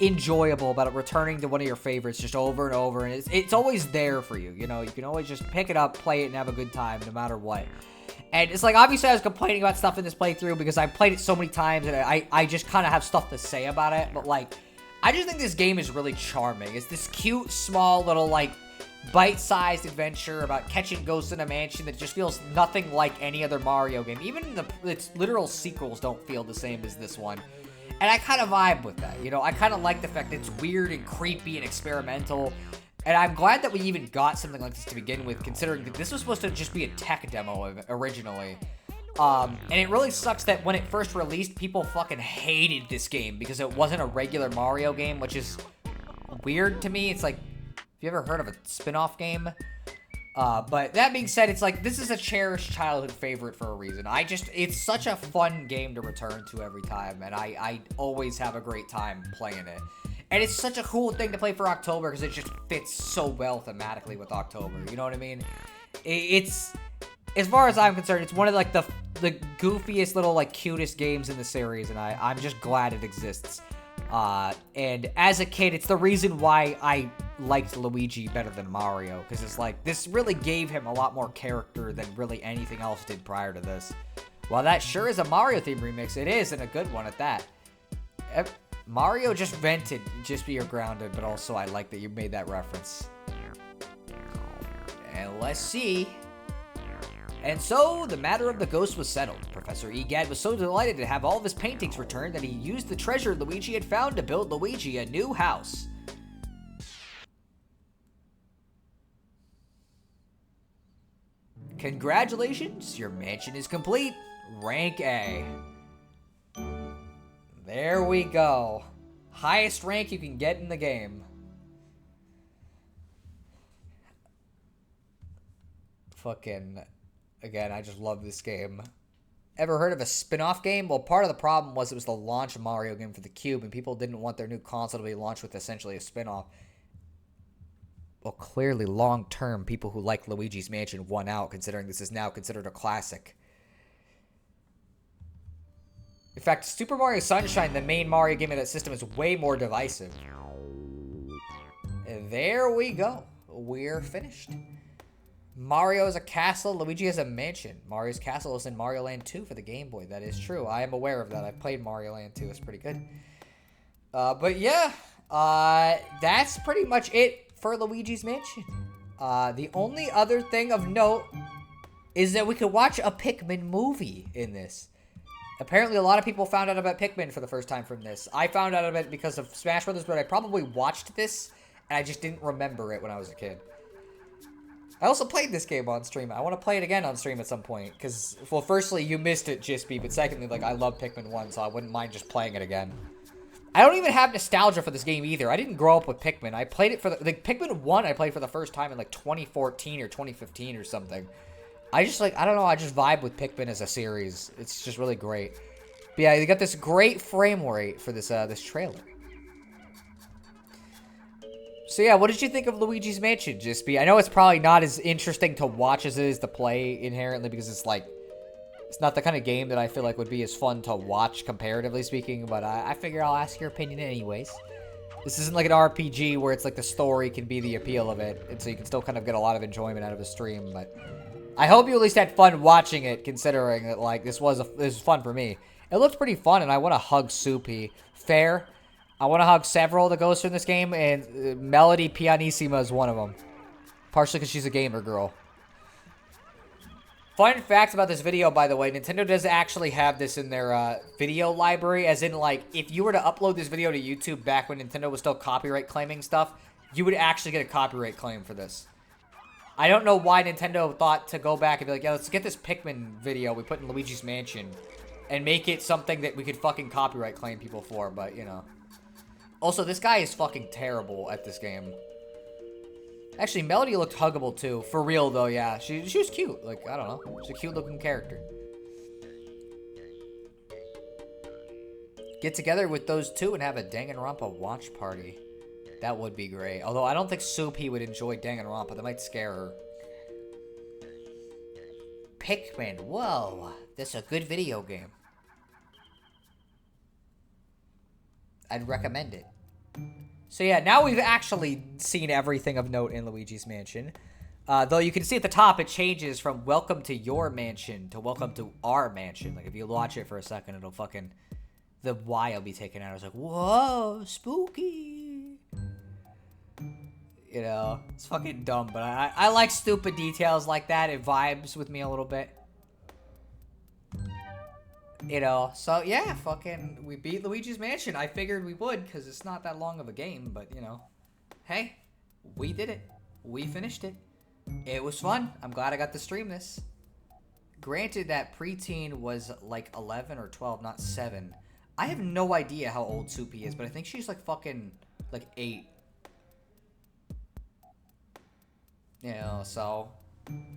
enjoyable about it, returning to one of your favorites just over and over, and it's always there for you. You know, you can always just pick it up, play it, and have a good time no matter what. And it's like, obviously I was complaining about stuff in this playthrough because I played it so many times and I just kind of have stuff to say about it, but like, I just think this game is really charming. It's this cute, small little, like, bite-sized adventure about catching ghosts in a mansion that just feels nothing like any other Mario game. Even its literal sequels don't feel the same as this one. And I kind of vibe with that, you know? I kind of like the fact that it's weird and creepy and experimental. And I'm glad that we even got something like this to begin with, considering that this was supposed to just be a tech demo originally. And it really sucks that when it first released, people fucking hated this game because it wasn't a regular Mario game, which is weird to me. It's like, have you ever heard of a spin-off game? But that being said, it's like, this is a cherished childhood favorite for a reason. It's such a fun game to return to every time, and I always have a great time playing it. And it's such a cool thing to play for October because it just fits so well thematically with October. You know what I mean? It's, as far as I'm concerned, it's one of like the goofiest little like cutest games in the series, and I'm just glad it exists. And as a kid, it's the reason why I liked Luigi better than Mario, because it's like, this really gave him a lot more character than really anything else did prior to this. While that sure is a Mario-themed remix, it is, and a good one at that. Mario just vented Just Be Your Grounded, but also I like that you made that reference. And let's see. And so, the matter of the ghost was settled. Professor Egad was so delighted to have all of his paintings returned that he used the treasure Luigi had found to build Luigi a new house. Congratulations, your mansion is complete. Rank A. There we go. Highest rank you can get in the game. Fucking... Again, I just love this game. Ever heard of a spin-off game? Well, part of the problem was it was the launch Mario game for the Cube, and people didn't want their new console to be launched with essentially a spin-off. Well, clearly, long-term, people who like Luigi's Mansion won out, considering this is now considered a classic. In fact, Super Mario Sunshine, the main Mario game of that system, is way more divisive. And there we go. We're finished. Mario is a castle, Luigi is a mansion. Mario's castle is in Mario Land 2 for the Game Boy. That is true. I am aware of that. I've played Mario Land 2. It's pretty good. But yeah, that's pretty much it for Luigi's Mansion. The only other thing of note is that we could watch a Pikmin movie in this. Apparently, a lot of people found out about Pikmin for the first time from this. I found out about it because of Smash Brothers, but I probably watched this, and I just didn't remember it when I was a kid. I also played this game on stream. I want to play it again on stream at some point, because, well, firstly, you missed it, Jispy, but secondly, like, I love Pikmin 1, so I wouldn't mind just playing it again. I don't even have nostalgia for this game either. I didn't grow up with Pikmin. I played it for like, Pikmin 1 I played for the first time in, like, 2014 or 2015 or something. I just, like, I don't know, I just vibe with Pikmin as a series. It's just really great. But yeah, they got this great frame rate for this, this trailer. So yeah, what did you think of Luigi's Mansion, Jispy? I know it's probably not as interesting to watch as it is to play inherently, because it's like, it's not the kind of game that I feel like would be as fun to watch, comparatively speaking, but I figure I'll ask your opinion anyways. This isn't like an RPG where it's like the story can be the appeal of it, and so you can still kind of get a lot of enjoyment out of the stream, but I hope you at least had fun watching it, considering that, like, this was fun for me. It looked pretty fun, and I want to hug Soupy. Fair. I want to hug several of the ghosts in this game, and Melody Pianissima is one of them. Partially because she's a gamer girl. Fun fact about this video, by the way, Nintendo does actually have this in their video library, as in, like, if you were to upload this video to YouTube back when Nintendo was still copyright claiming stuff, you would actually get a copyright claim for this. I don't know why Nintendo thought to go back and be like, yeah, let's get this Pikmin video we put in Luigi's Mansion and make it something that we could fucking copyright claim people for, but, you know. Also, this guy is fucking terrible at this game. Actually, Melody looked huggable, too. For real, though, yeah. She was cute. Like, I don't know. She's a cute-looking character. Get together with those two and have a Danganronpa watch party. That would be great. Although, I don't think Soupy would enjoy Danganronpa. That might scare her. Pikmin. Whoa. This is a good video game. I'd recommend it. So yeah, now we've actually seen everything of note in Luigi's Mansion. Though you can see at the top, it changes from welcome to your mansion to welcome to our mansion. Like, if you watch it for a second, it'll fucking... the Y will be taken out. It's like, whoa, spooky. You know, it's fucking dumb, but I like stupid details like that. It vibes with me a little bit. You know, so yeah, fucking, we beat Luigi's Mansion. I figured we would, because it's not that long of a game, but, you know, hey, we did it. We finished it. It was fun. I'm glad I got to stream this. Granted that preteen was like 11 or 12, not 7. I have no idea how old Soupy is, but I think she's like fucking, like 8. You know, so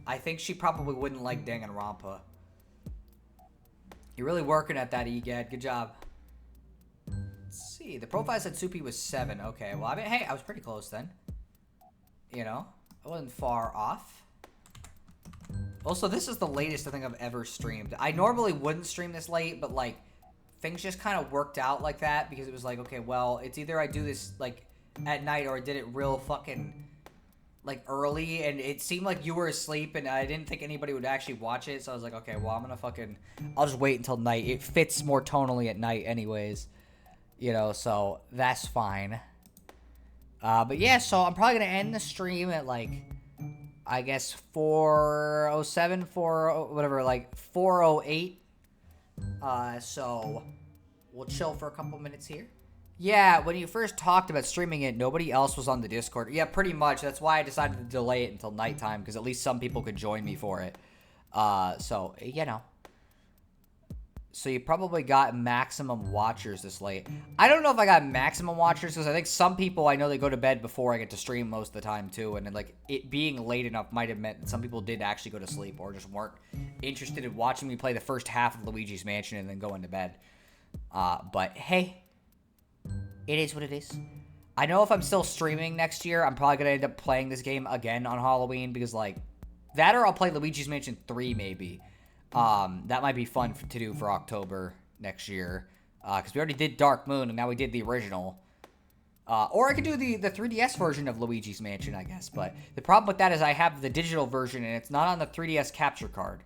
I think she probably wouldn't like Danganronpa. You're really working at that, EGAD. Good job. Let's see. The profile said Soupy was 7. Okay, well, I mean, hey, I was pretty close then. You know, I wasn't far off. Also, this is the latest I think I've ever streamed. I normally wouldn't stream this late, but, like, things just kind of worked out like that because it was like, okay, well, it's either I do this, like, at night or I did it real fucking, like, early, and it seemed like you were asleep, and I didn't think anybody would actually watch it, so I was like, okay, well, I'll just wait until night. It fits more tonally at night anyways, you know, so that's fine. But yeah, so I'm probably going to end the stream at, like, I guess 4:07, whatever, like 4:08. So we'll chill for a couple minutes here. Yeah, when you first talked about streaming it, nobody else was on the Discord. Yeah, pretty much. That's why I decided to delay it until nighttime, because at least some people could join me for it. So, you know. So you probably got maximum watchers this late. I don't know if I got maximum watchers, because I think some people, I know they go to bed before I get to stream most of the time, too. And then, like, it being late enough might have meant that some people did actually go to sleep or just weren't interested in watching me play the first half of Luigi's Mansion and then go into bed. But, hey, it is what it is. I know if I'm still streaming next year, I'm probably going to end up playing this game again on Halloween, because, like, that or I'll play Luigi's Mansion 3, maybe. That might be fun to do for October next year, because we already did Dark Moon, and now we did the original. Or I could do the 3DS version of Luigi's Mansion, I guess, but the problem with that is I have the digital version, and it's not on the 3DS capture card,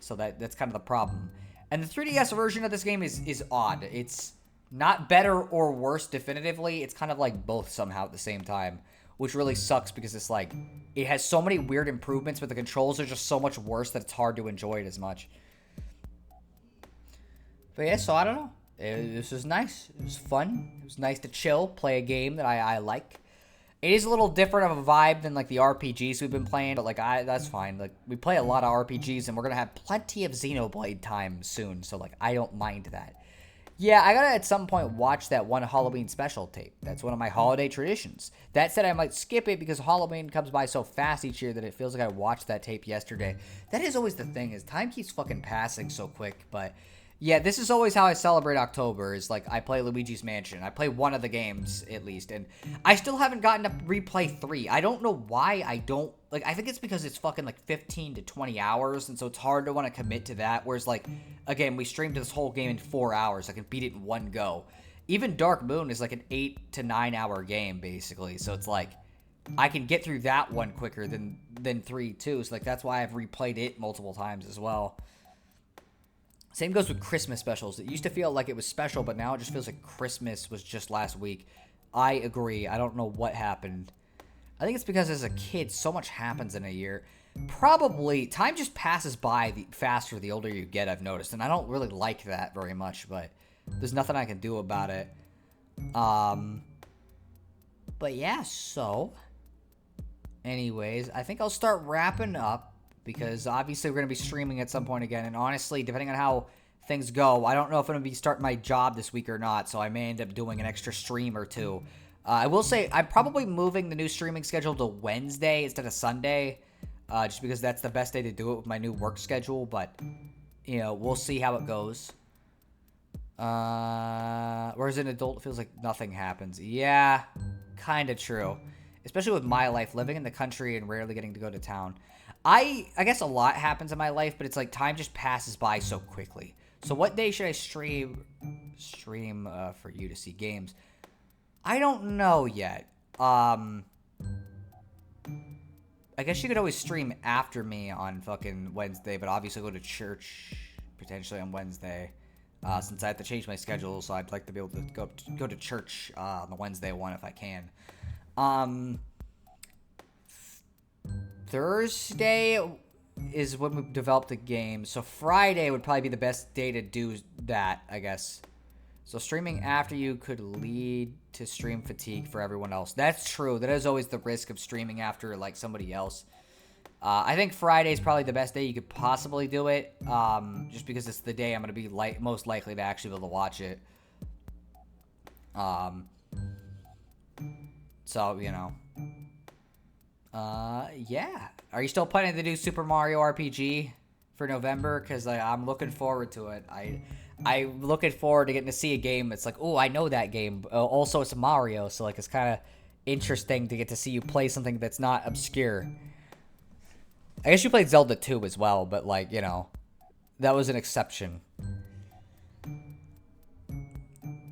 so that's kind of the problem. And the 3DS version of this game is odd. It's not better or worse definitively, it's kind of like both somehow at the same time, which really sucks because it's like, it has so many weird improvements, but the controls are just so much worse that it's hard to enjoy it as much. But yeah, so I don't know. This was nice. It was fun. It was nice to chill, play a game that I like. It is a little different of a vibe than like the RPGs we've been playing, but like that's fine. Like we play a lot of RPGs, and we're gonna have plenty of Xenoblade time soon, so like I don't mind that. Yeah, I gotta at some point watch that one Halloween special tape. That's one of my holiday traditions. That said, I might skip it because Halloween comes by so fast each year that it feels like I watched that tape yesterday. That is always the thing, is time keeps fucking passing so quick. But yeah, this is always how I celebrate October, is like I play Luigi's Mansion. I play one of the games at least, and I still haven't gotten to replay 3. I don't know why I don't. Like, I think it's because it's fucking, like, 15 to 20 hours, and so it's hard to want to commit to that, whereas, like, again, we streamed this whole game in 4 hours. I can beat it in one go. Even Dark Moon is, like, an 8 to 9 hour game, basically, so it's, like, I can get through that one quicker than 3, too, so, like, that's why I've replayed it multiple times as well. Same goes with Christmas specials. It used to feel like it was special, but now it just feels like Christmas was just last week. I agree. I don't know what happened. I think it's because as a kid, so much happens in a year. Probably, time just passes by faster the older you get, I've noticed. And I don't really like that very much, but there's nothing I can do about it. But yeah, so. Anyways, I think I'll start wrapping up, because obviously we're going to be streaming at some point again. And honestly, depending on how things go, I don't know if I'm going to be starting my job this week or not, so I may end up doing an extra stream or two. I will say I'm probably moving the new streaming schedule to Wednesday instead of Sunday, just because that's the best day to do it with my new work schedule, but, you know, we'll see how it goes. Whereas an adult, it feels like nothing happens. Yeah, kind of true. Especially with my life, living in the country and rarely getting to go to town. I guess a lot happens in my life, but it's like time just passes by so quickly. So what day should I stream for you to see games? I don't know yet. I guess you could always stream after me on fucking Wednesday, but obviously go to church potentially on Wednesday. Since I have to change my schedule, so I'd like to be able to go to church on the Wednesday one if I can. Thursday is when we developed the game. So Friday would probably be the best day to do that, I guess. So streaming after you could lead to stream fatigue for everyone else. That's true. That is always the risk of streaming after, like, somebody else. I think Friday is probably the best day you could possibly do it. Just because it's the day I'm going to be most likely to actually be able to watch it. So, you know. Yeah. Are you still planning to do Super Mario RPG for November? Because I'm looking forward to it. I'm looking forward to getting to see a game. It's like, oh, I know that game. Also, it's Mario, so like it's kind of interesting to get to see you play something that's not obscure. I guess you played Zelda 2 as well, but like, you know, that was an exception.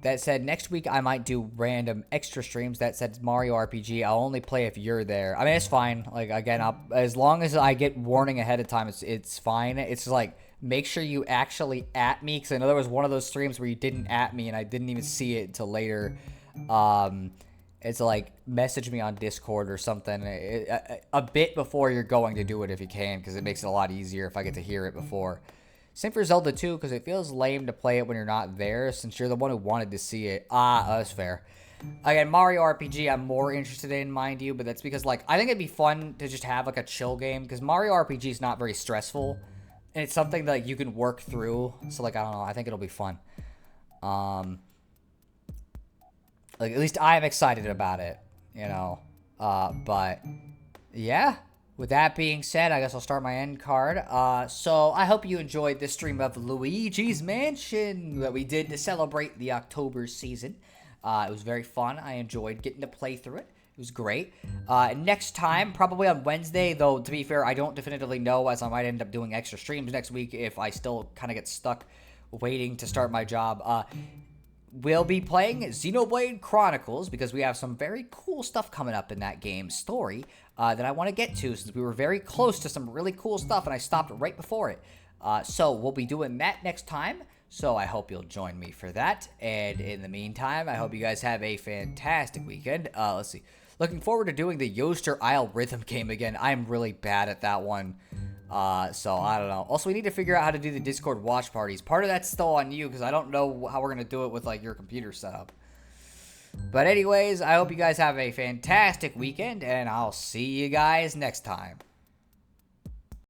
That said, next week I might do random extra streams. That said, Mario RPG, I'll only play if you're there. I mean, it's fine. Like, again, as long as I get warning ahead of time, it's fine. It's like, make sure you actually at me, because I know there was one of those streams where you didn't at me, and I didn't even see it until later. It's like, message me on Discord or something a bit before you're going to do it if you can, because it makes it a lot easier if I get to hear it before. Same for Zelda 2, because it feels lame to play it when you're not there, since you're the one who wanted to see it. That's fair. Again, Mario RPG I'm more interested in, mind you, but that's because, like, I think it'd be fun to just have, like, a chill game, because Mario RPG is not very stressful, and it's something that, like, you can work through, so, like, I don't know, I think it'll be fun. Like, at least I'm excited about it, you know, but, yeah. With that being said, I guess I'll start my end card. So I hope you enjoyed this stream of Luigi's Mansion that we did to celebrate the October season. It was very fun. I enjoyed getting to play through it. It was great. Next time, probably on Wednesday, though, to be fair, I don't definitively know, as I might end up doing extra streams next week if I still kind of get stuck waiting to start my job. We'll be playing Xenoblade Chronicles because we have some very cool stuff coming up in that game's story that I want to get to, since we were very close to some really cool stuff and I stopped right before it. So we'll be doing that next time. So I hope you'll join me for that. And in the meantime, I hope you guys have a fantastic weekend. Let's see. Looking forward to doing the Yoster Isle Rhythm game again. I'm really bad at that one. So I don't know. Also, we need to figure out how to do the Discord watch parties. Part of that's still on you, because I don't know how we're going to do it with, like, your computer setup. But anyways, I hope you guys have a fantastic weekend, and I'll see you guys next time.